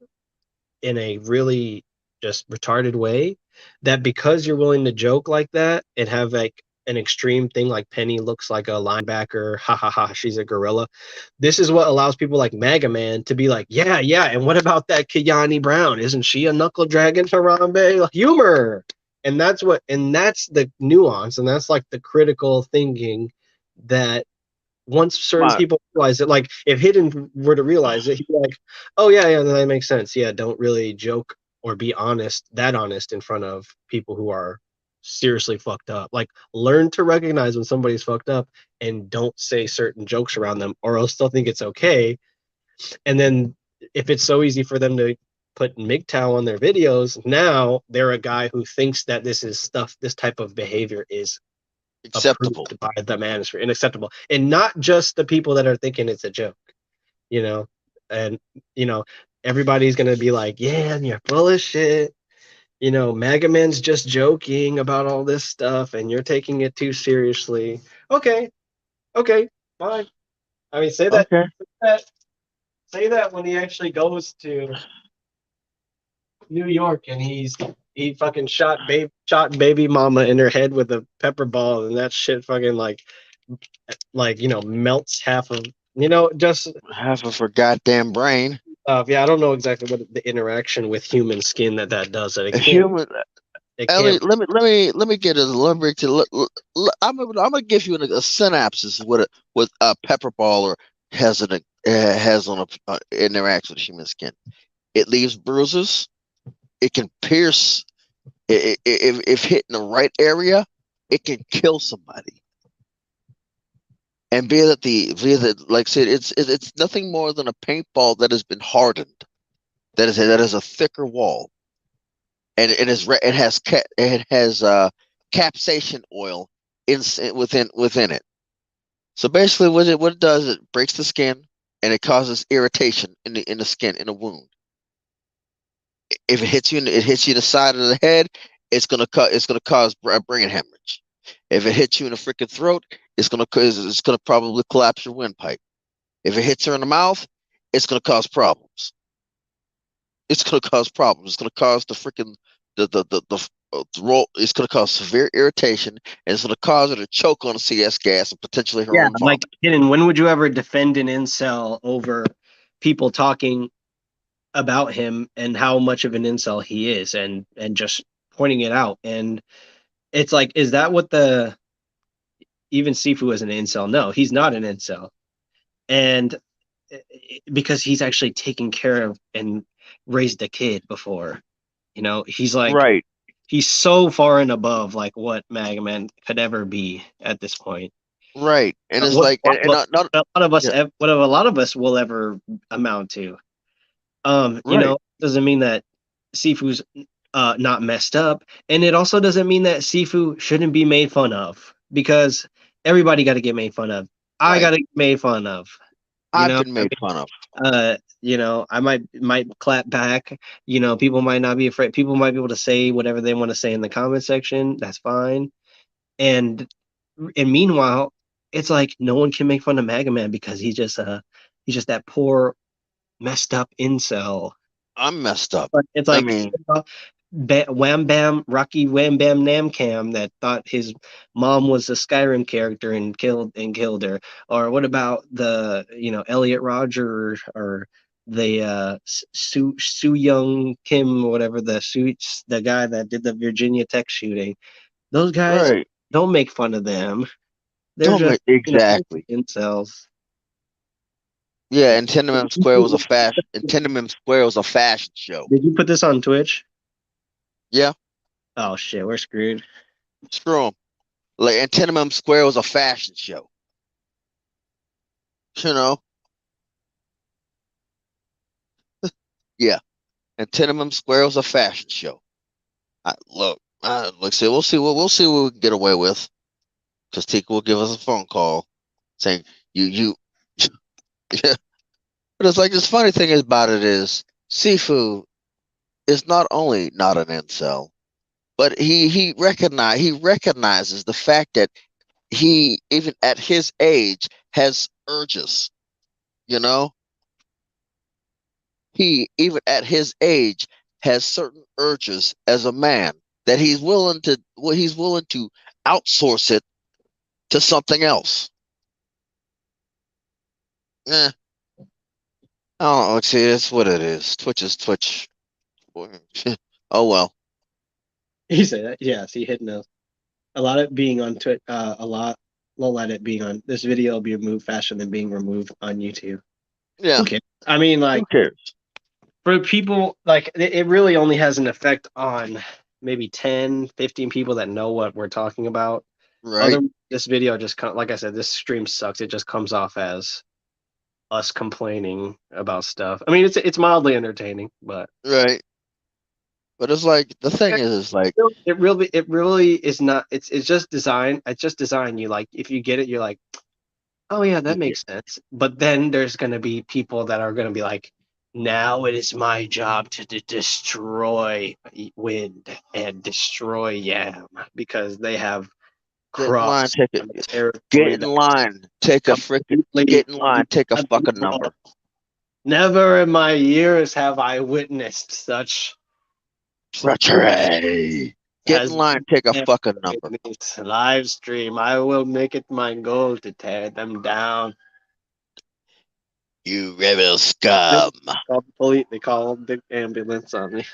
in a really just retarded way, that because you're willing to joke like that and have like an extreme thing like Penny looks like a linebacker, ha ha ha, she's a gorilla. This is what allows people like Maga Man to be like, yeah, and what about that Kiyani Brown? Isn't she a knuckle dragon, Harambe? Humor. And that's the nuance, and that's like the critical thinking that once certain
My
people realize it, like if Hidden were to realize it, he'd be like, oh yeah, that makes sense. Yeah, don't really joke or be that honest in front of people who are seriously fucked up. Like learn to recognize when somebody's fucked up and don't say certain jokes around them, or else they'll think it's okay. And then if it's so easy for them to put MGTOW on their videos, now they're a guy who thinks that this type of behavior is
acceptable.
approved by the manosphere, unacceptable, and not just the people that are thinking it's a joke, you know, and everybody's gonna be like, yeah, and you're full of shit, Maga Man's just joking about all this stuff, and you're taking it too seriously. Okay, fine. I mean,
Okay.
say that when he actually goes to New York and he fucking shot baby mama in her head with a pepper ball, and that shit fucking melts half of just
Half of her goddamn brain.
yeah, I don't know exactly what the interaction with human skin that does that
A human.
it can't
Ellie, let me get a lumber to. I'm gonna give you a synopsis what a pepper baller has on a interaction with human skin. It leaves bruises. It can pierce. If hit in the right area, it can kill somebody. And via that, like I said, it's nothing more than a paintball that has been hardened. That is a thicker wall, and it has capsaicin oil within it. So basically, what it does, it breaks the skin and it causes irritation in the skin in a wound. If it hits you in the side of the head, it's gonna cause a brain hemorrhage. If it hits you in the freaking throat, it's gonna probably collapse your windpipe. If it hits her in the mouth, it's gonna cause problems. It's gonna cause problems. It's gonna cause the freaking the roll. It's gonna cause severe irritation, and it's gonna cause her to choke on the CS gas and potentially her
yeah,
own
like
vomit.
hidden. When would you ever defend an incel over people talking about him and how much of an incel he is, and just pointing it out? And it's like, is that what the even Sifu is an incel? No, he's not an incel. And because he's actually taken care of and raised a kid before, he's like,
Right,
he's so far and above like what Mega Man could ever be at this point.
right, and it's
What
like, and
what
not
a lot of us
yeah,
what a lot of us will ever amount to.
right,
Doesn't mean that Sifu's not messed up, and it also doesn't mean that Sifu shouldn't be made fun of, because everybody got to get made fun of. I got
right.
to get made fun of.
I've been made fun of.
I might clap back. People might not be afraid. People might be able to say whatever they want to say in the comment section. That's fine. And meanwhile, it's like no one can make fun of Maga Man because he's just that poor messed up incel.
I'm messed up.
But it's
I
like
mean,
Wham Bam, Rocky Wham Bam Namcam that thought his mom was a Skyrim character and killed her. Or what about the Elliot Rodger or the Soo Young Kim, whatever the guy that did the Virginia Tech shooting. Those guys,
right?
don't make fun of them. They're
Don't
just
make exactly.
incels.
Yeah, and Tiananmen Square was a fashion. And Tiananmen Square was a fashion show.
Did you put this on Twitch?
Yeah,
Oh shit, we're screwed.
screw them. Like, and Tiananmen Square was a fashion show. You know, yeah, and Tiananmen Square was a fashion show. Look, see, we'll see what we can get away with. Because Tika will give us a phone call saying you. Yeah. But it's like this funny thing about it is Sifu is not only not an incel, but he recognizes the fact that he even at his age has urges. You know, he even at his age has certain urges as a man that he's willing to outsource it to something else. Eh, I don't know. See, that's what it is. Twitch is Twitch. Oh well.
He said that. Yes, he hit no. A lot of it being on Twitch. We'll let it being on this video will be removed faster than being removed on YouTube.
Yeah.
Who cares? I mean, like
Who cares?
for people, like it really only has an effect on maybe 10, 15 people that know what we're talking about.
Right.
This video just like I said, this stream sucks. It just comes off as us complaining about stuff. I mean, it's mildly entertaining, but
Right. But it's like the thing is like
it really is not. It's just design. It's just design. You like if you get it, you're like, oh yeah, that
yeah,
makes sense. But then there's gonna be people that are gonna be like, now it is my job to destroy wind and destroy Yam because they have
get in line,
crossed
take it.
a
Get
territory
in
that
line, take a freaking
completely
get in line, take a fucking
unreasonable.
number.
Never in my years have I witnessed such
Treachery. Get in
has
line, take a
in
fucking number.
this live stream. I will make it my goal to tear them down.
You rebel scum.
Call the police. They called the ambulance on me.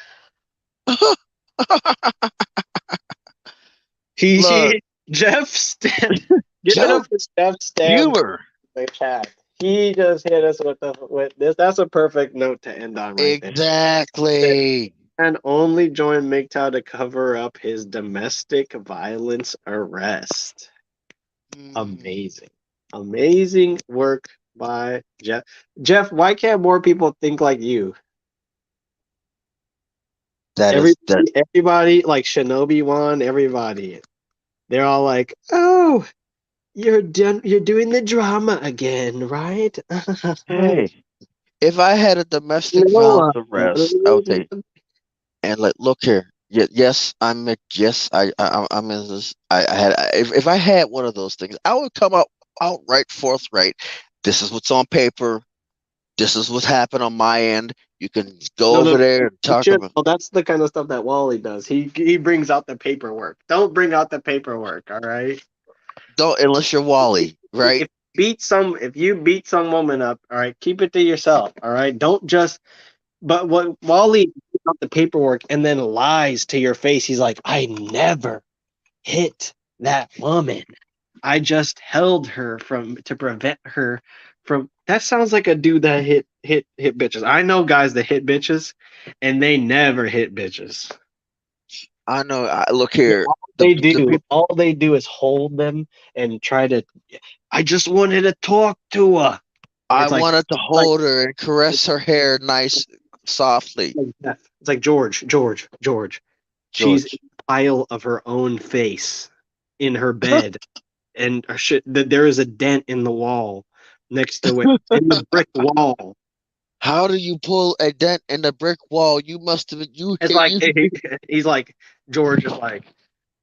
Look,
Jeff Stan. Give it
Joe,
up for Jeff Stan.
humor.
The chat. He just hit us with this. That's a perfect note to end on right there.
Exactly.
And only joined MGTOW to cover up his domestic violence arrest. Amazing. Amazing work by Jeff. Jeff, why can't more people think like you?
That is that.
Everybody like Shinobi One, everybody. They're all like, "Oh, you're doing the drama again, right?"
Hey, if I had a domestic
No,
violence arrest, I would say, and like, look here. Yes, yes, I'm in this. If I had one of those things, I would come out outright forthright. This is what's on paper. This is what's happened on my end. You can go over there and talk about.
Well, that's the kind of stuff that Wally does. He brings out the paperwork. Don't bring out the paperwork, all right?
Don't unless you're Wally, right?
If you beat some woman up, all right, keep it to yourself, all right? Don't just but what Wally brings out the paperwork and then lies to your face. He's like, I never hit that woman. I just held her to prevent her from. That sounds like a dude that hit bitches. I know guys that hit bitches, and they never hit bitches.
I know. Look here.
All they do is hold them and try to. I just wanted to talk to her.
I wanted to hold her and caress her hair nice, softly.
It's like George. She's a pile of her own face in her bed, and there is a dent in the wall next to it, in the brick wall.
How do you pull a dent in the brick wall? You must have
It's like he's like George is like,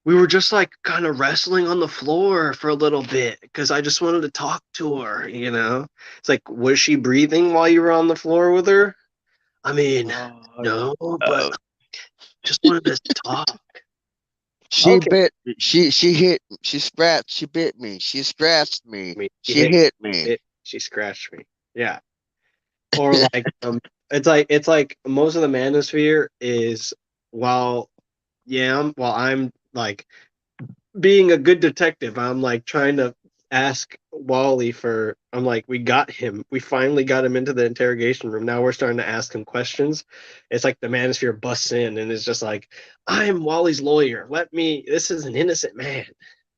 we were just like kind of wrestling on the floor for a little bit because I just wanted to talk to her, you know? It's like, was she breathing while you were on the floor with her? I mean, no, but just wanted to talk.
She
Okay.
bit me. She hit. She scratched. She bit me. She scratched me.
She
She hit me.
she scratched me. Yeah. Or like, it's like most of the manosphere is while, while I'm like being a good detective, I'm like trying to ask Wally for. I'm like, we got him. We finally got him into the interrogation room. Now we're starting to ask him questions. It's like the manosphere busts in and it's just like, I'm Wally's lawyer. Let me. This is an innocent man.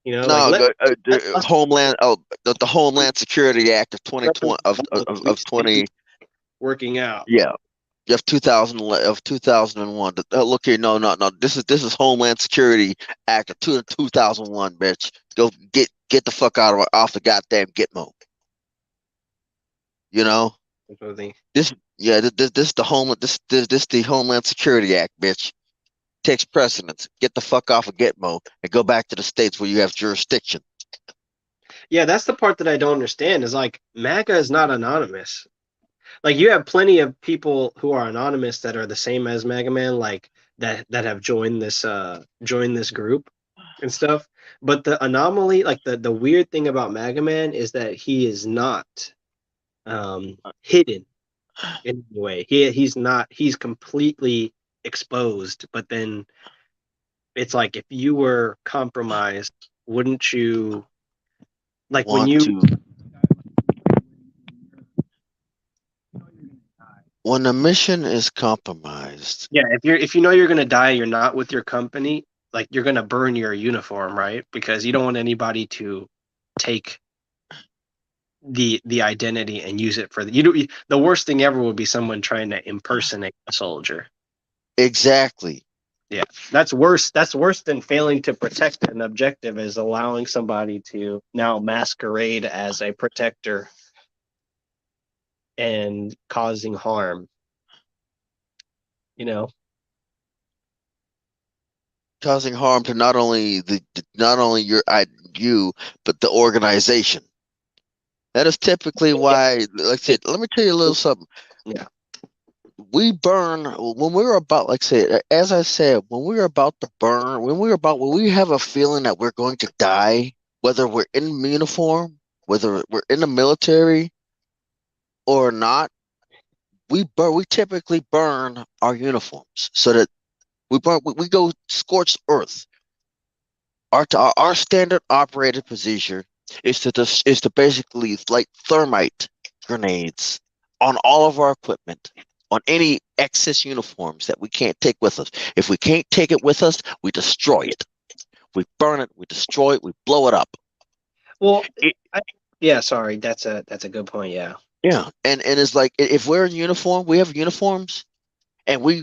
Like
No,
let
the
us
Homeland. Oh, the Homeland Security Act of 2020 of
we see
20.
working out.
Yeah, of 2000 of 2001. Look here, no. This is Homeland Security Act of 2001, bitch. Go get the fuck off the goddamn Gitmo. You know this. Yeah, this the this the Homeland Security Act, bitch. Takes precedence. Get the fuck off of Gitmo and go back to the states where you have jurisdiction.
Yeah, that's the part that I don't understand. Is like MAGA is not anonymous. Like you have plenty of people who are anonymous that are the same as Mega Man, like that have joined this group and stuff. But the anomaly, like the weird thing about Mega Man is that he is not hidden in any way. He's completely exposed. But then it's like if you were compromised, wouldn't you like when
Want
you
to when the mission is compromised.
Yeah, if you know you're gonna die, you're not with your company, like you're gonna burn your uniform, right? Because you don't want anybody to take the identity and use it for the worst thing ever would be someone trying to impersonate a soldier.
Exactly.
Yeah. That's worse. That's worse than failing to protect an objective is allowing somebody to now masquerade as a protector and causing harm, you know?
Causing harm to not only you but the organization. That is typically
Yeah.
why, like I said, let me tell you a little something.
Yeah.
We burn when we're about, like I said, as I said, when we're about to burn, when we have a feeling that we're going to die, whether we're in uniform, whether we're in the military or not, we typically burn our uniforms so that we go scorched earth. Our standard operating procedure is to basically light thermite grenades on all of our equipment, on any excess uniforms that we can't take with us. If we can't take it with us, we destroy it. We burn it, we destroy it, we blow it up.
Well,
It,
yeah, sorry. That's a good point, yeah.
yeah, and it's like if we're in uniform, we have uniforms, and we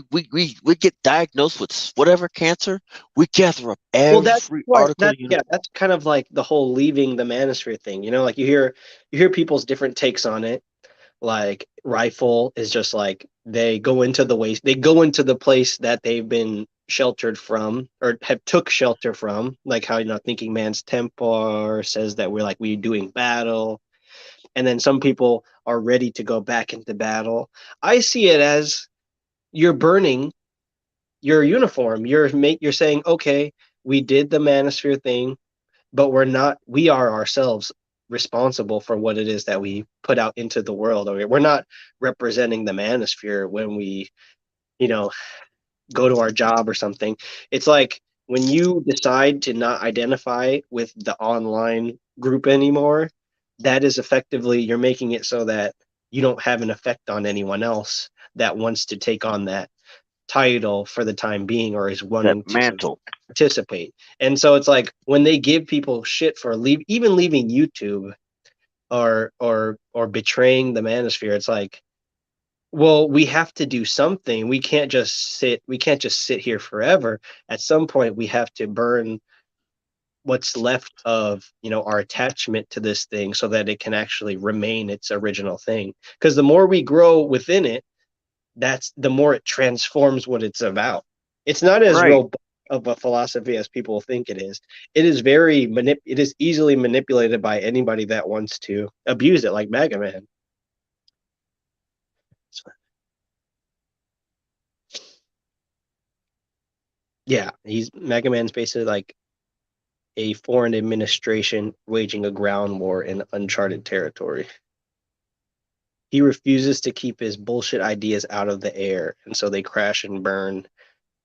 get diagnosed with whatever cancer, we gather up
Well, that's
every
why
article of uniform.
that's kind of like the whole leaving the manosphere thing. Like you hear people's different takes on it. Like rifle is just like they go into the place that they've been sheltered from or have took shelter from. Like how Thinking Man's Templar says that we're doing battle, and then some people are ready to go back into battle. I see it as you're burning your uniform. You're saying, okay, we did the manosphere thing, but we are ourselves responsible for what it is that we put out into the world. I mean, we're not representing the manosphere when we, you know, go to our job or something. It's like when you decide to not identify with the online group anymore, that is effectively you're making it so that you don't have an effect on anyone else that wants to take on that title for the time being or is
That
wanting to
mantle.
participate. And so it's like when they give people shit for even leaving YouTube or betraying the manosphere, it's like, well, we have to do something. We can't just sit here forever. At some point we have to burn what's left of, our attachment to this thing so that it can actually remain its original thing. Because the more we grow within it, that's the more it transforms what it's about. It's not as
Right.
robust of a philosophy as people think it is. It is very it is easily manipulated by anybody that wants to abuse it, like Mega Man. Yeah, he's Mega Man's basically like a foreign administration waging a ground war in uncharted territory. He refuses to keep his bullshit ideas out of the air, and so they crash and burn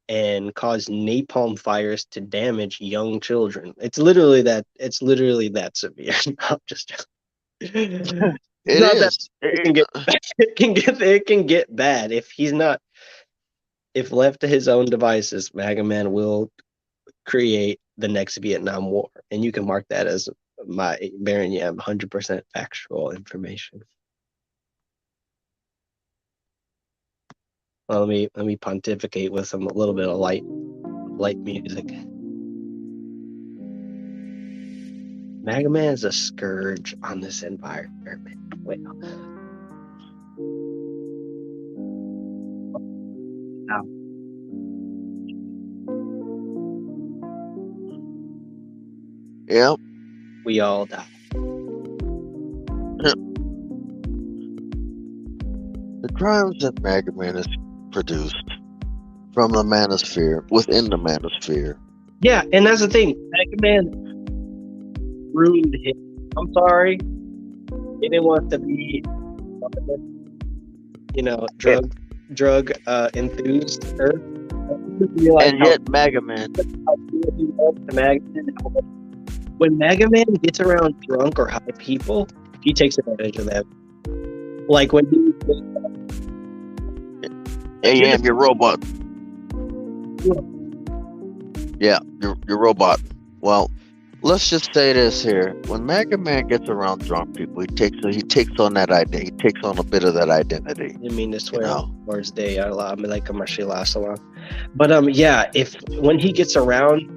and cause napalm fires to damage young children. It's literally that. It's literally that severe. Not just.
It
Not that
is.
it can get. It can get bad if he's not. If left to his own devices, Mega Man will create the next Vietnam War, and you can mark that as my Baron Yam 100% factual information. Well, let me pontificate with a little bit of light music. Mega Man is a scourge on this environment. Wait. Now.
Yeah.
We all die.
The crimes that Mega Man has produced from the Manosphere, within the Manosphere.
Yeah, and that's the thing. Mega Man ruined him. I'm sorry. He didn't want to be, drug enthused.
And yet, Mega Man.
When Mega Man gets around drunk or high people, he takes advantage of them. Like when he.
AM, your robot. Yeah, your robot. Well, let's just say this here: when Mega Man gets around drunk people, he takes on that idea. He takes on a bit of that identity.
I mean to swear words day I mean like a marshila salon. But yeah, if when he gets around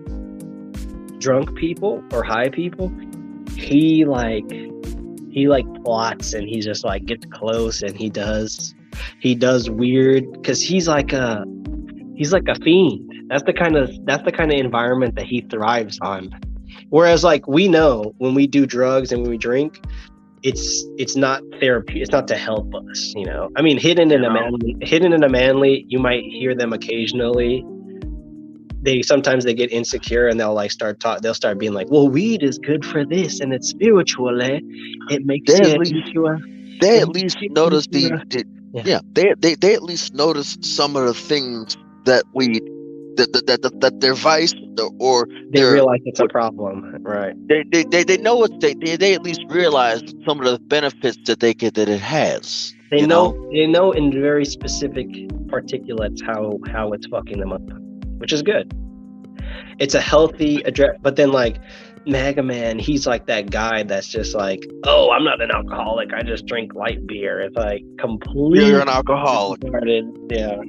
drunk people or high people, he plots and he just like gets close and he does weird because he's like a fiend. That's the kind of environment that he thrives on. Whereas like we know when we do drugs and when we drink, it's not therapy. It's not to help us, you know. I mean, hidden in a manly, you might hear them occasionally. Sometimes they get insecure and they'll like start being like, well, weed is good for this and it's spiritual, eh? It makes
they at least notice they at least notice some of the things that that their vice or
they realize it's a problem, right?
They know it. They at least realize some of the benefits that it has.
They know in very specific particulates how it's fucking them up, which is good. It's a healthy address, but then like Mega Man, he's like that guy that's just like, oh, I'm not an alcoholic. I just drink light beer. It's like completely.
You're an alcoholic.
Yeah.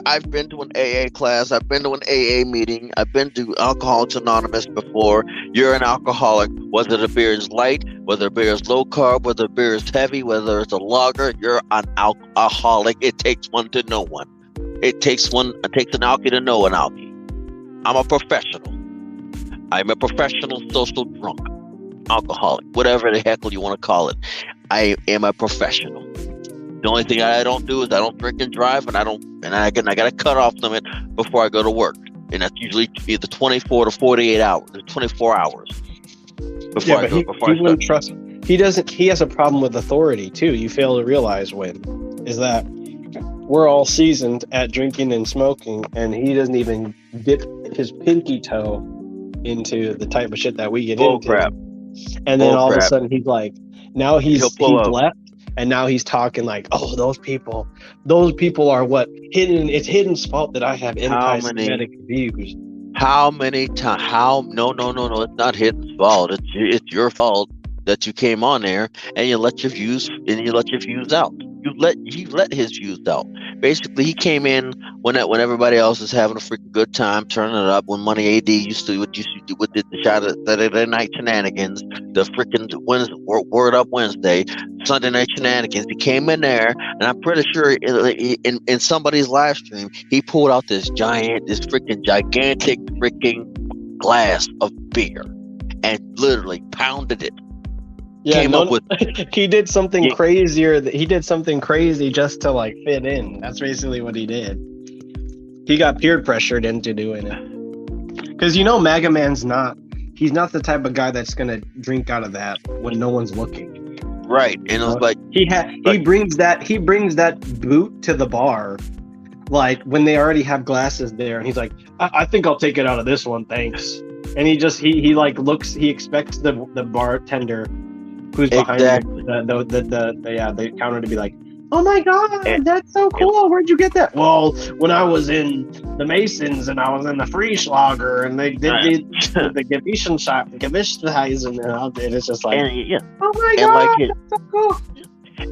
I've been to an AA class. I've been to an AA meeting. I've been to Alcoholics Anonymous before. You're an alcoholic. Whether the beer is light, whether the beer is low carb, whether the beer is heavy, whether it's a lager, you're an alcoholic. It takes one to know one. It takes an alkie to know an alkie. I'm a professional. I'm a professional social drunk, alcoholic, whatever the heck you want to call it. I am a professional. The only thing I don't do is I don't drink and drive, and I got a cutoff limit before I go to work, and that's usually either 24 to 48 hours, 24 hours before I go. He wouldn't trust.
He doesn't. He has a problem with authority too. You fail to realize is that we're all seasoned at drinking and smoking, and he doesn't even dip his pinky toe into the type of shit that we get into.
Crap.
And then all of a sudden he's like, now he's left, and now he's talking like, oh, those people are what hidden. It's Hidden's fault that I have anti-Semitic views.
How many times? No, it's not Hidden's fault. It's your fault. that you came on there and you let your views out. He let his views out. Basically, he came in when everybody else is having a freaking good time, turning it up. When Money AD used to do with the shot at Saturday Night Shenanigans, the freaking Word Up Wednesday, Sunday Night Shenanigans. He came in there, and I'm pretty sure in somebody's live stream, he pulled out this freaking gigantic freaking glass of beer and literally pounded it.
Yeah,
Came up with
he did something crazier. He did something crazy just to like fit in. That's basically what he did. He got peer pressured into doing it. Because Maga Man's he's not the type of guy that's gonna drink out of that when no one's looking.
Right, and it was like
he brings that boot to the bar, like when they already have glasses there, and he's like, I think I'll take it out of this one, thanks. And he like looks, he expects the bartender who's behind the counter to be like, oh my god, that's so cool, where'd you get that? Well, when I was in the Masons and I was in the Frieslager and they did the Gewichtsheisen, and it's just like, oh my god, that's so cool.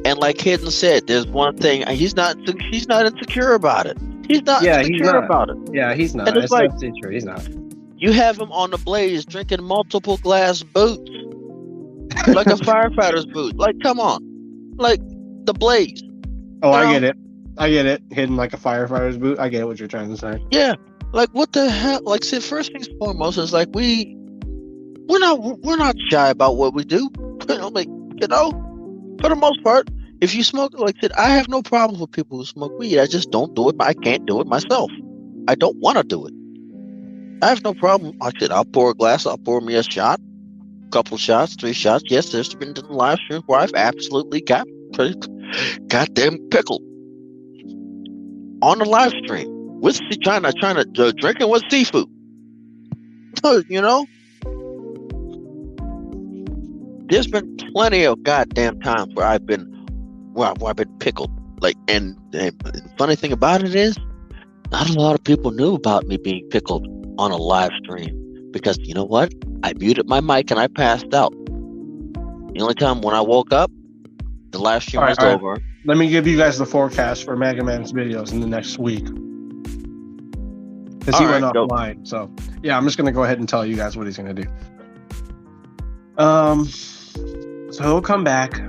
And like Hidden said, there's one thing, he's not insecure about it. He's not insecure about it.
Yeah, he's not. It's like, true. He's not.
You have him on the blaze drinking multiple glass boots. Like a firefighter's boot. Like, come on. Like the blaze.
Oh, I get it. Hidden like a firefighter's boot. I get what you're trying to say.
Yeah. Like, what the hell? Like, see, first things foremost is like we're not shy about what we do. Like, for the most part, if you smoke, like I said, I have no problem with people who smoke weed. I just don't do it. I can't do it myself. I don't want to do it. I have no problem. I said, I'll pour a glass. I'll pour me a shot. Couple shots, 3 shots. Yes, there's been live streams where I've absolutely got pretty goddamn pickled on the live stream with trying to drinking with seafood. There's been plenty of goddamn times where I've been pickled. Like, and the funny thing about it is, not a lot of people knew about me being pickled on a live stream because you know what? I muted my mic and I passed out. The only time when I woke up, the live stream was over.
Let me give you guys the forecast for Maga Man's videos in the next week. Because he went offline. So, yeah, I'm just going to go ahead and tell you guys what he's going to do. So he'll come back.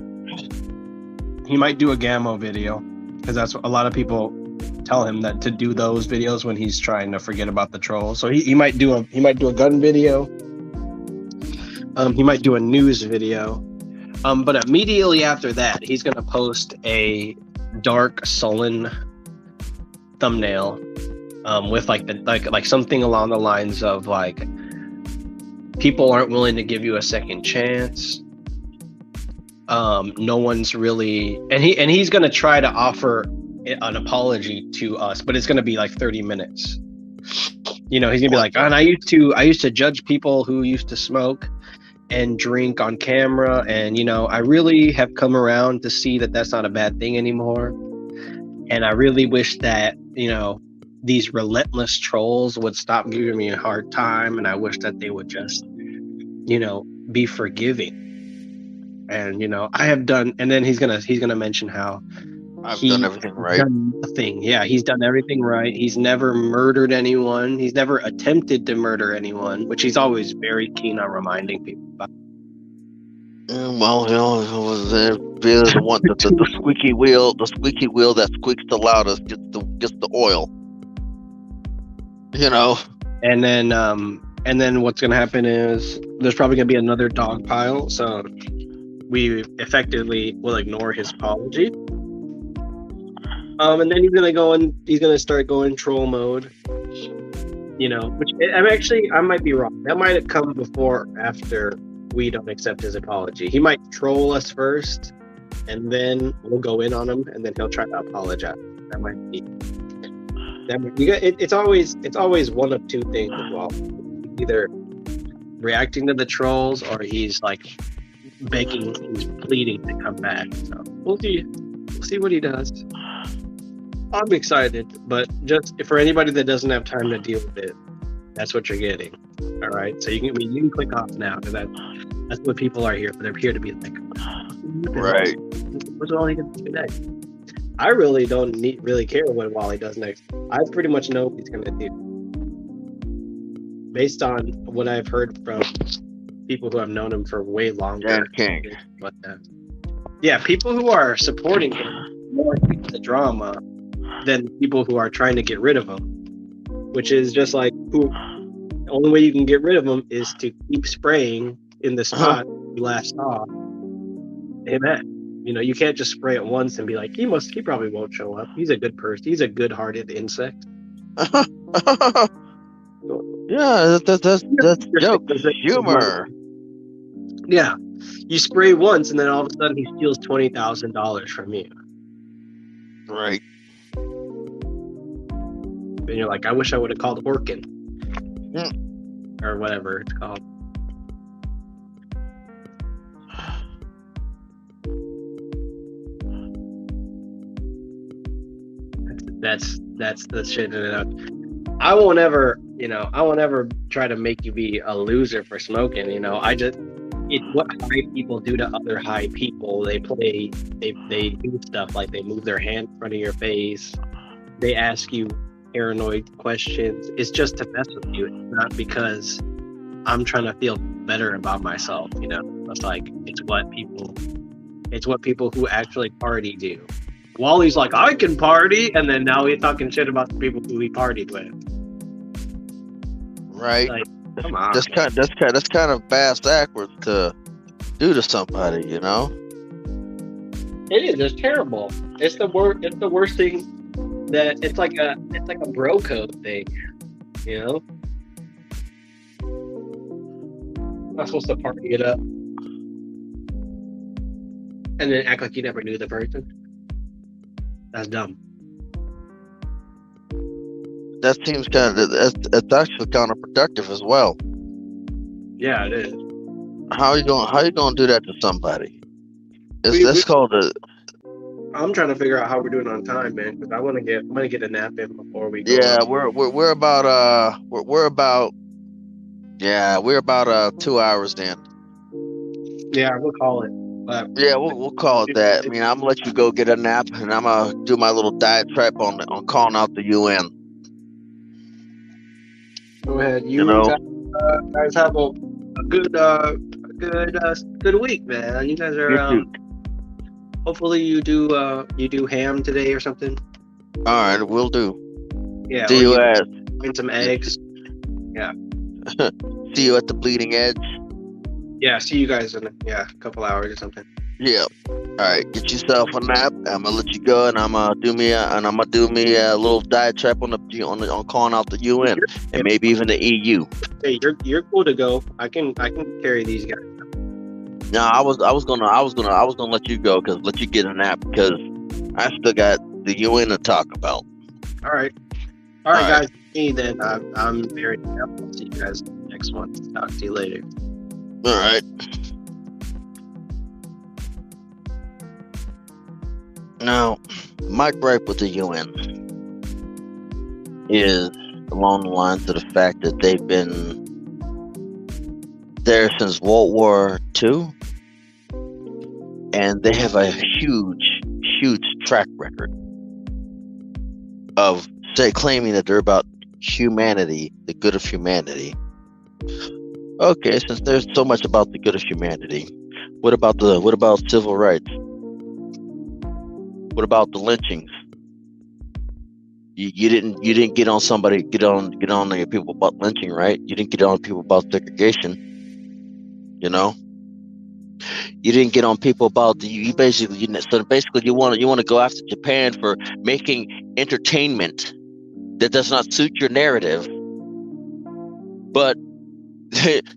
He might do a Gammo video. Because that's what a lot of people tell him, that to do those videos when he's trying to forget about the trolls. So he might do a gun video. He might do a news video, but immediately after that, he's gonna post a dark, sullen thumbnail, with like something along the lines of like, people aren't willing to give you a second chance. No one's really, and he's gonna try to offer an apology to us, but it's gonna be like 30 minutes. He's gonna be like, and I used to judge people who used to smoke and drink on camera, and I really have come around to see that that's not a bad thing anymore, and I really wish that these relentless trolls would stop giving me a hard time, and I wish that they would just be forgiving, and I have done, and then he's gonna mention how
I've done everything right.
Done nothing. Yeah, he's done everything right. He's never murdered anyone. He's never attempted to murder anyone, which he's always very keen on reminding people about.
Well, it was the one, the squeaky wheel that squeaks the loudest gets the oil.
And then what's gonna happen is there's probably gonna be another dog pile. So we effectively will ignore his apology. And then he's gonna start going troll mode, which I might be wrong. That might have come before or after we don't accept his apology. He might troll us first, and then we'll go in on him, and then he'll try to apologize. That might be. It's always one of two things involved. Either reacting to the trolls, or he's like begging, he's pleading to come back. So we'll see what he does. I'm excited, but just for anybody that doesn't have time to deal with it, that's what you're getting. All right, so you can click off now, because That's what people are here for. They're here to be like,
Right.
what's Wally going to do next? I really don't really care what Wally does next. I pretty much know what he's going to do. Based on what I've heard from people who have known him for way longer.
Dan King.
But, yeah, people who are supporting him more in the drama than people who are trying to get rid of him. Which is just like, the only way you can get rid of him is to keep spraying in the spot you last saw him at. You know, you can't just spray it once and be like, he probably won't show up. He's a good person. He's a good-hearted insect.
Yeah, that's joke. Humor.
Yeah. You spray once and then all of a sudden he steals $20,000 from you.
Right.
And you're like, I wish I would have called Orkin. Or whatever it's called. That's the shit in it. I won't ever try to make you be a loser for smoking. You know, it's what high people do to other high people. They do stuff like they move their hand in front of your face. They ask you paranoid questions. It's just to mess with you. It's not because I'm trying to feel better about myself. You know, it's like it's what people who actually party do. Wally's like, I can party, and then now he's talking shit about the people who he partied with.
Right.
Like, come on.
That's kind of fast backwards to do to somebody, you know.
It is. It's terrible. It's the worst. It's the worst thing. That it's like a bro code thing, you know. I'm not supposed to party it up and then act like you never knew the person. That's dumb.
That seems it's actually counterproductive as well.
Yeah, it is.
How you gonna do that to somebody? That's called a.
I'm trying to figure out how we're doing on time, man, because I'm gonna get a nap in before we go.
Yeah, we're about 2 hours then.
Yeah, we'll call it.
Yeah, we'll call it that. I mean, I'm gonna let you go get a nap, and I'm gonna do my little diatribe on calling out the UN.
Go ahead.
You know,
guys have a good week, man. You guys are. Hopefully you do ham today or something.
All right, we'll do.
Yeah.
See you at.
Find some eggs. Yeah.
See you at the Bleeding Edge.
Yeah. See you guys in a couple hours or something.
Yeah. All right. Get yourself a nap. I'm gonna let you go, and I'm gonna do me a little diatribe on calling out the UN and maybe even the EU.
Hey, you're cool to go. I can carry these guys.
No, I was gonna let you go let you get a nap because I still got the UN to talk about.
All right, guys. Me then. I'm very happy. I'll see you guys next one. Talk to you later.
All right. Now, my gripe with the UN is along the lines of the fact that they've been there since World War II, and they have a huge track record of claiming that they're about humanity, the good of humanity. Okay, since there's so much about the good of humanity, what about civil rights? What about the lynchings? You didn't get on the people about lynching, right? You didn't get on people about segregation. You know, you didn't get on people about you basically you want to go after Japan for making entertainment that does not suit your narrative. But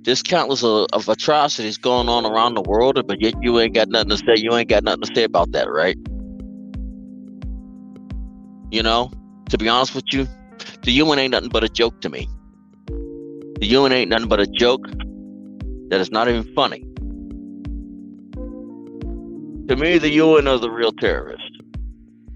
there's countless of atrocities going on around the world, but yet you ain't got nothing to say. You ain't got nothing to say about that, right? You know, to be honest with you, the UN ain't nothing but a joke to me. The UN ain't nothing but a joke that is not even funny. To me, the UN are the real terrorists.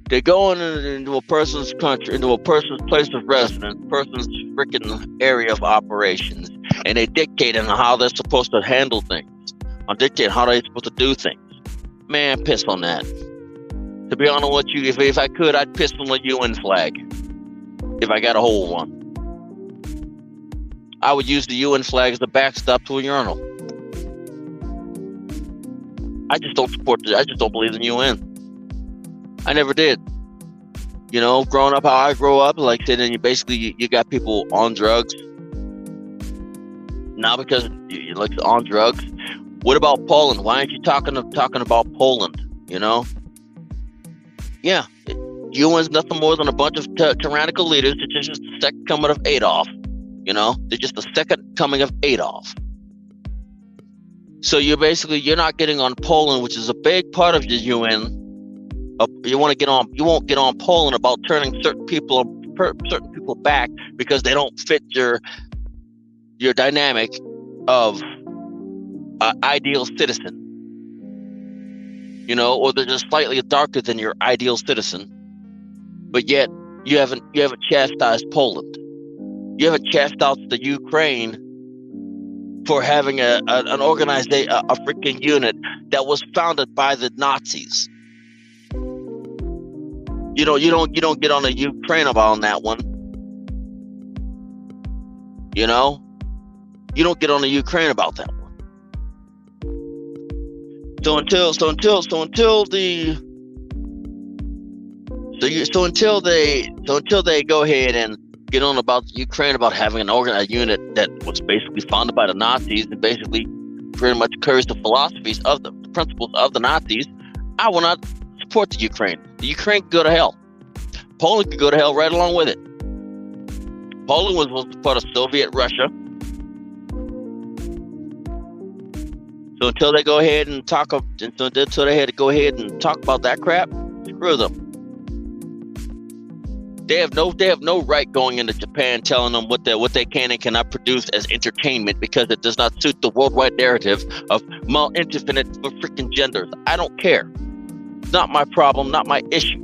They're going into a person's country, into a person's place of residence, person's freaking area of operations, and they dictate on how they're supposed to handle things. on dictating how they're supposed to do things. Man, piss on that. To be honest with you, if I could, I'd piss on the UN flag. If I got a hold of one. I would use the UN flag as a backstop to a urinal. I just don't believe in the UN. I never did. You know, growing up how I grew up, like I said, and you got people on drugs. Now because you like on drugs. What about Poland? Why aren't you talking about Poland? You know? Yeah, UN's nothing more than a bunch of tyrannical leaders. It's just the second coming of Adolf. You know, they're just the second coming of Adolf. So you're not getting on Poland, which is a big part of the UN. You won't get on Poland about turning certain people back because they don't fit your dynamic of ideal citizen. You know, or they're just slightly darker than your ideal citizen, but yet you haven't chastised Poland. You haven't chastised the Ukraine for having a freaking unit that was founded by the Nazis. You don't get on the Ukraine about that one. You know, you don't get on the Ukraine about that one. So until they go ahead and get on about Ukraine about having a unit that was basically founded by the Nazis and basically pretty much carries the philosophies of the principles of the Nazis, I will not support the Ukraine. The Ukraine could go to hell. Poland could go to hell right along with it. Poland was part of Soviet Russia. So until they go ahead and talk about that crap, screw them. They have no right going into Japan telling them what they can and cannot produce as entertainment because it does not suit the worldwide narrative of infinite freaking genders. I don't care. It's not my problem, not my issue.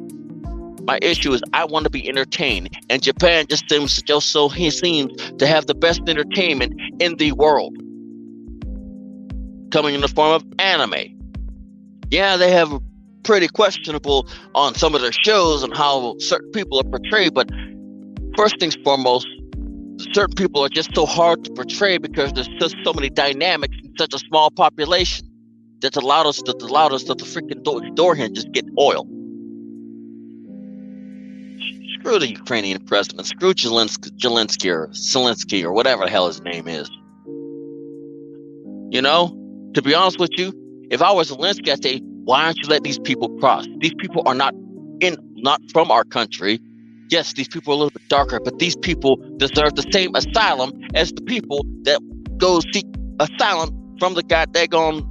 My issue is I want to be entertained, and Japan just seems to have the best entertainment in the world, coming in the form of anime. Yeah, they have pretty questionable on some of their shows and how certain people are portrayed, but first things foremost, certain people are just so hard to portray because there's just so many dynamics in such a small population that's allowed us that the freaking door hinges get oil. Screw the Ukrainian president. Screw Zelensky or whatever the hell his name is. You know, to be honest with you, if I was Zelensky, I'd say, why aren't you letting these people cross? These people are not from our country. Yes, these people are a little bit darker, but these people deserve the same asylum as the people that go seek asylum from the goddamn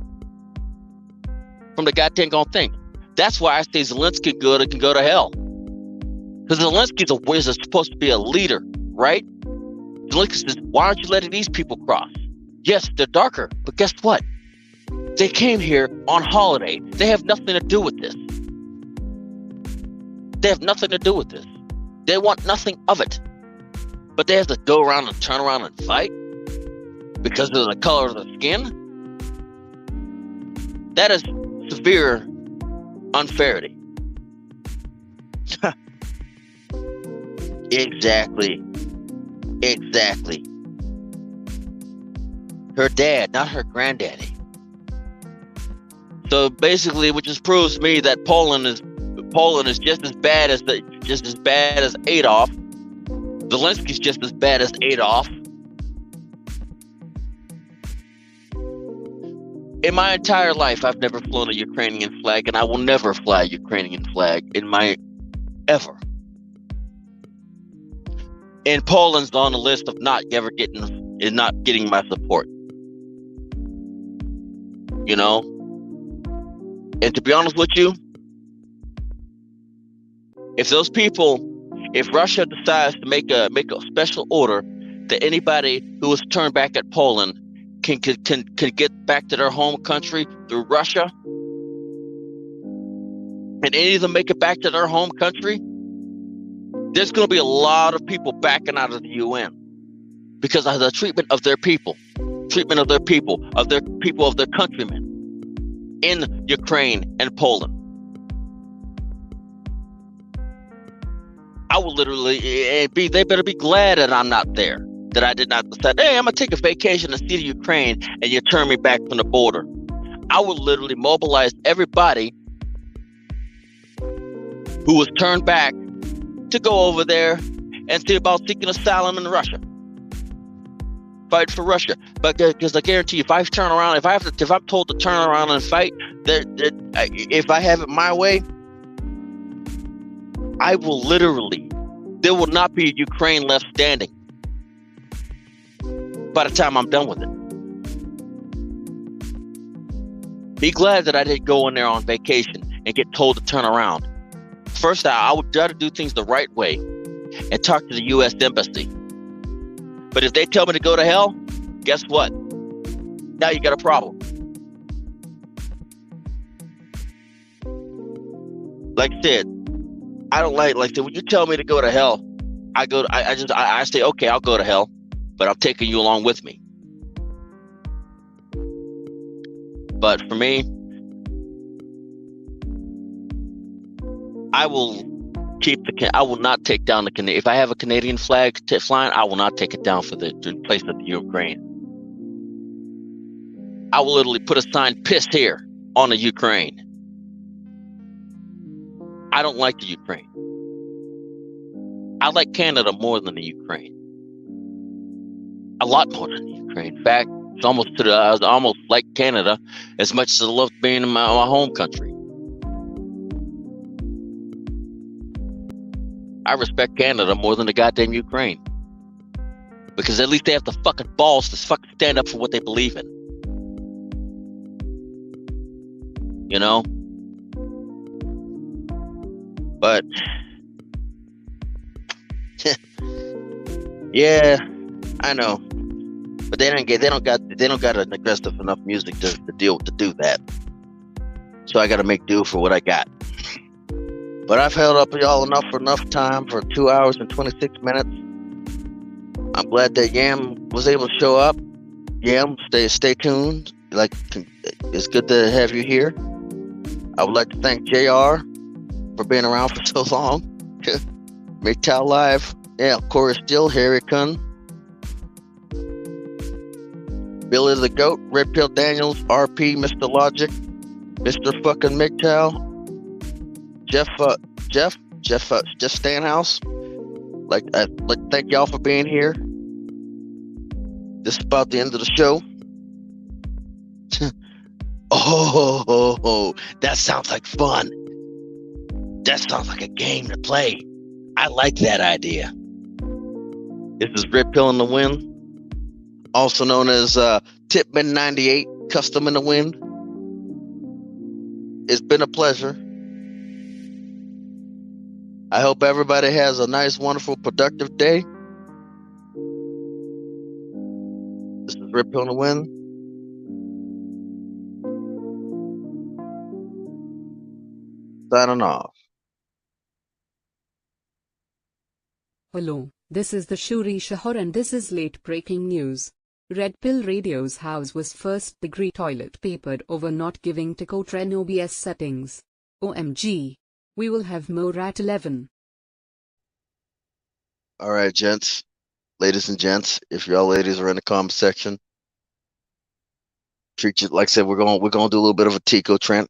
thing. That's why I say Zelensky can go to hell. Because Zelensky is supposed to be a leader, right? Zelensky says, why aren't you letting these people cross? Yes, they're darker, but guess what? They came here on holiday. They have nothing to do with this. They want nothing of it. But they have to go around and turn around and fight because of the color of their skin? That is severe unfairity. Exactly. Her dad, not her granddaddy. So basically, which just proves to me that Poland is just as bad as Adolf. Zelensky's just as bad as Adolf. In my entire life, I've never flown a Ukrainian flag, and I will never fly a Ukrainian flag ever. And Poland's on the list of not getting my support. You know? And to be honest with you, if Russia decides to make a special order that anybody who is turned back at Poland can get back to their home country through Russia, and any of them make it back to their home country, there's going to be a lot of people backing out of the UN because of the treatment of their people, of their countrymen. in Ukraine and Poland. I will literally they better be glad that I'm not there, that I did not decide, hey, I'm gonna take a vacation and see the Ukraine, and you turn me back from the border. I will literally mobilize everybody who was turned back to go over there and see about seeking asylum in Russia. Fight for Russia. But because I guarantee you, if I turn around, if I'm told to turn around and fight, if I have it my way, I will literally, there will not be a Ukraine left standing by the time I'm done with it. Be glad that I didn't go in there on vacation and get told to turn around. First, I would try to do things the right way and talk to the U.S. Embassy. But if they tell me to go to hell, guess what? Now you got a problem. Like I said, I don't like when you tell me to go to hell, I say, okay, I'll go to hell, but I'm taking you along with me. But for me, I will not take down the Canadian. If I have a Canadian flag flying, I will not take it down in place of the Ukraine. I will literally put a sign, pissed here, on the Ukraine. I don't like the Ukraine. I like Canada more than the Ukraine. A lot more than the Ukraine. In fact, I almost like Canada as much as I love being in my home country. I respect Canada more than the goddamn Ukraine. Because at least they have the fucking balls to fucking stand up for what they believe in. You know? But yeah, I know. But they don't got an aggressive enough music to do that. So I gotta make do for what I got. But I've held up y'all enough time for 2 hours and 26 minutes. I'm glad that Yam was able to show up. Yam, stay tuned. Like, it's good to have you here. I would like to thank JR for being around for so long. MGTOW Live. Yeah, Corey Still, Harry Kun, Billy the Goat, Red Pill Daniels, RP, Mr. Logic, Mr. fucking MGTOW, Jeff Stanhouse. Like thank y'all for being here. This is about the end of the show. Oh, that sounds like fun. That sounds like a game to play. I like that idea. This is Red Pill in the Wind, also known as Tipman 98, Custom in the Wind. It's been a pleasure. I hope everybody has a nice, wonderful, productive day. This is Red Pill in the Wind. Signing off.
Hello, this is the Shuri Shahar and this is late breaking news. Red Pill Radio's house was first degree toilet papered over not giving to Cotren OBS settings. OMG. We will have more at 11.
All right, gents, ladies and gents, if y'all ladies are in the comment section, treat you, like I said, we're gonna do a little bit of a Tico Trent.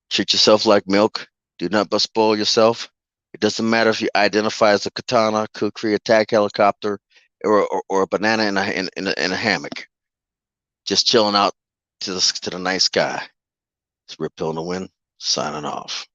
Treat yourself like milk. Do not but spoil yourself. It doesn't matter if you identify as a katana, kukri, attack helicopter, or a banana in a hammock. Just chilling out to the night sky. It's Rip Pill in the Wind, signing off.